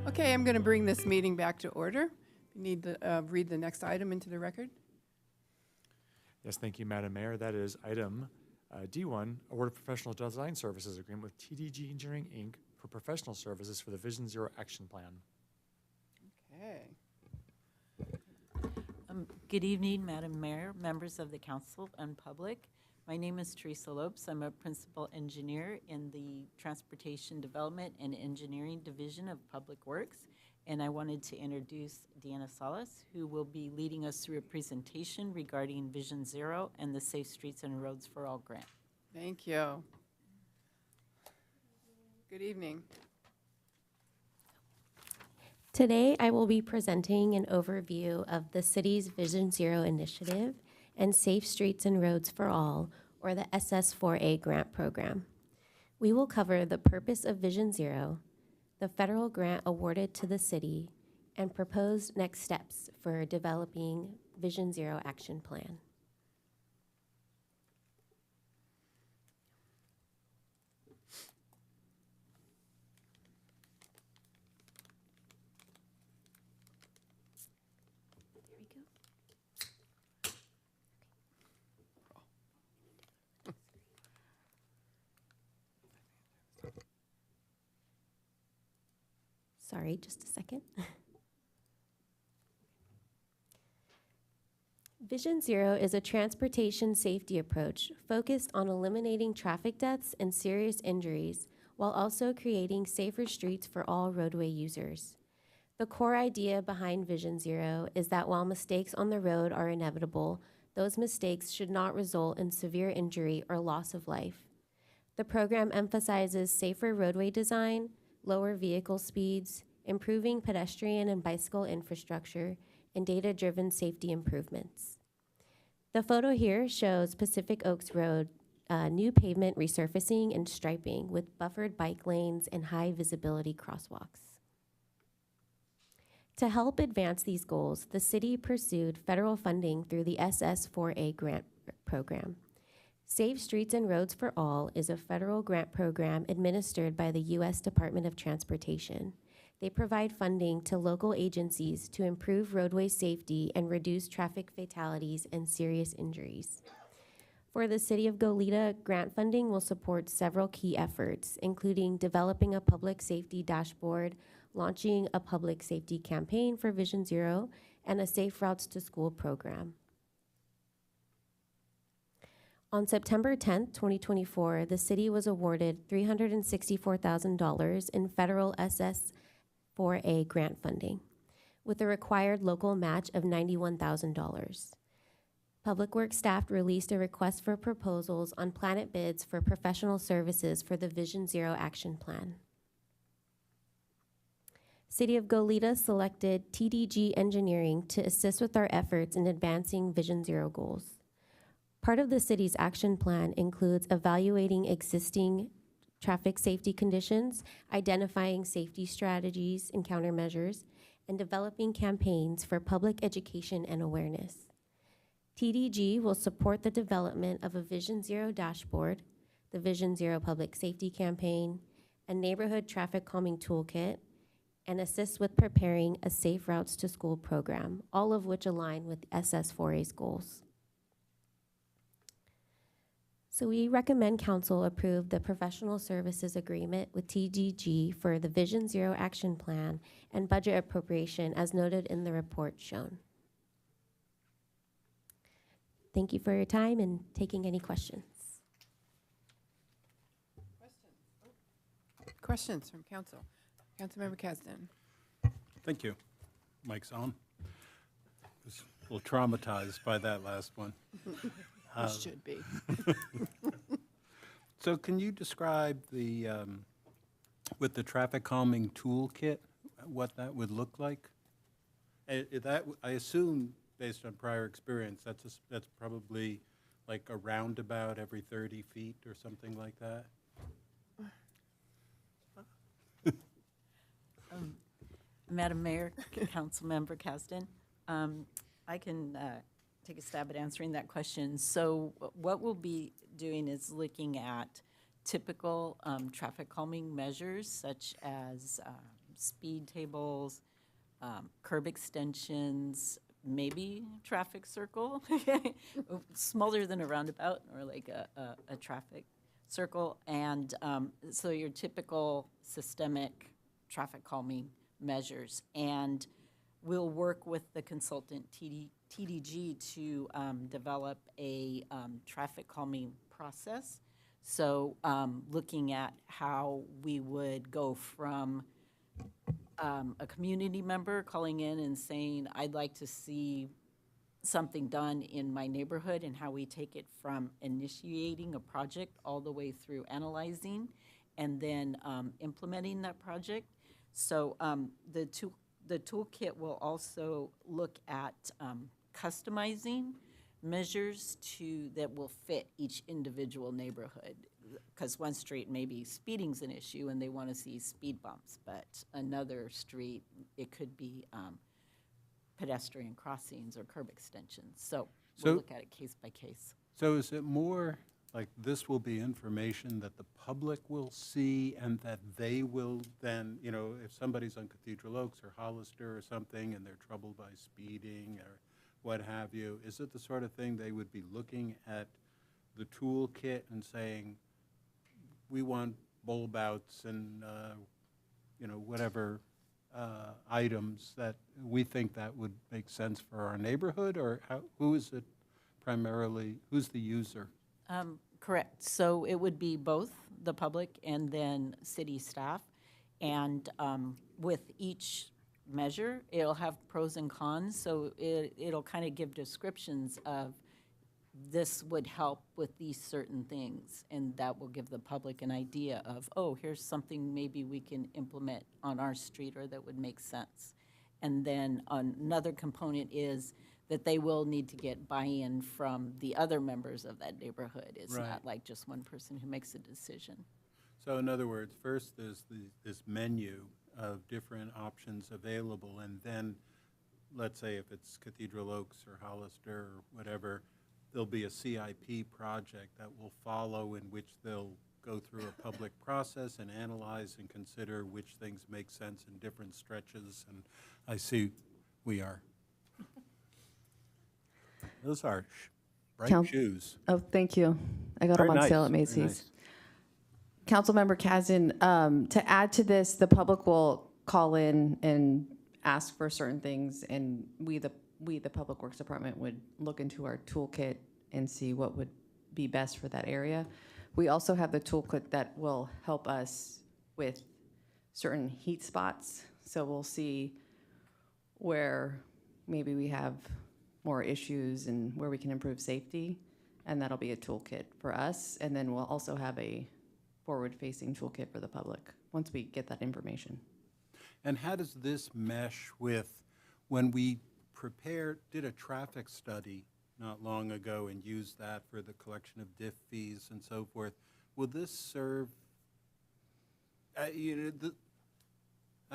Okay, I'm going to bring this meeting back to order. You need to read the next item into the record. Yes, thank you, Madam Mayor. That is item D1, award of professional design services agreement with TDG Engineering, Inc. for professional services for the Vision Zero Action Plan. Okay. Good evening, Madam Mayor, members of the council and public. My name is Teresa Lopes. I'm a principal engineer in the Transportation Development and Engineering Division of Public Works. And I wanted to introduce Deanna Salas, who will be leading us through a presentation regarding Vision Zero and the Safe Streets and Roads for All grant. Thank you. Good evening. Today, I will be presenting an overview of the city's Vision Zero initiative and Safe Streets and Roads for All, or the SS4A grant program. We will cover the purpose of Vision Zero, the federal grant awarded to the city, and proposed next steps for developing Vision Zero Action Plan. Sorry, just a second. Vision Zero is a transportation safety approach focused on eliminating traffic deaths and serious injuries while also creating safer streets for all roadway users. The core idea behind Vision Zero is that while mistakes on the road are inevitable, those mistakes should not result in severe injury or loss of life. The program emphasizes safer roadway design, lower vehicle speeds, improving pedestrian and bicycle infrastructure, and data-driven safety improvements. The photo here shows Pacific Oaks Road, new pavement resurfacing and striping with buffered bike lanes and high visibility crosswalks. To help advance these goals, the city pursued federal funding through the SS4A grant program. Safe Streets and Roads for All is a federal grant program administered by the U.S. Department of Transportation. They provide funding to local agencies to improve roadway safety and reduce traffic fatalities and serious injuries. For the City of Goleta, grant funding will support several key efforts, including developing a public safety dashboard, launching a public safety campaign for Vision Zero, and a Safe Routes to School program. On September 10, 2024, the city was awarded $364,000 in federal SS4A grant funding, with a required local match of $91,000. Public Works staff released a request for proposals on Planet bids for professional services for the Vision Zero Action Plan. City of Goleta selected TDG Engineering to assist with our efforts in advancing Vision Zero goals. Part of the city's action plan includes evaluating existing traffic safety conditions, identifying safety strategies and countermeasures, and developing campaigns for public education and awareness. TDG will support the development of a Vision Zero dashboard, the Vision Zero public safety campaign, a neighborhood traffic calming toolkit, and assist with preparing a Safe Routes to School program, all of which align with SS4A's goals. So we recommend council approve the professional services agreement with TDG for the Vision Zero Action Plan and budget appropriation as noted in the report shown. Thank you for your time and taking any questions. Questions from council? Councilmember Kasdan. Thank you. Mic's on. I was a little traumatized by that last one. It should be. So can you describe the, with the traffic calming toolkit, what that would look like? I assume, based on prior experience, that's probably like a roundabout every 30 feet or something like that? Madam Mayor, Councilmember Kasdan, I can take a stab at answering that question. So what we'll be doing is looking at typical traffic calming measures such as speed tables, curb extensions, maybe traffic circle, smaller than a roundabout or like a traffic circle. And so your typical systemic traffic calming measures. And we'll work with the consultant TDG to develop a traffic calming process. So looking at how we would go from a community member calling in and saying, I'd like to see something done in my neighborhood, and how we take it from initiating a project all the way through analyzing and then implementing that project. So the toolkit will also look at customizing measures that will fit each individual neighborhood. Because one street, maybe speeding's an issue and they want to see speed bumps, but another street, it could be pedestrian crossings or curb extensions. So we'll look at it case by case. So is it more like this will be information that the public will see and that they will then, you know, if somebody's on Cathedral Oaks or Hollister or something and they're troubled by speeding or what have you, is it the sort of thing they would be looking at the toolkit and saying, we want bulb outs and, you know, whatever items that we think that would make sense for our neighborhood, or who is it primarily, who's the user? Correct. So it would be both the public and then city staff. And with each measure, it'll have pros and cons. So it'll kind of give descriptions of this would help with these certain things. And that will give the public an idea of, oh, here's something maybe we can implement on our street or that would make sense. And then another component is that they will need to get buy-in from the other members of that neighborhood. It's not like just one person who makes a decision. So in other words, first there's this menu of different options available, and then let's say if it's Cathedral Oaks or Hollister or whatever, there'll be a CIP project that will follow, in which they'll go through a public process and analyze and consider which things make sense in different stretches. And I see we are. Those are bright shoes. Oh, thank you. I got them Very on sale nice, at very Macy's. nice. Councilmember Kasdan, to add to this, the public will call in and ask for certain things, and we, the Public Works Department, would look into our toolkit and see what would be best for that area. We also have the toolkit that will help us with certain heat spots. So we'll see where maybe we have more issues and where we can improve safety, and that'll be a toolkit for us. And then we'll also have a forward-facing toolkit for the public once we get that information. And how does this mesh with when we did a traffic study not long ago and used that for the collection of diff fees and so forth? Will this serve, I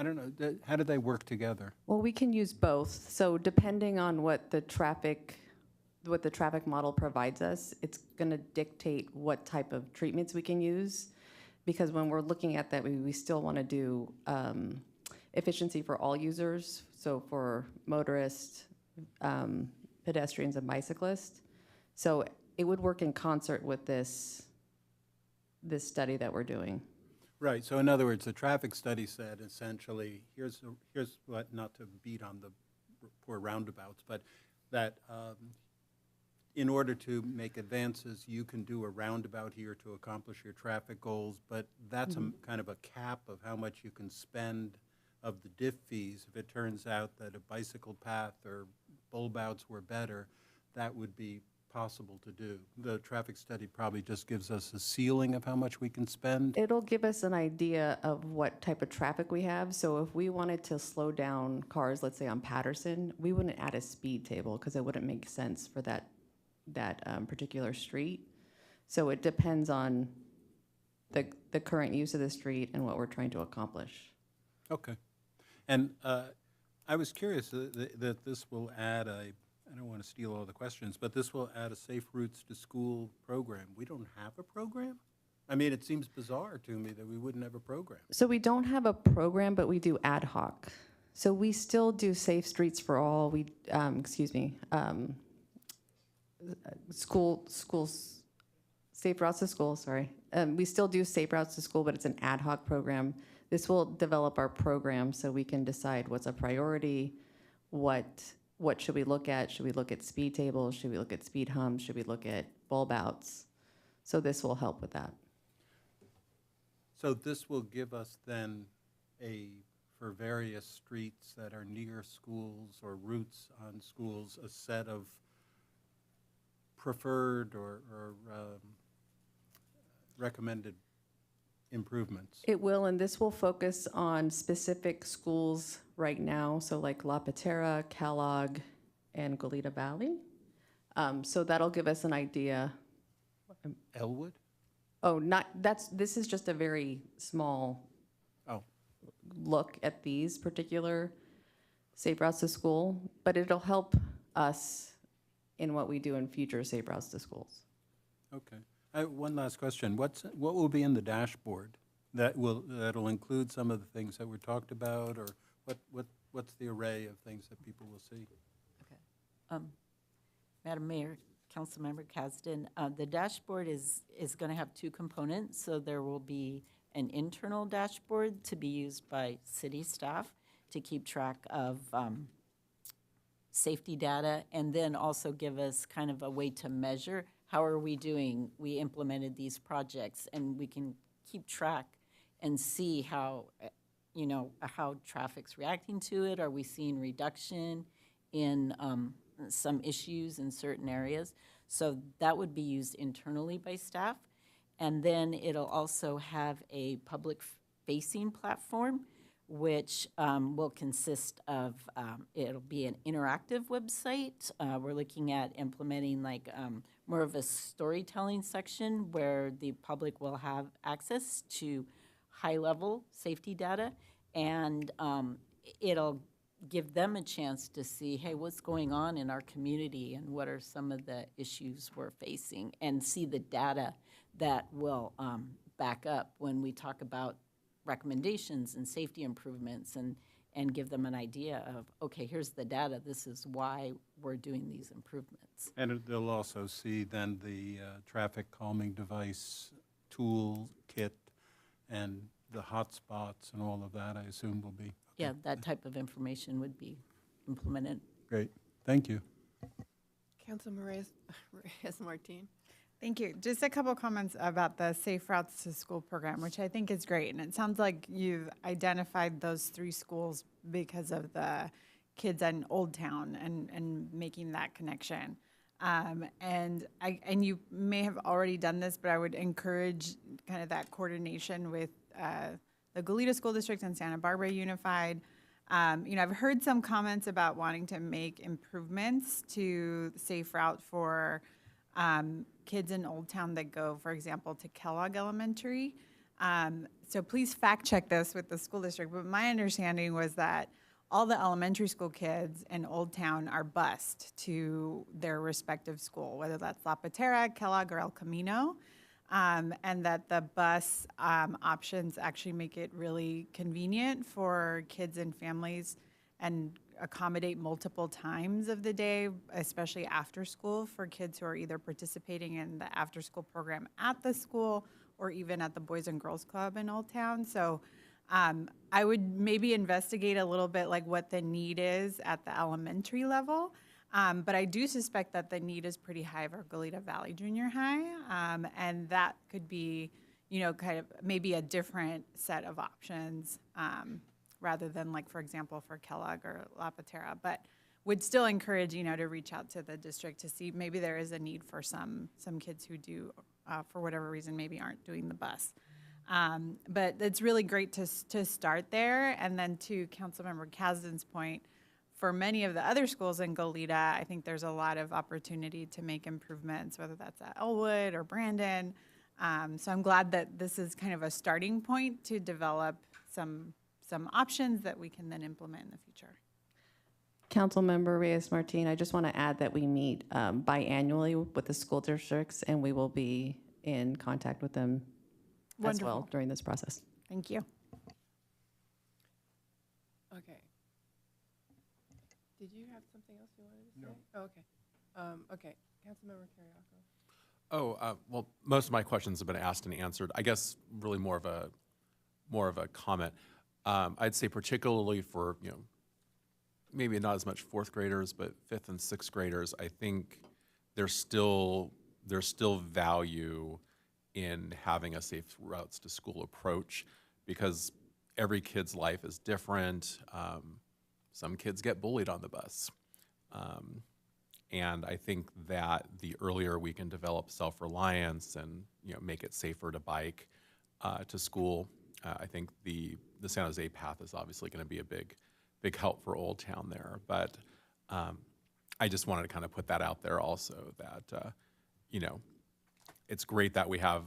don't know, how do they work together? Well, we can use both. So depending on what the traffic model provides us, it's going to dictate what type of treatments we can use. Because when we're looking at that, we still want to do efficiency for all users. So for motorists, pedestrians, and bicyclists. So it would work in concert with this study that we're doing. Right. So in other words, the traffic study said essentially, here's what, not to beat on the poor roundabouts, but that in order to make advances, you can do a roundabout here to accomplish your traffic goals, but that's a kind of a cap of how much you can spend of the diff fees. If it turns out that a bicycle path or bulb outs were better, that would be possible to do. The traffic study probably just gives us a ceiling of how much we can spend. It'll give us an idea of what type of traffic we have. So if we wanted to slow down cars, let's say on Patterson, we wouldn't add a speed table because it wouldn't make sense for that particular street. So it depends on the current use of the street and what we're trying to accomplish. Okay. And I was curious that this will add I don't want to steal all the questions, but this will add a Safe Routes to School program. We don't have a program? I mean, it seems bizarre to me that we wouldn't have a program. So we don't have a program, but we do ad hoc. So we still do Safe Streets for All. We, schools, Safe Routes to School, sorry. We still do Safe Routes to School, but it's an ad hoc program. This will develop our program so we can decide what's a priority, what should we look at? Should we look at speed tables? Should we look at speed humps? Should we look at bulb outs? So this will help with that. So this will give us then for various streets that are near schools or routes on schools, a set of preferred or recommended improvements. It will, and this will focus on specific schools right now, so like La Patera, Kellogg, and Goleta Valley. So that'll give us an idea. Elwood? Oh, this is just a very small look at these particular Safe Routes to School, but it'll help us in what we do in future Safe Routes to Schools. Okay. One last question. What will be in the dashboard that'll include some of the things that were talked about, or what's the array of things that people will see? Madam Mayor, Councilmember Kasdan, the dashboard is going to have two components. So there will be an internal dashboard to be used by city staff to keep track of safety data, and then also give us kind of a way to measure how are we doing. We implemented these projects, and we can keep track and see how traffic's reacting to it. Are we seeing reduction in some issues in certain areas? So that would be used internally by staff. And then it'll also have a public-facing platform, which will consist of, it'll be an interactive website. We're looking at implementing more of a storytelling section where the public will have access to high-level safety data, and it'll give them a chance to see, hey, what's going on in our community and what are some of the issues we're facing, and see the data that will back up when we talk about recommendations and safety improvements, and give them an idea of, okay, here's the data, this is why we're doing these improvements. And they'll also see then the traffic calming device tool kit and the hotspots and all of that, I assume will be. Yeah, that type of information would be implemented. Great, thank you. Councilmember Reyes-Martin. Thank you. Just a couple comments about the Safe Routes to School program, which I think is great. And it sounds like you've identified those 3 schools because of the kids in Old Town and making that connection. And you may have already done this, but I would encourage kind of that coordination with the Goleta School District and Santa Barbara Unified. I've heard some comments about wanting to make improvements to Safe Route for kids in Old Town that go, for example, to Kellogg Elementary. So please fact check this with the school district, but my understanding was that all the elementary school kids in Old Town are bused to their respective school, whether that's La Patera, Kellogg, or El Camino, and that the bus options actually make it really convenient for kids and families and accommodate multiple times of the day, especially after school, for kids who are either participating in the after-school program at the school or even at the Boys and Girls Club in Old Town. So I would maybe investigate a little bit like what the need is at the elementary level. But I do suspect that the need is pretty high for Goleta Valley Junior High. And that could be, kind of maybe a different set of options rather than, like, for example, for Kellogg or La Patera. But would still encourage, to reach out to the district to see maybe there is a need for some kids who do, for whatever reason, maybe aren't doing the bus. But it's really great to start there. And then to Councilmember Kasdan's point, for many of the other schools in Goleta, I think there's a lot of opportunity to make improvements, whether that's at Elwood or Brandon. So I'm glad that this is kind of a starting point to develop some options that we can then implement in the future. Councilmember Reyes-Martin, I just want to add that we meet biannually with the school districts, and we will be in contact with them as well Wonderful. during this process. Thank you. Okay. Did you have something else you wanted to say? No. Oh, okay. Okay, Councilmember Carriaco. Well, most of my questions have been asked and answered. I guess really more of a comment. I'd say particularly for, maybe not as much fourth graders, but fifth and sixth graders, I think there's still value in having a safe routes to school approach, because every kid's life is different. Some kids get bullied on the bus. And I think that the earlier we can develop self-reliance and make it safer to bike to school, I think the San Jose path is obviously going to be a big help for Old Town there. But I just wanted to kind of put that out there also, that it's great that we have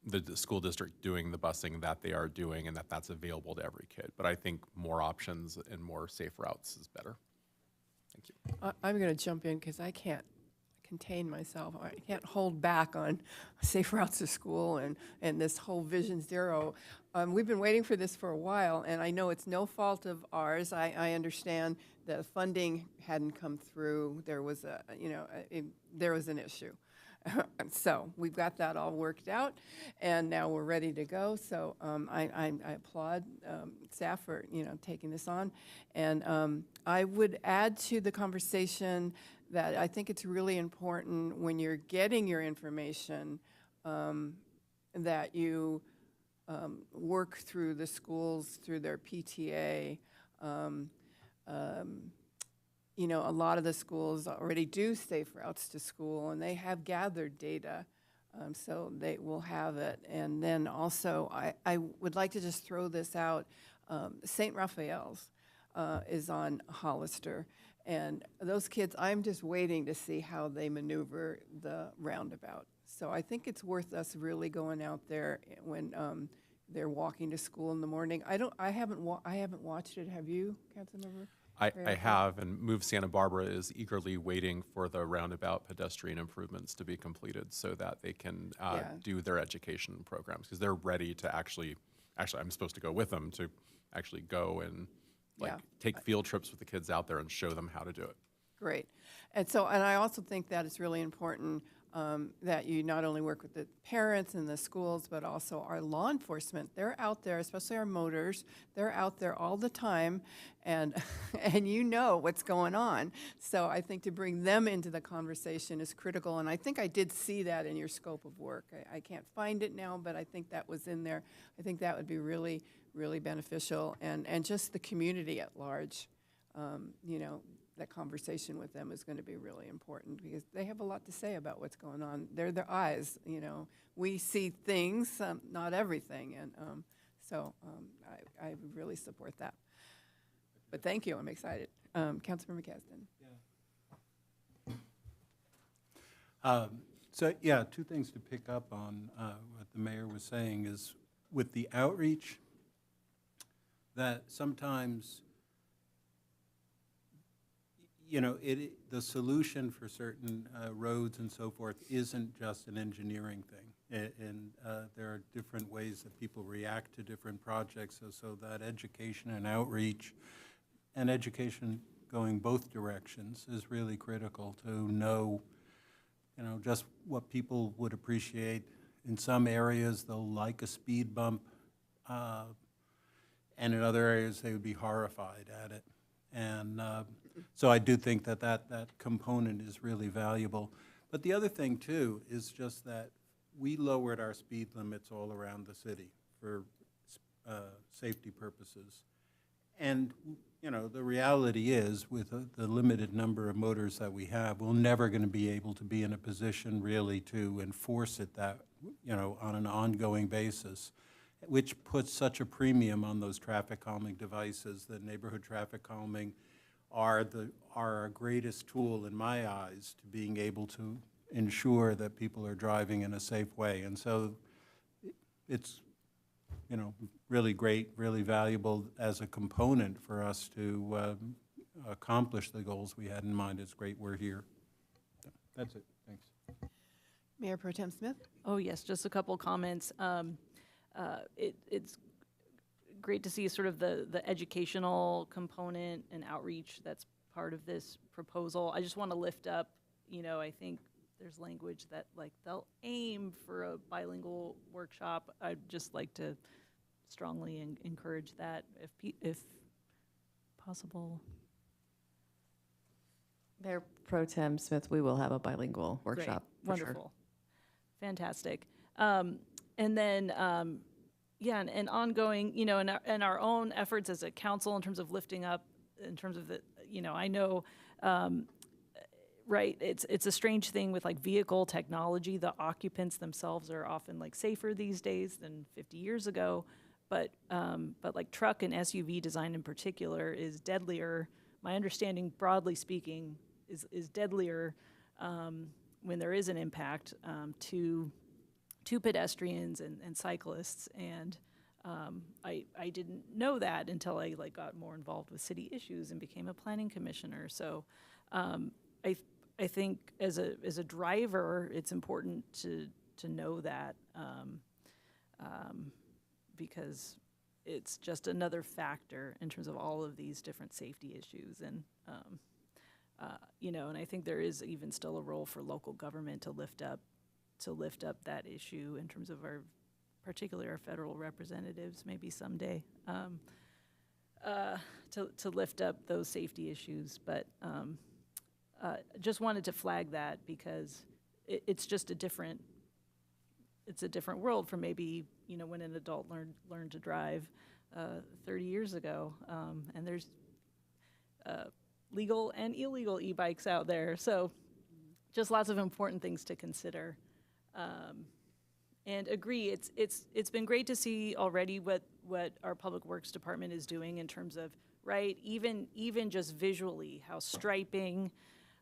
the school district doing the busing that they are doing, and that's available to every kid. But I think more options and more safe routes is better. Thank you. I'm going to jump in because I can't contain myself. I can't hold back on safe routes to school and this whole Vision Zero. We've been waiting for this for a while, and I know it's no fault of ours. I understand the funding hadn't come through. There was there was an issue. So we've got that all worked out, and now we're ready to go. So I applaud staff for taking this on, and I would add to the conversation that I think it's really important when you're getting your information that you work through the schools, through their PTA. A lot of the schools already do safe routes to school, and they have gathered data, so they will have it. And then also, I would like to just throw this out. St. Raphael's is on Hollister, and those kids, I'm just waiting to see how they maneuver the roundabout. So I think it's worth us really going out there when they're walking to school in the morning. I haven't watched it. Have you, Councilmember? I have, and Move Santa Barbara is eagerly waiting for the roundabout pedestrian improvements to be completed so that they can do their education programs, because they're ready to actually, I'm supposed to go with them to actually go and take field trips with the kids out there and show them how to do it. Great. And I also think that it's really important that you not only work with the parents and the schools, but also our law enforcement. They're out there, especially our motors. They're out there all the time, and you know what's going on. So I think to bring them into the conversation is critical, and I think I did see that in your scope of work. I can't find it now, but I think that was in there. I think that would be really, really beneficial, and just the community at large, that conversation with them is going to be really important, because they have a lot to say about what's going on. They're their eyes, we see things, not everything, and so I really support that. But thank you, I'm excited. Councilmember Kasdan. Two things to pick up on what the mayor was saying is with the outreach, that sometimes the solution for certain roads and so forth isn't just an engineering thing. And there are different ways that people react to different projects, so that education and outreach and education going both directions is really critical to know, just what people would appreciate. In some areas, they'll like a speed bump, and in other areas, they would be horrified at it. And so I do think that component is really valuable. But the other thing, too, is just that we lowered our speed limits all around the city for safety purposes. And, the reality is, with the limited number of motors that we have, we're never going to be able to be in a position really to enforce it on an ongoing basis, which puts such a premium on those traffic calming devices. The neighborhood traffic calming are our greatest tool, in my eyes, to being able to ensure that people are driving in a safe way. And so it's, really great, really valuable as a component for us to accomplish the goals we had in mind. It's great we're here. That's it. Thanks. Mayor Pro Tem Smith? Oh, yes, just a couple comments. it's great to see sort of the educational component and outreach that's part of this proposal. I just want to lift up, I think there's language that like they'll aim for a bilingual workshop. I'd just like to strongly encourage that if possible. Mayor Pro Tem Smith, we will have a bilingual workshop. Great. For Wonderful. Sure. Fantastic. And then, and ongoing, in our own efforts as a council in terms of lifting up, in terms of the, I know, right, it's a strange thing with like vehicle technology. The occupants themselves are often like safer these days than 50 years ago, but like truck and SUV design in particular is deadlier. My understanding, broadly speaking, is deadlier when there is an impact to pedestrians and cyclists. And I didn't know that until I like got more involved with city issues and became a planning commissioner. So I think as a driver, it's important to know that because it's just another factor in terms of all of these different safety issues. And and I think there is even still a role for local government to lift up that issue in terms of particularly our federal representatives, maybe someday, to lift up those safety issues. But just wanted to flag that because it's just a different world from maybe, when an adult learned to drive 30 years ago. And there's legal and illegal e-bikes out there. So just lots of important things to consider. And agree, it's been great to see already what our Public Works Department is doing in terms of, right, even just visually, how striping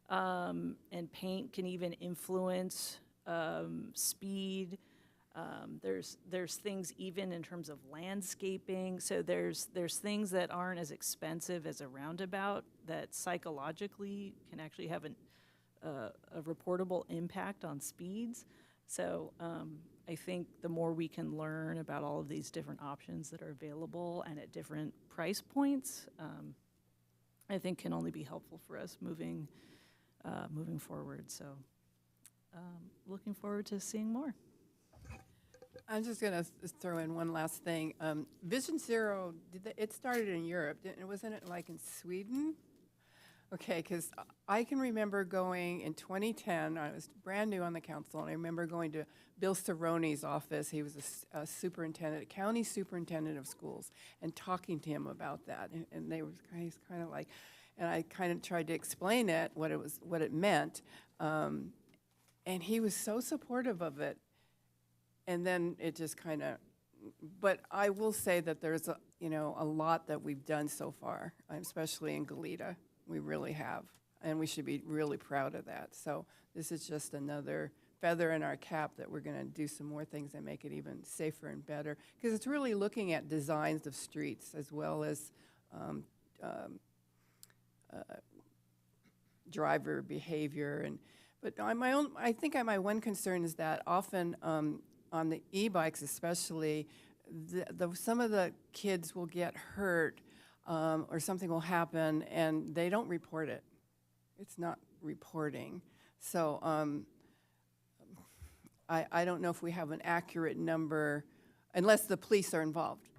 and paint can even influence speed. There's things even in terms of landscaping. So there's things that aren't as expensive as a roundabout that psychologically can actually have a reportable impact on speeds. So I think the more we can learn about all of these different options that are available and at different price points, I think can only be helpful for us moving forward. So looking forward to seeing more. I'm just going to throw in one last thing. Vision Zero, it started in Europe, wasn't it like in Sweden? Okay, because I can remember going in 2010, I was brand new on the council, and I remember going to Bill Cerrone's office. He was a superintendent, county superintendent of schools, and talking to him about that. And they were he's kind of like, and I kind of tried to explain what it meant. And he was so supportive of it. And then it just kind of, but I will say that there's a lot that we've done so far, especially in Goleta. We really have, and we should be really proud of that. So this is just another feather in our cap that we're going to do some more things and make it even safer and better, because it's really looking at designs of streets as well as driver behavior. But I think my one concern is that often on the e-bikes especially, some of the kids will get hurt or something will happen and they don't report it. It's not reporting. So I don't know if we have an accurate number, unless the police are involved.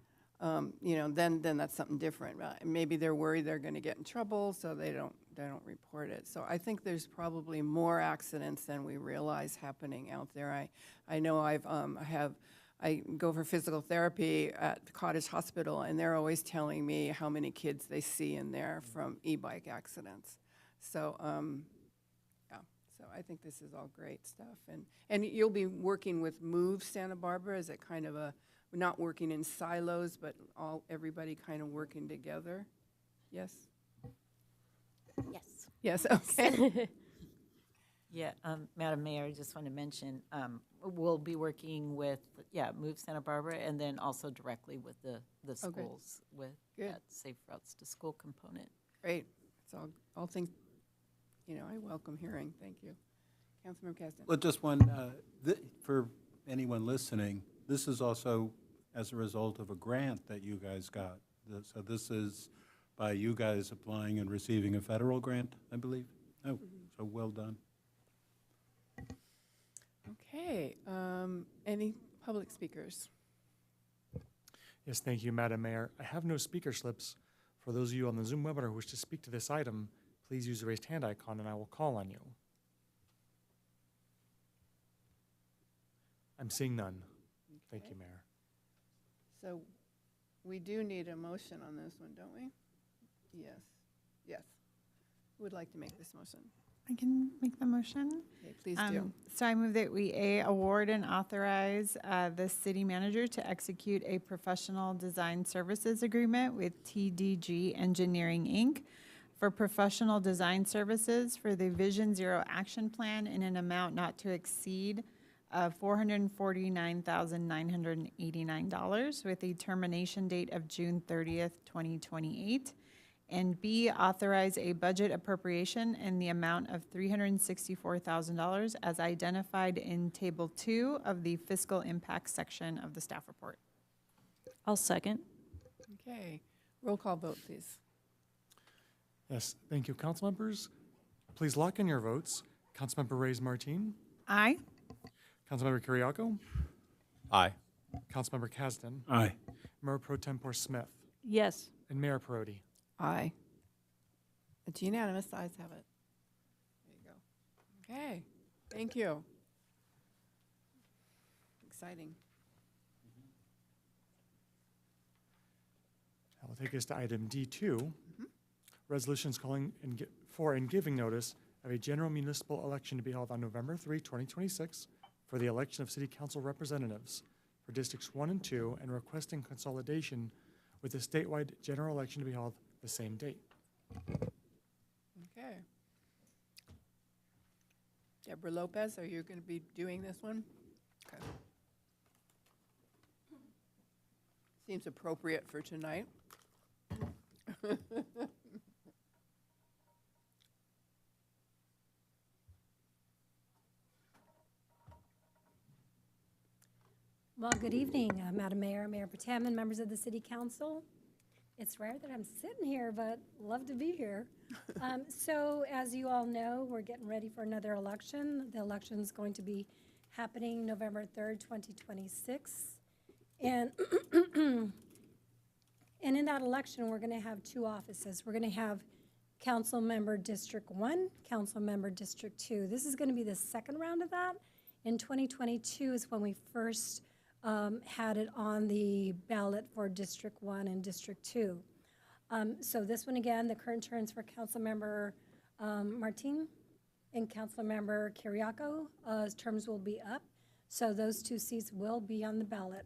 Then that's something different. Maybe they're worried they're going to get in trouble, so they don't report it. So I think there's probably more accidents than we realize happening out there. I know I go for physical therapy at Cottage Hospital, and they're always telling me how many kids they see in there from e-bike accidents. So so I think this is all great stuff. And you'll be working with Move Santa Barbara. Is it kind of not working in silos, but everybody kind of working together? Yes? Yes. Yes, okay. Yeah, Madam Mayor, I just want to mention, we'll be working with, Move Santa Barbara, and then also directly with the schools with that Safe Routes to School component. Great. It's all things, I welcome hearing. Thank you. Councilmember Kasdan. Well, just one, for anyone listening, this is also as a result of a grant that you guys got. So this is by you guys applying and receiving a federal grant, I believe? Oh, so well done. Okay, any public speakers? Yes, thank you, Madam Mayor. I have no speaker slips. For those of you on the Zoom webinar who wish to speak to this item, please use the raised hand icon and I will call on you. I'm seeing none. Thank you, Mayor. So we do need a motion on this one, don't we? Yes, yes. Who would like to make this motion? I can make the motion. Okay, please do. So I move that we award and authorize the city manager to execute a professional design services agreement with TDG Engineering, Inc. for professional design services for the Vision Zero Action Plan in an amount not to exceed $449,989 with a termination date of June 30th, 2028. And B, authorize a budget appropriation in the amount of $364,000 as identified in Table 2 of the fiscal impact section of the staff report. I'll second. Okay, roll call vote, please. Yes, thank you, council members. Please lock in your votes. Councilmember Reyes Martin, Aye. Councilmember Kiriakou, Aye. Councilmember Kasdan, Aye. Mayor Pro Tempore Smith, Yes. and Mayor Parodi. Aye. It's unanimous, the ayes have it. There you go. Okay, thank you. Exciting. That will take us to item D2, resolutions calling for and giving notice of a general municipal election to be held on November 3, 2026 for the election of city council representatives for districts 1 and 2 and requesting consolidation with the statewide general election to be held the same date. Okay. Deborah Lopez, are you going to be doing this one? Okay. Seems appropriate for tonight. Well, good evening, Madam Mayor, Mayor Pro Tem, and members of the City Council. It's rare that I'm sitting here, but love to be here. So as you all know, we're getting ready for another election. The election's going to be happening November 3rd, 2026. And, and in that election, we're going to have two offices. We're going to have Council Member District 1, Council Member District 2. This is going to be the second round of that. In 2022 is when we first had it on the ballot for District 1 and District 2. So this one again, the current terms for Councilmember Martin and Councilmember Kiriakou, terms will be up. So those two seats will be on the ballot.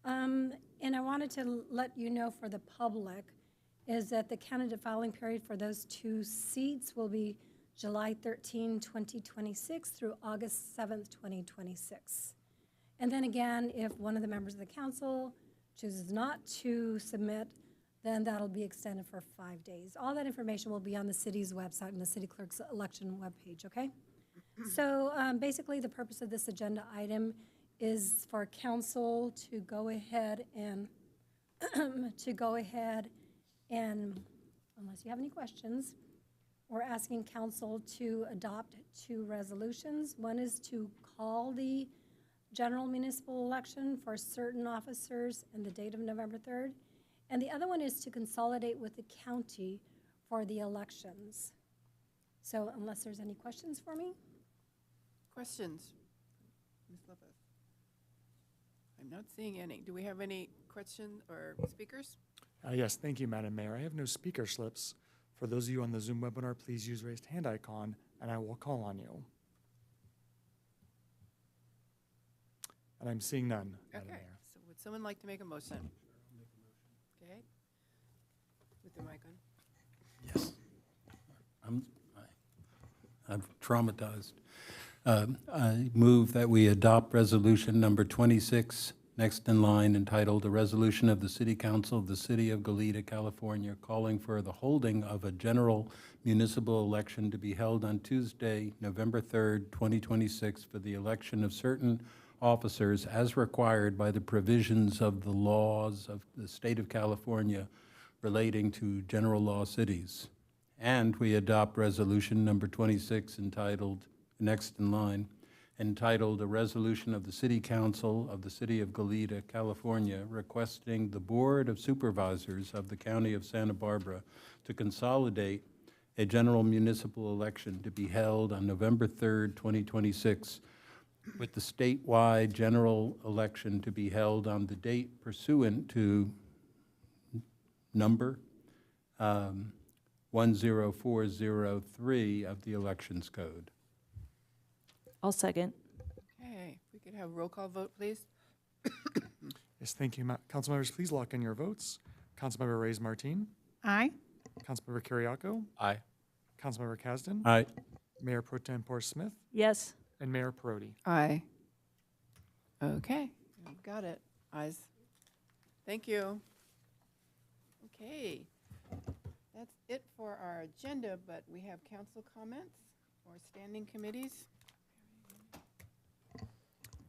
And I wanted to let you know for the public is that the candidate filing period for those two seats will be July 13, 2026 through August 7th, 2026. And then again, if one of the members of the council chooses not to submit, then that'll be extended for 5 days. All that information will be on the city's website and the city clerk's election webpage, okay? So basically the purpose of this agenda item is for council to go ahead and, unless you have any questions, we're asking council to adopt two resolutions. One is to call the general municipal election for certain officers and the date of November 3rd. And the other one is to consolidate with the county for the elections. So unless there's any questions for me? Questions? Ms. Lopez? I'm not seeing any. Do we have any questions or speakers? Yes, thank you, Madam Mayor. I have no speaker slips. For those of you on the Zoom webinar, please use raised hand icon, and I will call on you. And I'm seeing none, Madam Okay, Mayor. so would someone like to make a motion? Okay, with the mic on. Yes. I'm traumatized. I move that we adopt resolution number 26, next in line, entitled "A Resolution of the City Council of the City of Goleta, California, calling for the holding of a general municipal election to be held on Tuesday, November 3rd, 2026, for the election of certain officers as required by the provisions of the laws of the state of California relating to general law cities. And we adopt resolution number 26 entitled, next in line, entitled, "A Resolution of the City Council of the City of Goleta, California, requesting the Board of Supervisors of the County of Santa Barbara to consolidate a general municipal election to be held on November 3rd, 2026, with the statewide general election to be held on the date pursuant to number 10403 of the Elections Code." I'll second. Okay, if we could have a roll call vote, please. Yes, thank you. Council members, please lock in your votes. Councilmember Reyes Martin, Aye. Councilmember Kiriakou, Aye. Councilmember Kasdan, Aye. Mayor Pro Tempore Smith, Yes. and Mayor Perotti. Aye. Okay, we've got it. Ayes. Thank you. Okay, that's it for our agenda, but we have council comments or standing committees.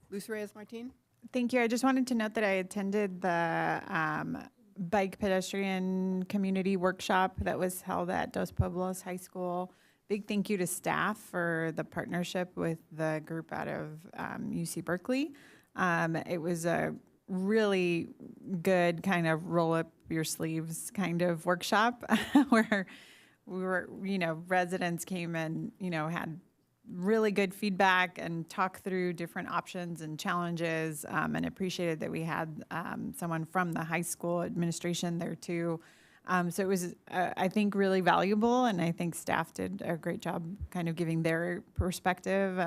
Luz Reyes Martin? Thank you. I just wanted to note that I attended the bike pedestrian community workshop that was held at Dos Pueblos High School. Big thank you to staff for the partnership with the group out of UC Berkeley. It was a really good kind of roll up your sleeves kind of workshop where we were, residents came and, had really good feedback and talk through different options and challenges, and appreciated that we had someone from the high school administration there too. So it was, I think, really valuable, and I think staff did a great job kind of giving their perspective,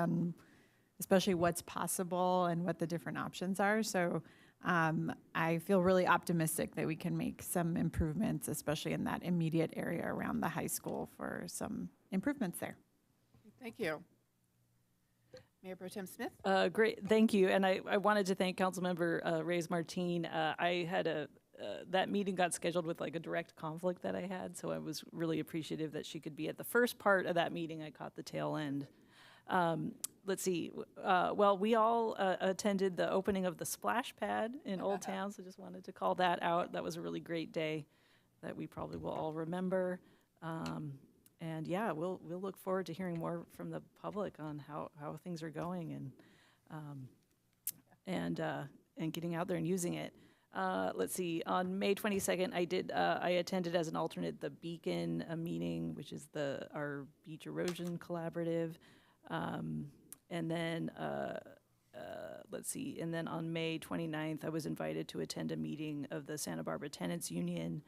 especially what's possible and what the different options are. So I feel really optimistic that we can make some improvements, especially in that immediate area around the high school, for some improvements there. Thank you. Mayor Pro Tem Smith? Great, thank you. And I wanted to thank Councilmember Reyes Martin. I had that meeting got scheduled with like a direct conflict that I had, so I was really appreciative that she could be at the first part of that meeting. I caught the tail end. Let's see. Well, we all attended the opening of the splash pad in Old Town, so just wanted to call that out. That was a really great day that we probably will all remember. And yeah, we'll look forward to hearing more from the public on how things are going and getting out there and using it. Let's see. On May 22nd, I attended as an alternate the Beacon meeting, which is our beach erosion collaborative. And then let's see. And then on May 29th, I was invited to attend a meeting of the Santa Barbara Tenants Union.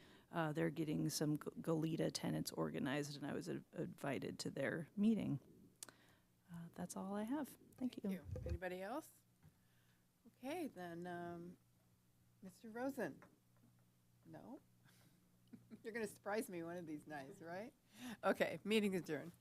They're getting some Goleta tenants organized, and I was invited to their meeting. That's all I have. Thank you. Anybody else? Okay, then, Mr. Rosen? No? You're going to surprise me one of these nights, right? Okay, meeting adjourned.